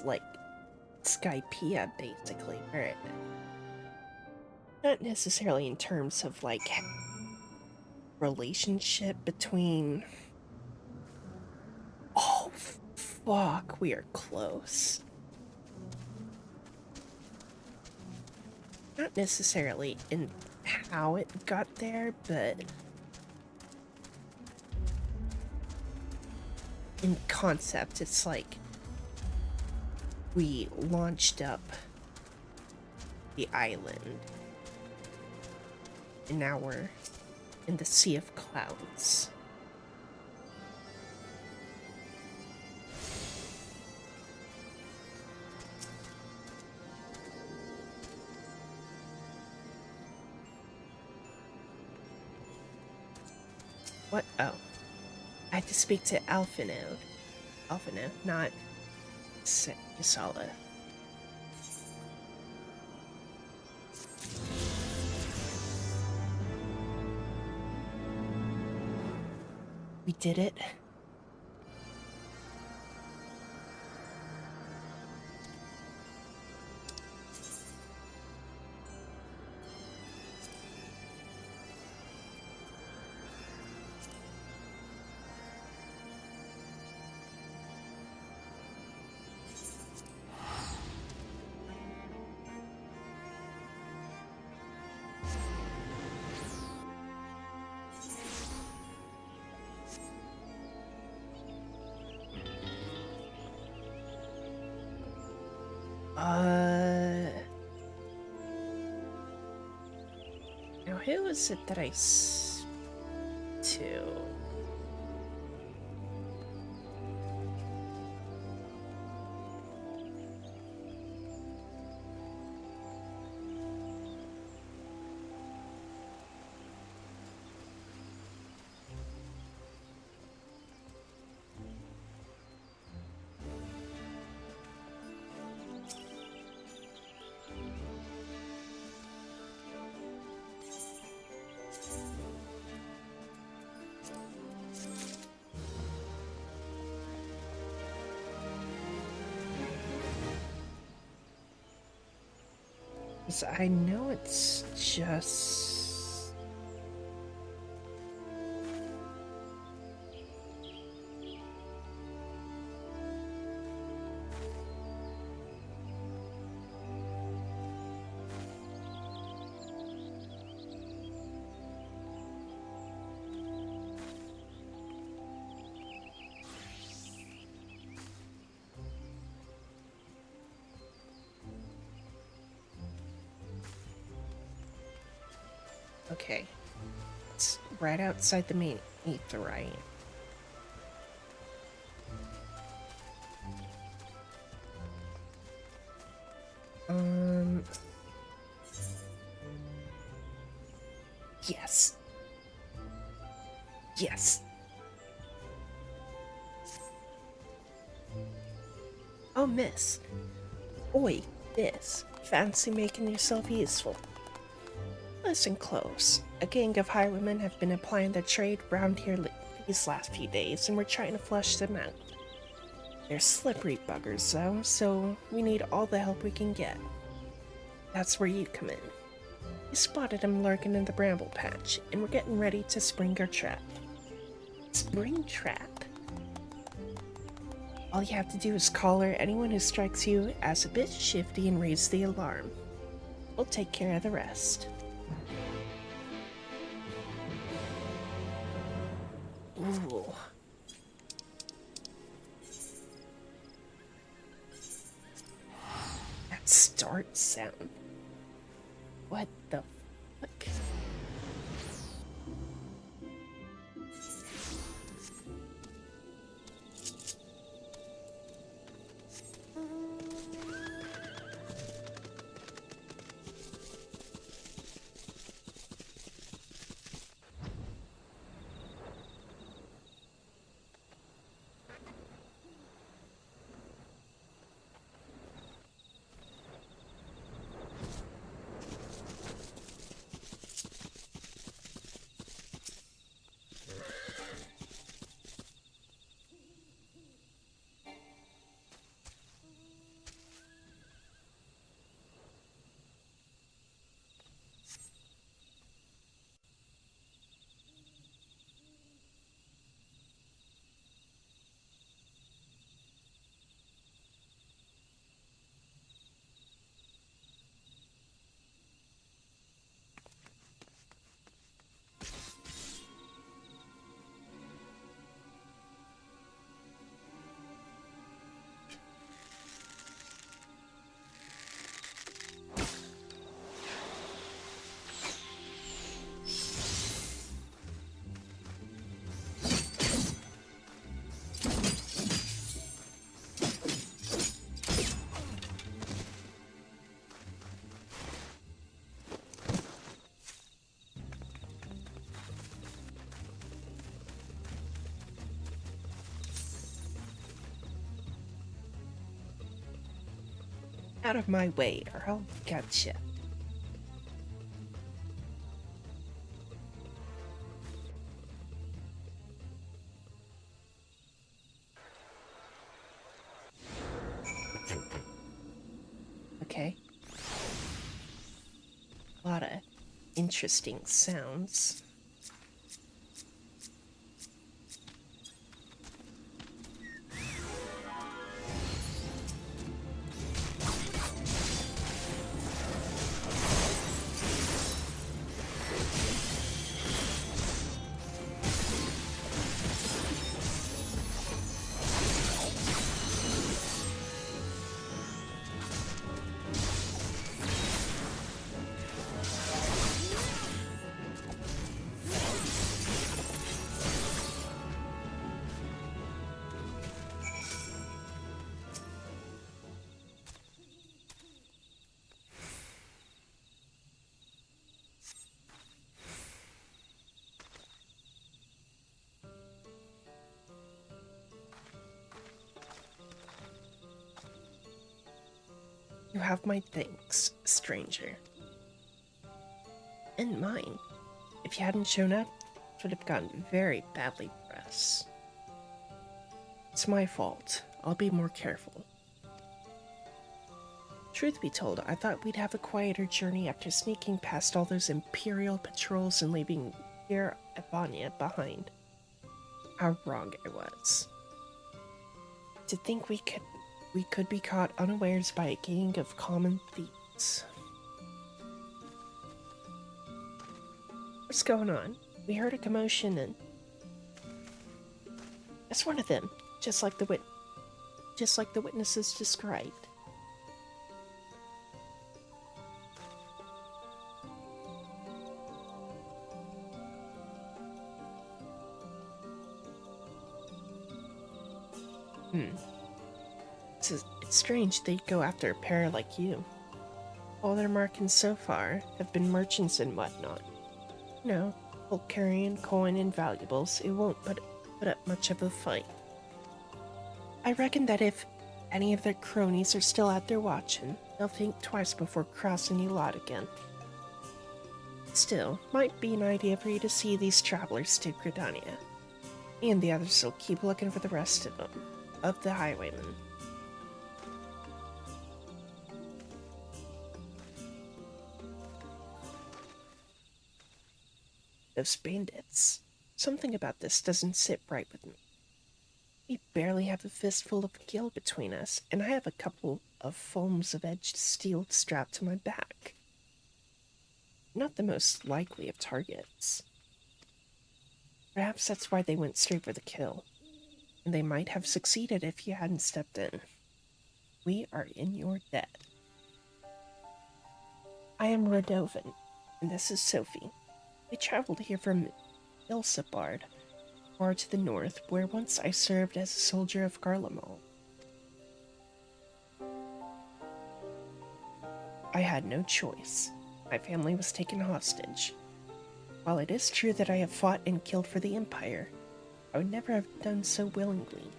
like Skypiea, basically, right? Not necessarily in terms of, like, relationship between... Oh, fuck, we are close. Not necessarily in how it got there, but in concept, it's like we launched up the island, and now we're in the Sea of Clouds. What? Oh. I had to speak to Alphino. Alphino, not Yasala. We did it. Now who is it that I to? I know it's just... Okay. It's right outside the main aetherite. Yes. Yes. Oh, miss. Oi, miss. Fancy making yourself useful. Listen close. A gang of highwaymen have been applying their trade round here these last few days, and we're trying to flush them out. They're slippery buggers, though, so we need all the help we can get. That's where you come in. We spotted them lurking in the bramble patch, and we're getting ready to spring our trap. Spring trap? All you have to do is collar anyone who strikes you as a bit shifty and raise the alarm. We'll take care of the rest. Ooh. That start sound. What the fuck? Out of my way, or I'll gotcha. Okay. A lot of interesting sounds. You have my thanks, stranger. And mine. If you hadn't shown up, it would have gone very badly for us. It's my fault. I'll be more careful. Truth be told, I thought we'd have a quieter journey after sneaking past all those Imperial patrols and leaving dear Evania behind. How wrong I was. To think we could be caught unawares by a gang of common thieves. What's going on? We heard a commotion and... It's one of them, just like the witnesses described. It's strange they'd go after a pair like you. All their markings so far have been merchants and whatnot. No, folk carrying coin and valuables, it won't put up much of a fight. I reckon that if any of their cronies are still out there watching, they'll think twice before crossing you lot again. Still, might be an idea for you to see these travelers to Gridania. And the others will keep looking for the rest of them, of the highwaymen. Those bandits. Something about this doesn't sit right with me. We barely have a fistful of gil between us, and I have a couple of foams of edged steel strapped to my back. Not the most likely of targets. Perhaps that's why they went straight for the kill, and they might have succeeded if you hadn't stepped in. We are in your debt. I am Radovan, and this is Sophie. We traveled here from Ilsabard, far to the north, where once I served as a soldier of Garlemald. I had no choice. My family was taken hostage. While it is true that I have fought and killed for the Empire, I would never have done so willingly.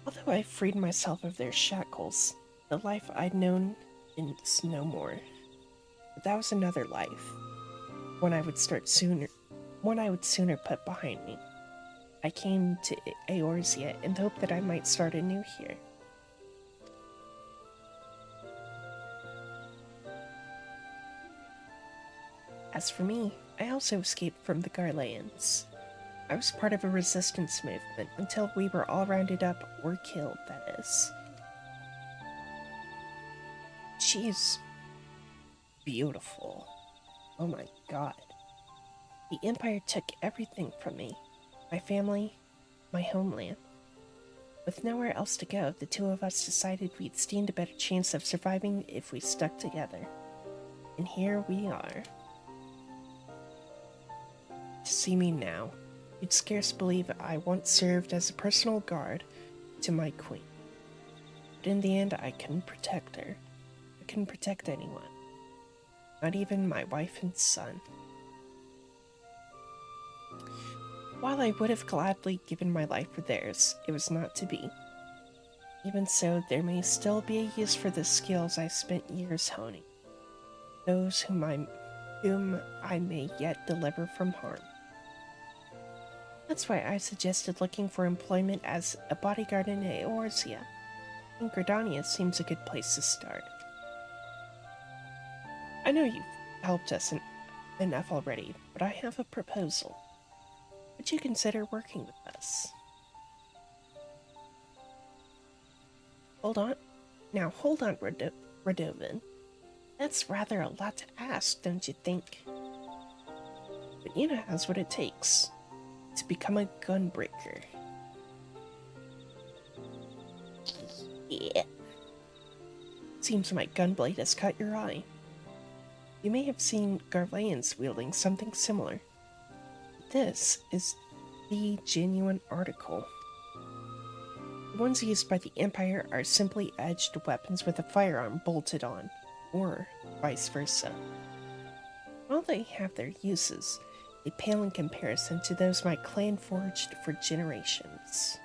Although I freed myself of their shackles, the life I'd known is no more. But that was another life, one I would sooner put behind me. I came to Eorzea in the hope that I might start anew here. As for me, I also escaped from the Garleans. I was part of a resistance movement until we were all rounded up or killed, that is. She's beautiful. Oh my god. The Empire took everything from me. My family, my homeland. With nowhere else to go, the two of us decided we'd stand a better chance of surviving if we stuck together. And here we are. To see me now, you'd scarce believe I once served as a personal guard to my queen. But in the end, I couldn't protect her. I couldn't protect anyone. Not even my wife and son. While I would have gladly given my life for theirs, it was not to be. Even so, there may still be a use for the skills I spent years honing. Those whom I may yet deliver from harm. That's why I suggested looking for employment as a bodyguard in Eorzea. And Gridania seems a good place to start. I know you've helped us enough already, but I have a proposal. Would you consider working with us? Hold on, Radovan. That's rather a lot to ask, don't you think? But Yuna has what it takes to become a Gunbreaker. Yeah. Seems my gunblade has caught your eye. You may have seen Garleans wielding something similar. This is the genuine article. The ones used by the Empire are simply edged weapons with a firearm bolted on, or vice versa. While they have their uses, they pale in comparison to those my clan forged for generations.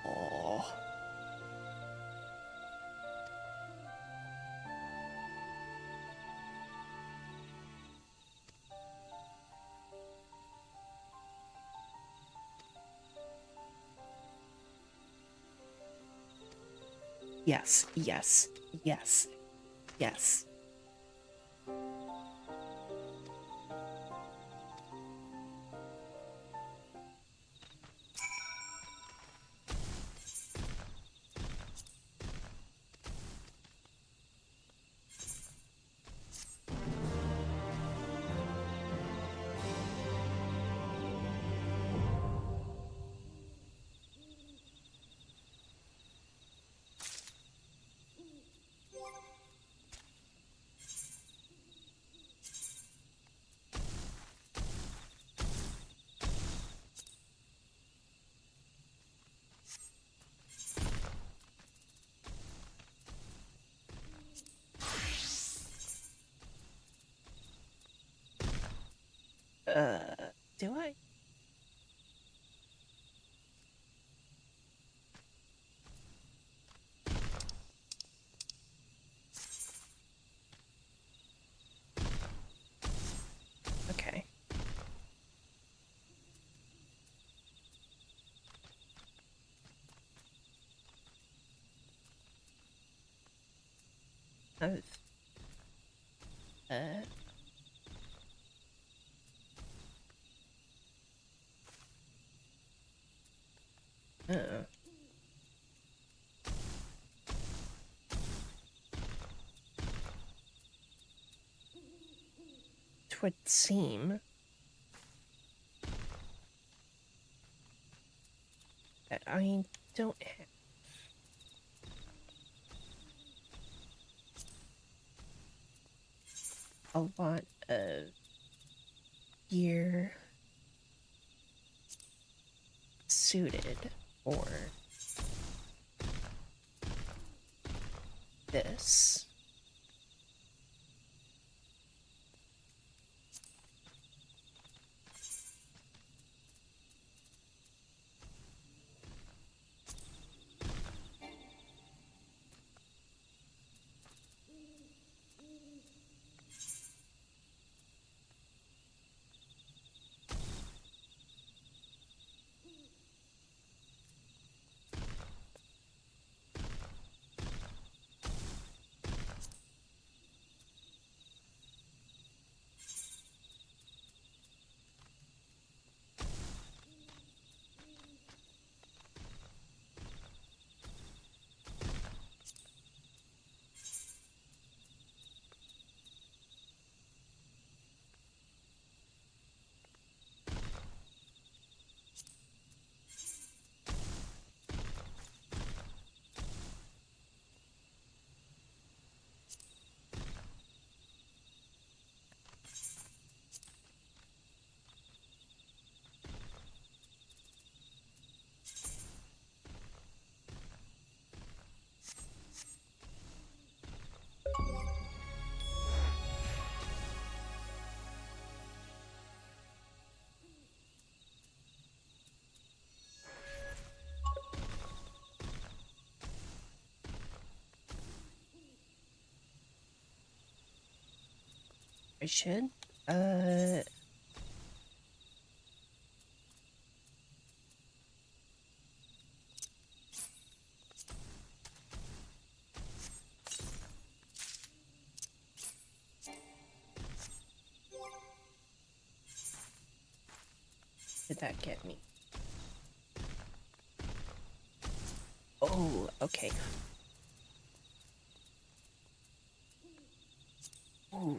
Oh. Yes, yes, yes, yes. Do I? Okay. Uh, Uh. It would seem that I don't have a lot of gear suited for this. I should. Did that get me? Oh, okay. Oh,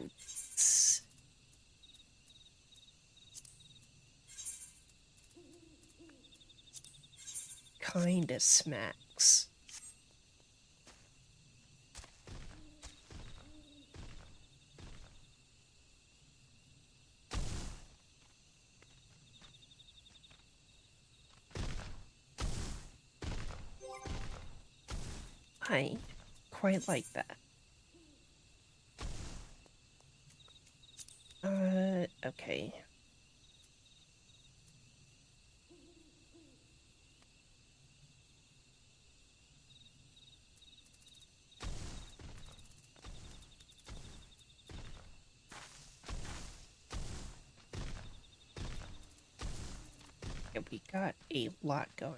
kinda smacks. I quite like that. Okay. Yeah, we got a lot going.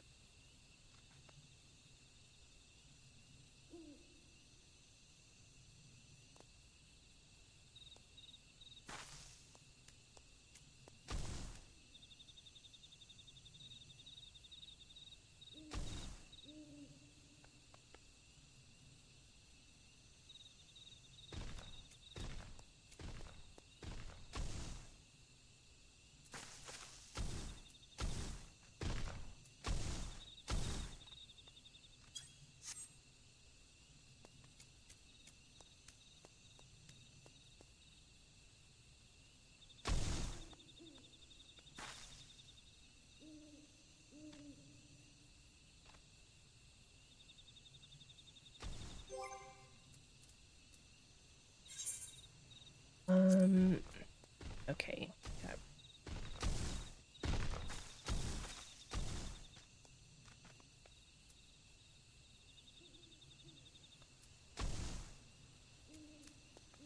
Okay. Got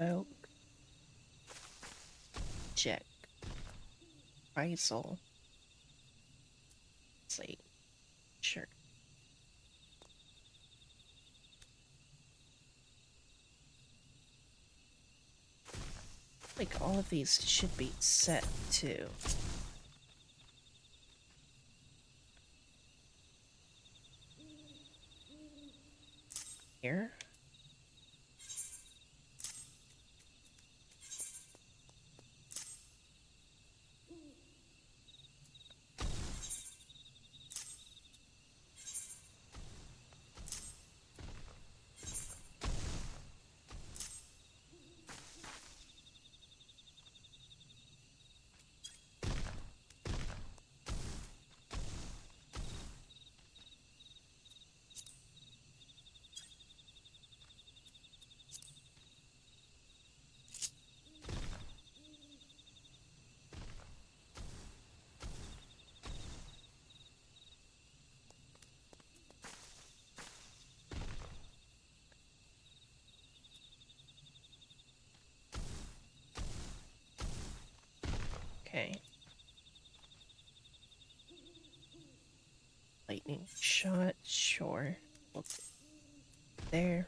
oak, jet, Isel. See. Sure. Like all of these should be set too. Here. Okay. Lightning shot, sure. We'll do there.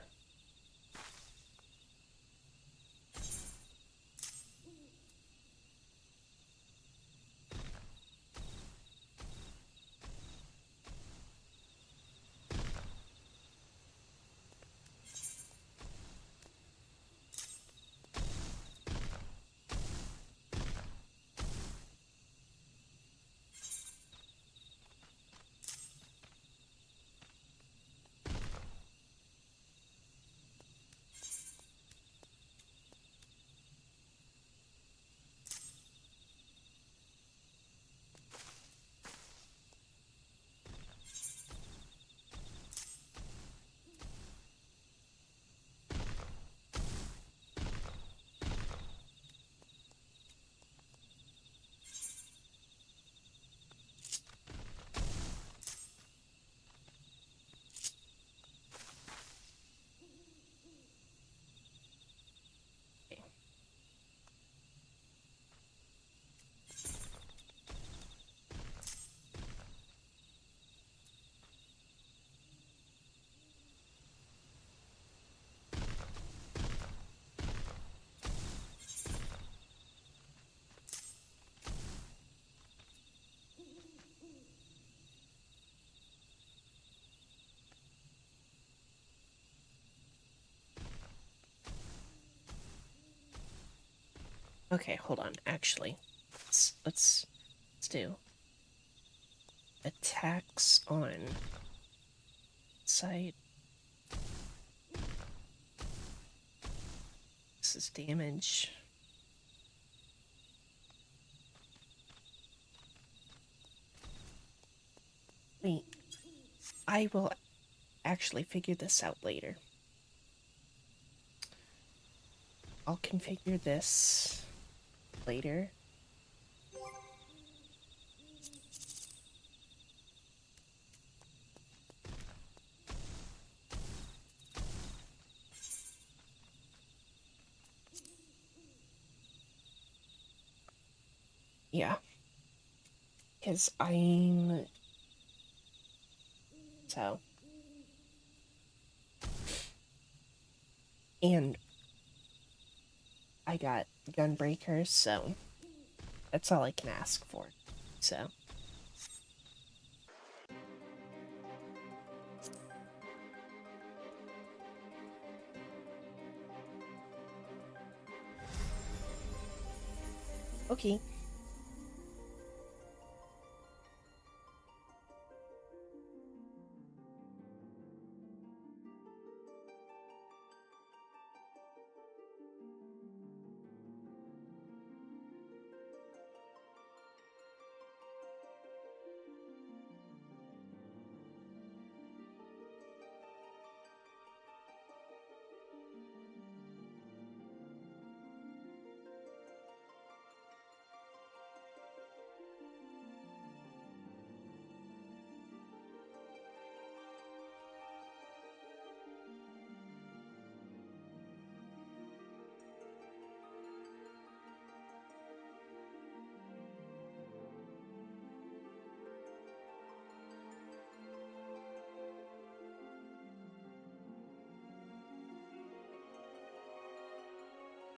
Okay, hold on. Actually, let's do attacks on site. This is damage. Wait, I will actually figure this out later. I'll configure this later. Yeah. Because I'm... So. And I got Gunbreaker, so that's all I can ask for. So. Okay.